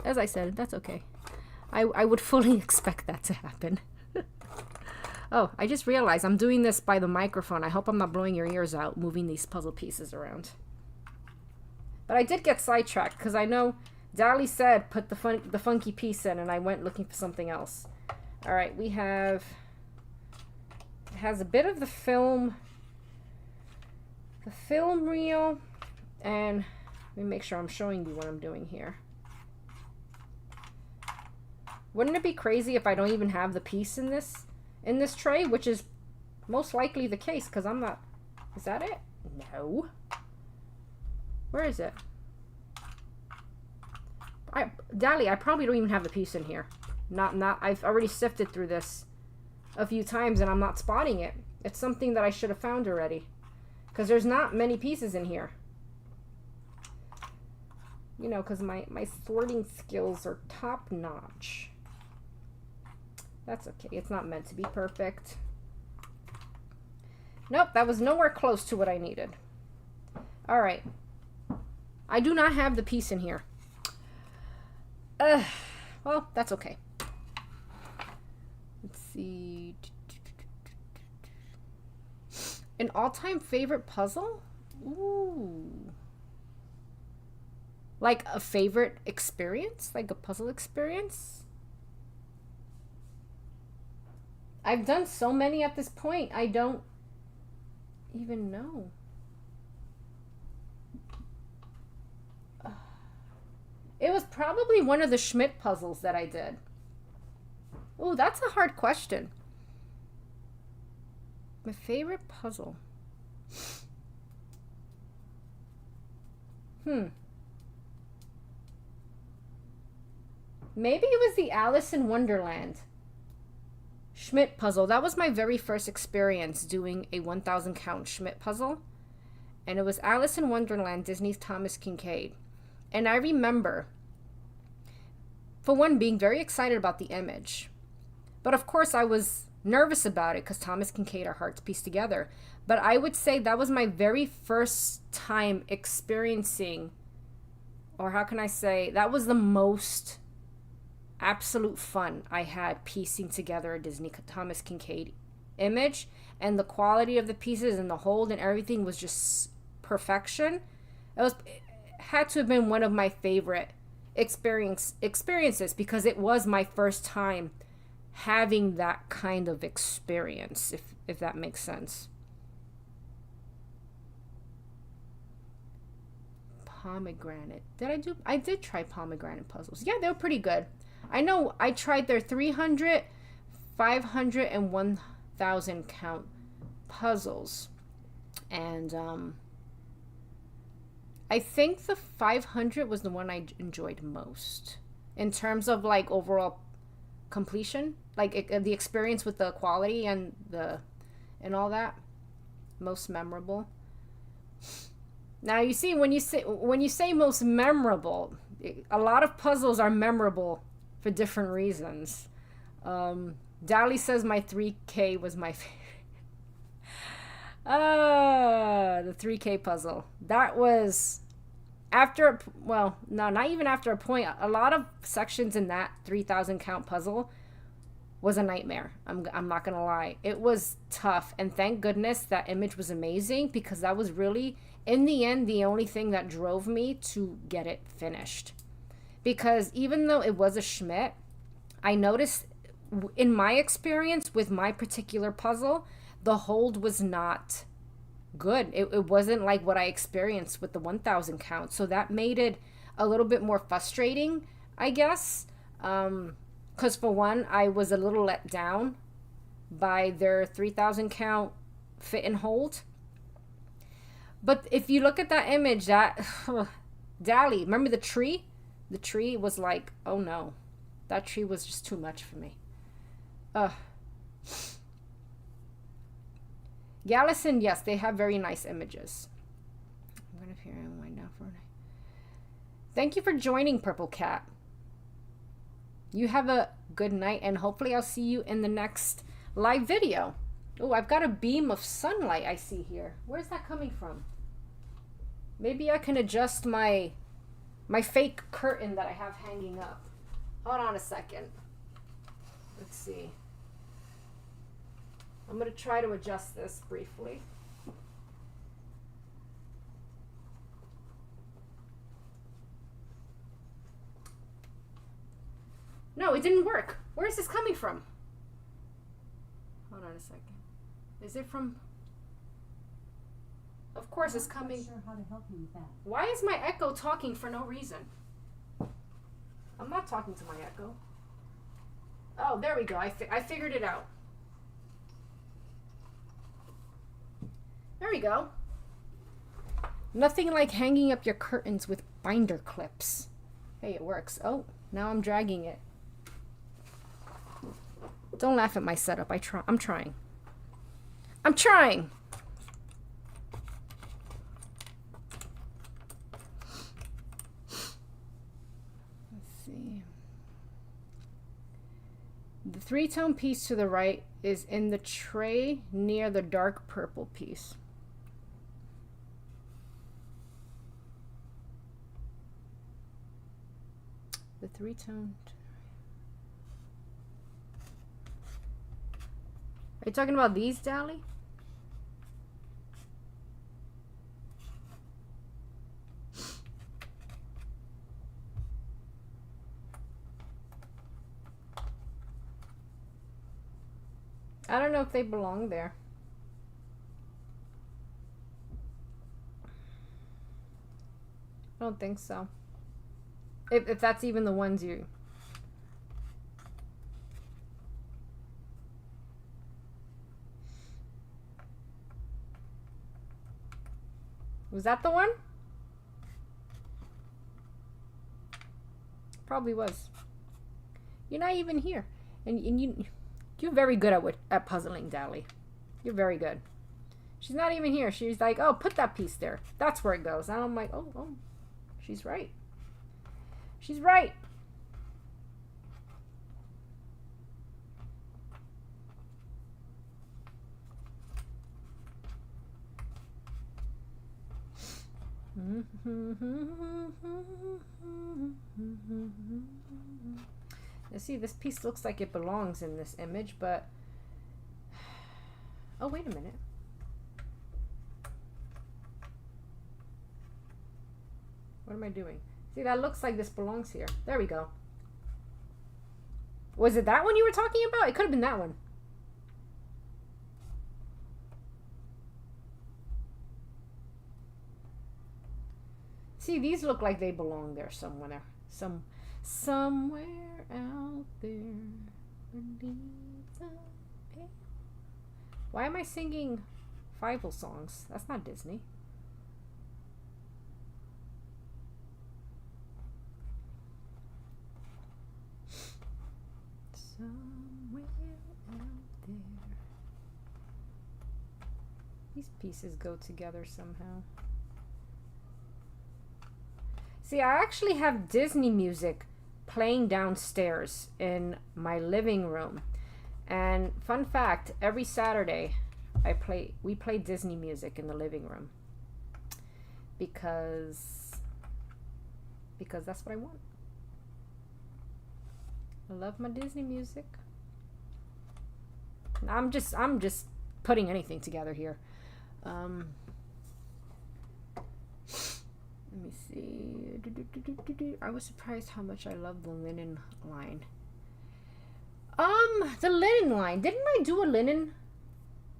As I said, that's okay. I would fully expect that to happen. Oh, I just realized I'm doing this by the microphone. I hope I'm not blowing your ears out moving these puzzle pieces around. But I did get sidetracked because I know Dali said put the funky piece in, and I went looking for something else. All right, we have... It has a bit of the film reel, and let me make sure I'm showing you what I'm doing here. Wouldn't it be crazy if I don't even have the piece in this tray, which is most likely the case because I'm not... Is that it? No. Where is it? Dali, I probably don't even have the piece in here. I've already sifted through this a few times and I'm not spotting it. It's something that I should have found already. Because there's not many pieces in here. You know, because my sorting skills are top notch. That's okay. It's not meant to be perfect. Nope, that was nowhere close to what I needed. All right. I do not have the piece in here. Well, that's okay. Let's see. An all-time favorite puzzle? Ooh. Like a favorite experience? Like a puzzle experience? I've done so many at this point, I don't even know. It was probably one of the Schmidt puzzles that I did. Ooh, that's a hard question. My favorite puzzle. Maybe it was the Alice in Wonderland Schmidt puzzle. That was my very first experience doing a 1,000 count Schmidt puzzle. And it was Alice in Wonderland, Disney's Thomas Kinkade. And I remember, for one, being very excited about the image. But of course I was nervous about it because Thomas Kinkade, our hearts pieced together. But I would say that was my very first time experiencing, or how can I say, that was the most absolute fun I had piecing together a Disney Thomas Kinkade image. And the quality of the pieces and the hold and everything was just perfection. It had to have been one of my favorite experiences because it was my first time having that kind of experience, if that makes sense. Pomegranate. I did try pomegranate puzzles. Yeah, they were pretty good. I know I tried their 300, 500, and 1,000 count puzzles. And I think the 500 was the one I enjoyed most in terms of like overall completion, like the experience with the quality and all that. Most memorable. Now you see, when you say most memorable, a lot of puzzles are memorable for different reasons. Dali says my 3K was my favorite. The 3K puzzle. That was after, well, no, not even after a point. A lot of sections in that 3,000 count puzzle was a nightmare. I'm not gonna lie. It was tough, and thank goodness that image was amazing because that was really, in the end, the only thing that drove me to get it finished. Because even though it was a Schmidt, I noticed in my experience with my particular puzzle, the hold was not good. It wasn't like what I experienced with the 1,000 count. So that made it a little bit more frustrating, I guess. Because for one, I was a little let down by their 3,000 count fit and hold. But if you look at that image, that Dali, remember the tree? The tree was like, oh no, that tree was just too much for me. Gallison, yes, they have very nice images. I'm going to appear and wind down for a night. Thank you for joining, Purple Cat. You have a good night, and hopefully I'll see you in the next live video. Oh, I've got a beam of sunlight I see here. Where's that coming from? Maybe I can adjust my my fake curtain that I have hanging up. Hold on a second. Let's see. I'm going to try to adjust this briefly. No, it didn't work. Where is this coming from? Hold on a second. Is it from... Of course it's coming... I'm not sure how to help you with that. Why is my Echo talking for no reason? I'm not talking to my Echo. Oh, there we go. I figured it out. There we go. Nothing like hanging up your curtains with binder clips. Hey, it works. Oh, now I'm dragging it. Don't laugh at my setup. I'm trying. I'm trying. Let's see. The 3-tone piece to the right is in the tray near the dark purple piece. The 3-tone. Are you talking about these, Dally? I don't know if they belong there. I don't think so. If that's even the ones you... Was that the one? Probably was. You're not even here. And you're very good at puzzling, Dally. You're very good. She's not even here. She's like, oh, put that piece there. That's where it goes. And I'm like, oh, she's right. She's right. You see, this piece looks like it belongs in this image, but... Oh, wait a minute. What am I doing? See, that looks like this belongs here. There we go. Was it that one you were talking about? It could have been that one. See, these look like they belong there somewhere. Somewhere out there. Why am I singing Fievel songs? That's not Disney. Somewhere out there. These pieces go together somehow. See, I actually have Disney music playing downstairs in my living room. And fun fact, every Saturday we play Disney music in the living room. Because that's what I want. I love my Disney music. I'm just putting anything together here. Let me see. I was surprised how much I love the linen line. The linen line. Didn't I do a linen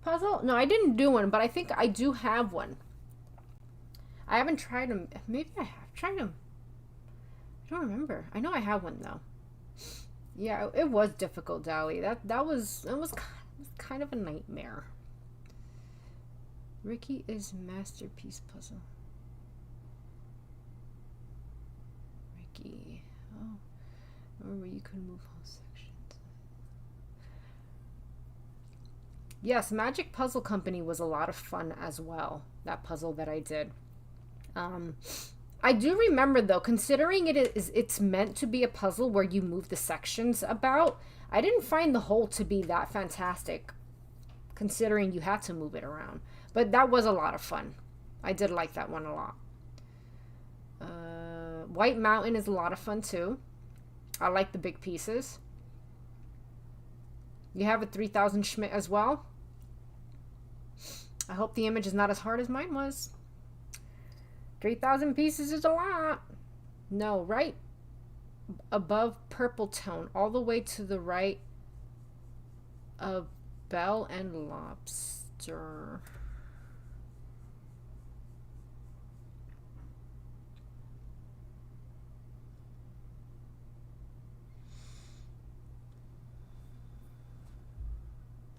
puzzle? No, I didn't do one, but I think I do have one. I haven't tried them. Maybe I have tried them. I don't remember. I know I have one though. Yeah, it was difficult, Dally. It was kind of a nightmare. Ricky is masterpiece puzzle. Ricky. Oh. Or where you could move whole sections. Yes, Magic Puzzle Company was a lot of fun as well. That puzzle that I did. I do remember though, considering it's meant to be a puzzle where you move the sections about, I didn't find the whole to be that fantastic, considering you had to move it around. But that was a lot of fun. I did like that one a lot. White Mountain is a lot of fun too. I like the big pieces. You have a 3000 Schmidt as well. I hope the image is not as hard as mine was. 3000 pieces is a lot. No, right above purple tone, all the way to the right of Bell and Lobster.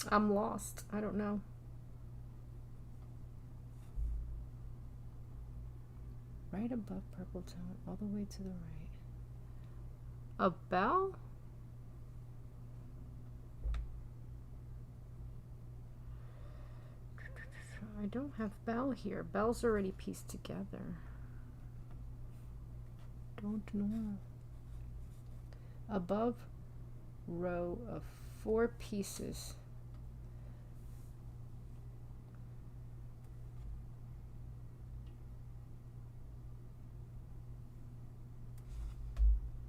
I'm lost. I don't know. Right above purple tone, all the way to the right. A bell? I don't have bell here. Bell's already pieced together. Don't know. Above row of 4 pieces.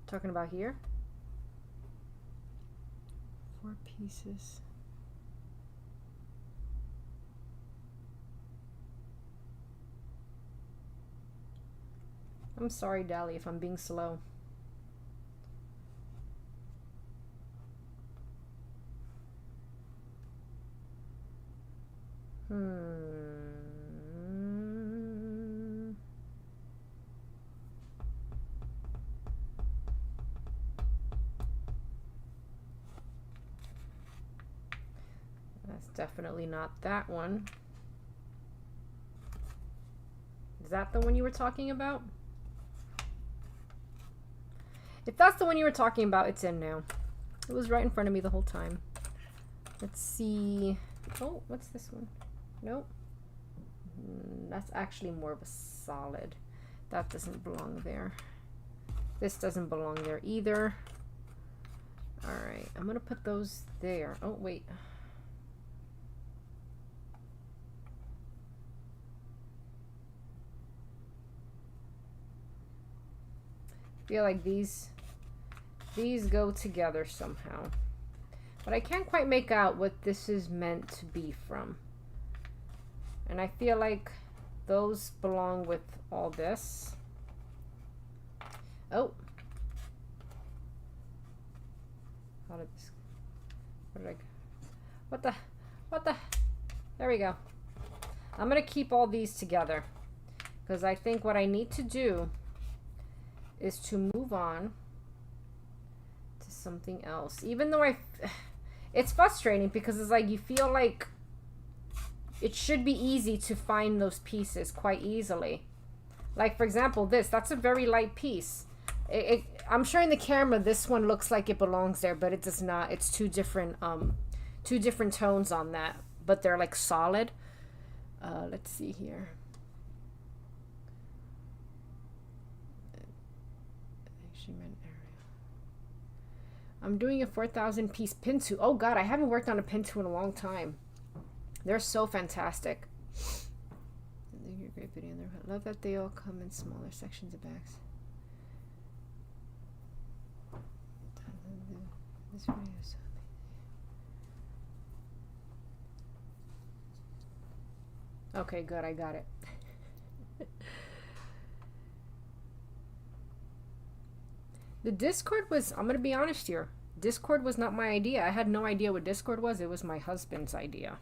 Talking about here? 4 pieces. I'm sorry, Dali, if I'm being slow. That's definitely not that one. Is that the one you were talking about? If that's the one you were talking about, it's in now. It was right in front of me the whole time. Let's see. Oh, what's this one? Nope. That's actually more of a solid. That doesn't belong there. This doesn't belong there either. Alright, I'm gonna put those there. Oh, wait. I feel like these go together somehow. But I can't quite make out what this is meant to be from. And I feel like those belong with all this. Oh. How did this... What the... There we go. I'm going to keep all these together. Because I think what I need to do is to move on to something else. Even though it's frustrating because it's like you feel like it should be easy to find those pieces quite easily. Like for example, that's a very light piece. I'm sure in the camera this one looks like it belongs there, but it does not. It's two different tones on that, but they're like solid. Let's see here. I'm doing a 4,000 piece Pinto. Oh god, I haven't worked on a Pinto in a long time. They're so fantastic. Great video. I love that they all come in smaller sections of bags. This video is so amazing. Okay, good. I got it. The Discord was, I'm going to be honest here, Discord was not my idea. I had no idea what Discord was. It was my husband's idea.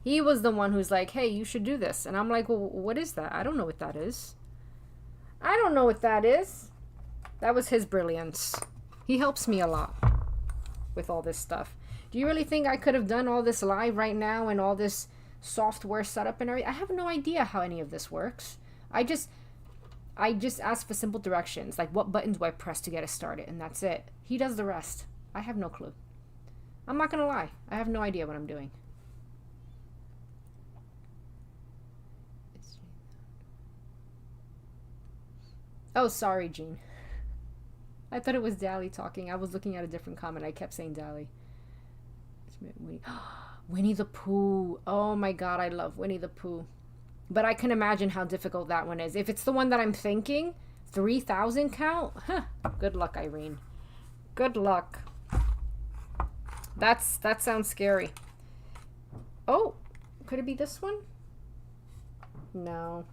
He was the one who's like, hey, you should do this. And I'm like, well, what is that? I don't know what that is. I don't know what that is. That was his brilliance. He helps me a lot with all this stuff. Do you really think I could have done all this live right now and all this software setup and everything? I have no idea how any of this works. I just ask for simple directions, like what button do I press to get it started, and that's it. He does the rest. I have no clue. I'm not gonna lie. I have no idea what I'm doing. Oh, sorry, Jean. I thought it was Dally talking. I was looking at a different comment. I kept saying Dally. Winnie the Pooh. Oh my god, I love Winnie the Pooh. But I can imagine how difficult that one is. If it's the one that I'm thinking, 3,000 count? Huh. Good luck, Irene. Good luck. That sounds scary. Oh, could it be this one? No.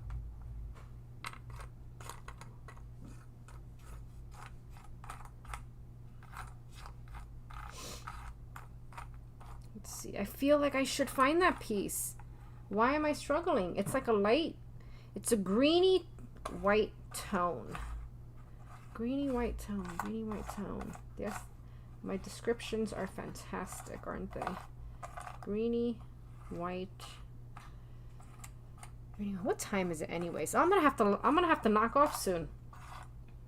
Let's see. I feel like I should find that piece. Why am I struggling? It's like a light. It's a greeny white tone. Greeny white tone. Greeny white tone. Yes. My descriptions are fantastic, aren't they? Greeny white. What time is it anyway? So I'm gonna have to knock off soon.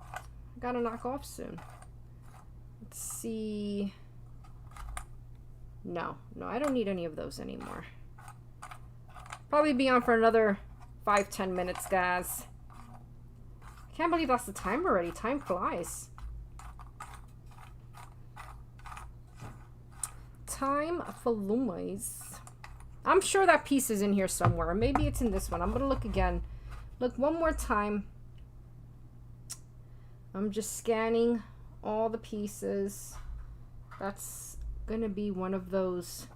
I gotta knock off soon. Let's see. No, I don't need any of those anymore. Probably be on for another 5-10 minutes, guys. I can't believe that's the time already. Time flies. Time flies. I'm sure that piece is in here somewhere. Maybe it's in this one. I'm gonna look again. Look one more time. I'm just scanning all the pieces. That's gonna be one of those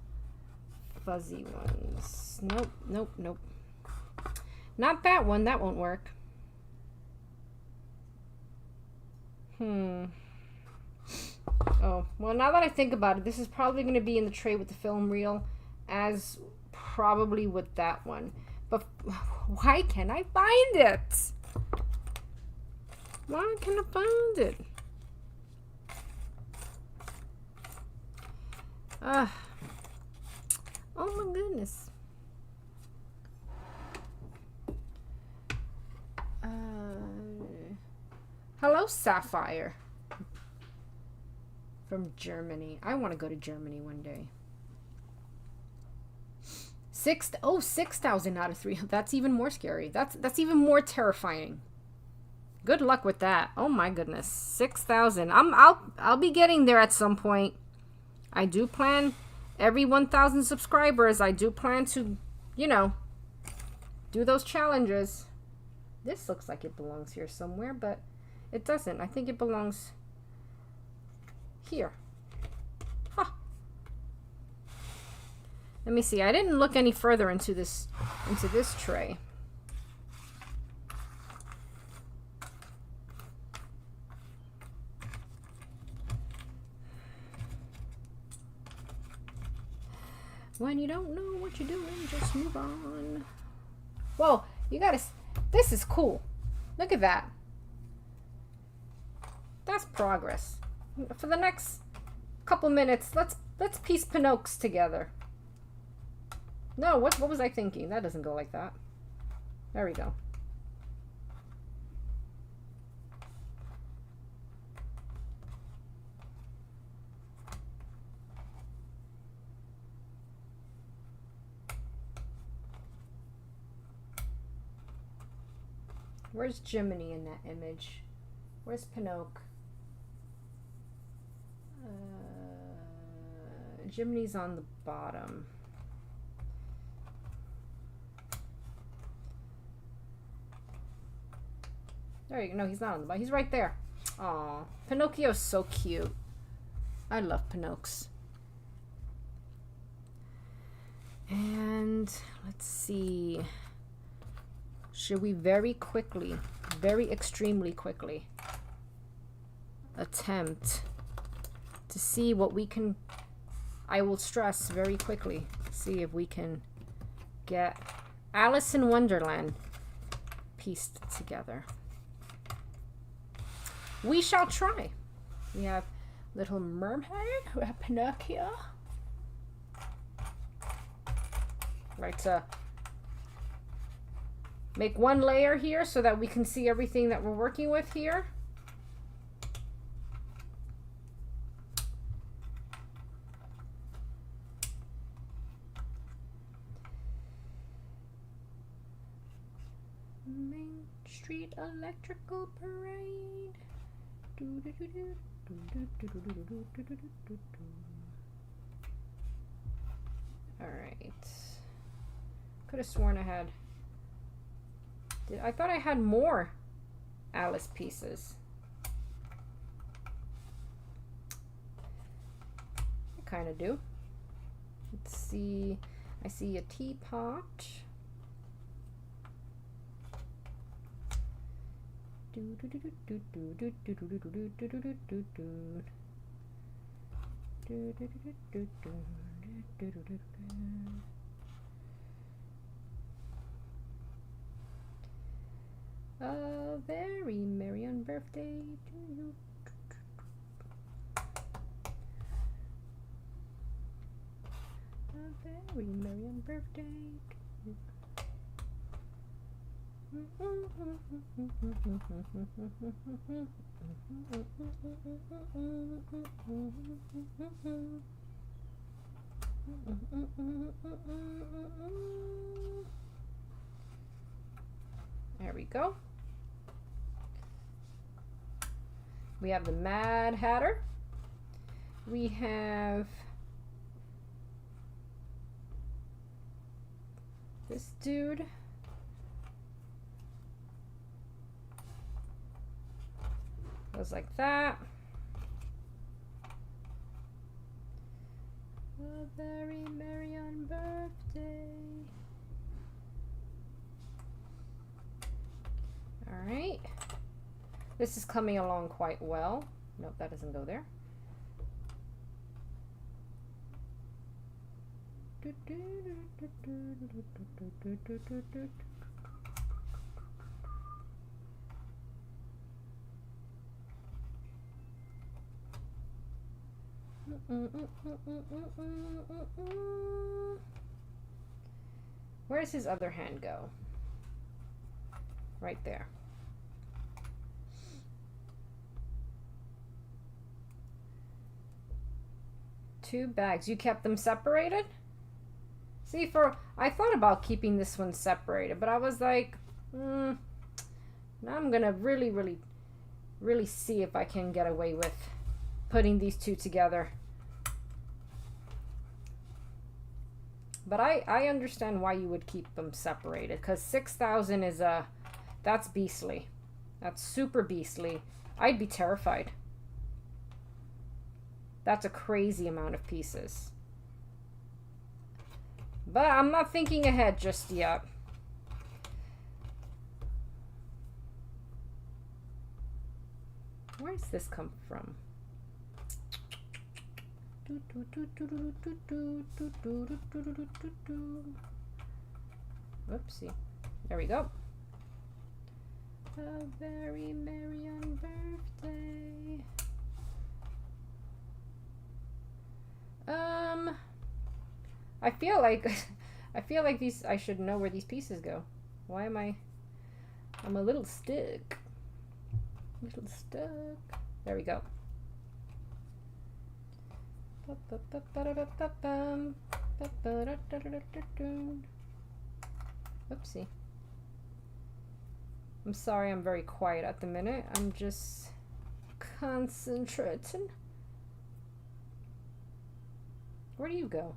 fuzzy ones. Nope. Not that one. That won't work. Oh, well, now that I think about it, this is probably going to be in the tray with the film reel, as probably with that one. But why can't I find it? Why can't I find it? Oh my goodness. Hello, Sapphire. From Germany. I want to go to Germany one day. 6,000 out of 3. That's even more scary. That's even more terrifying. Good luck with that. Oh my goodness. 6,000. I'll be getting there at some point. I do plan every 1,000 subscribers. I do plan to, you know, do those challenges. This looks like it belongs here somewhere, but it doesn't. I think it belongs here. Huh. Let me see. I didn't look any further into this tray. When you don't know what you're doing, just move on. Whoa, you gotta. This is cool. Look at that. That's progress. For the next couple minutes, let's piece Pinocchio's together. No, what was I thinking? That doesn't go like that. There we go. Where's Jiminy in that image? Where's Pinocchio? Jiminy's on the bottom. There you go. No, he's not on the bottom. He's right there. Aw, Pinocchio's so cute. I love Pinocchio. And let's see. Should we very extremely quickly attempt to see what we can, I will stress very quickly, see if we can get Alice in Wonderland pieced together. We shall try. We have Little Mermaid, we have Pinocchio. Right, make one layer here so that we can see everything that we're working with here. Main Street Electrical Parade. All right. Could have sworn I had. I thought I had more Alice pieces. I kind of do. Let's see. I see a teapot. A very merry on birthday to you. A very merry on birthday to you. There we go. We have the Mad Hatter. We have this dude. Goes like that. A very merry on birthday. All right. This is coming along quite well. Nope, that doesn't go there. Where does his other hand go? Right there. Two bags. You kept them separated? See, I thought about keeping this one separated, but I was like, now I'm gonna really see if I can get away with putting these two together. But I understand why you would keep them separated, because 6,000 is that's beastly. That's super beastly. I'd be terrified. That's a crazy amount of pieces. But I'm not thinking ahead just yet. Where does this come from? Whoopsie. There we go. A very merry on birthday. I feel like these, I should know where these pieces go. Why am I'm a little stuck. There we go. Oopsie. I'm sorry, I'm very quiet at the minute. I'm just concentrating. Where do you go?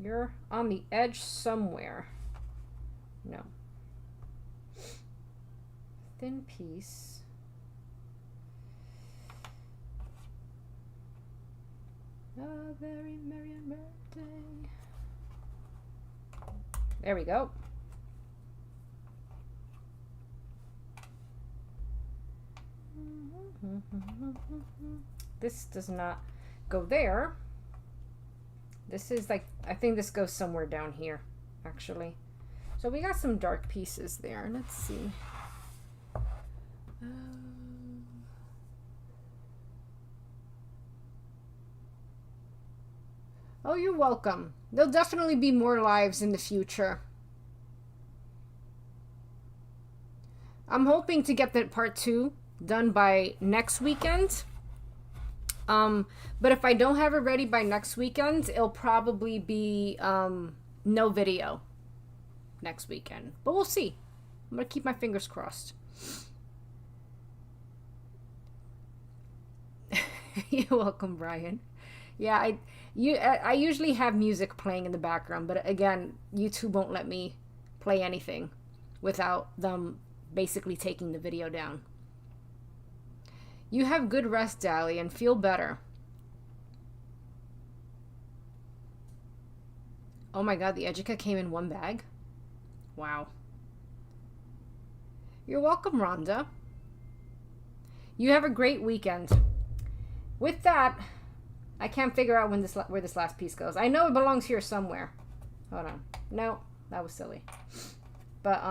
You're on the edge somewhere. No. Thin piece. A very merry birthday. There we go. This does not go there. This is like, I think this goes somewhere down here, actually. So we got some dark pieces there. Let's see. Oh, you're welcome. There'll definitely be more lives in the future. I'm hoping to get that part 2 done by next weekend. But if I don't have it ready by next weekend, it'll probably be no video next weekend. But we'll see. I'm gonna keep my fingers crossed. You're welcome, Brian. Yeah, I usually have music playing in the background, but again, YouTube won't let me play anything without them basically taking the video down. You have good rest, Dally, and feel better. Oh my god, the Educa came in one bag? Wow. You're welcome, Rhonda. You have a great weekend. With that, I can't figure out where this last piece goes. I know it belongs here somewhere. Hold on. No, that was silly. But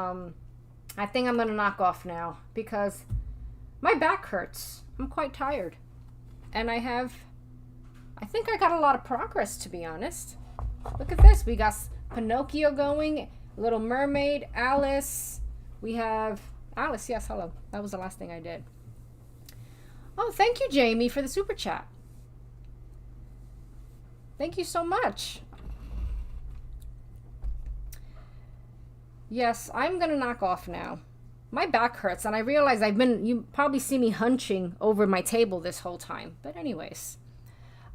I think I'm going to knock off now because my back hurts. I'm quite tired. And I think I got a lot of progress, to be honest. Look at this. We got Pinocchio going, Little Mermaid, Alice. We have Alice. Yes, hello. That was the last thing I did. Oh, thank you, Jamie, for the super chat. Thank you so much. Yes, I'm going to knock off now. My back hurts, and I realize you probably see me hunching over my table this whole time. But anyways,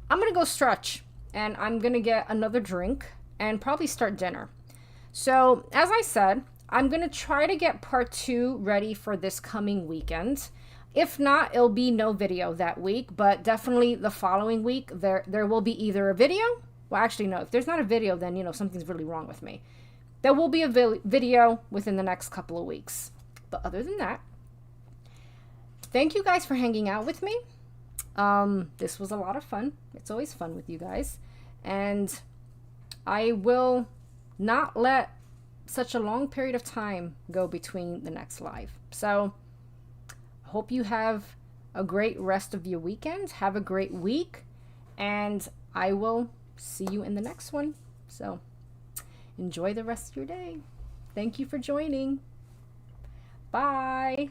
I'm going to go stretch, and I'm going to get another drink and probably start dinner. So, as I said, I'm going to try to get part 2 ready for this coming weekend. If not, it'll be no video that week, but definitely the following week, there will be either a video. Well, actually, no. If there's not a video, then, something's really wrong with me. There will be a video within the next couple of weeks. But other than that, thank you guys for hanging out with me. This was a lot of fun. It's always fun with you guys. And I will not let such a long period of time go between the next live. So, hope you have a great rest of your weekend. Have a great week. And I will see you in the next one. So, enjoy the rest of your day. Thank you for joining. Bye.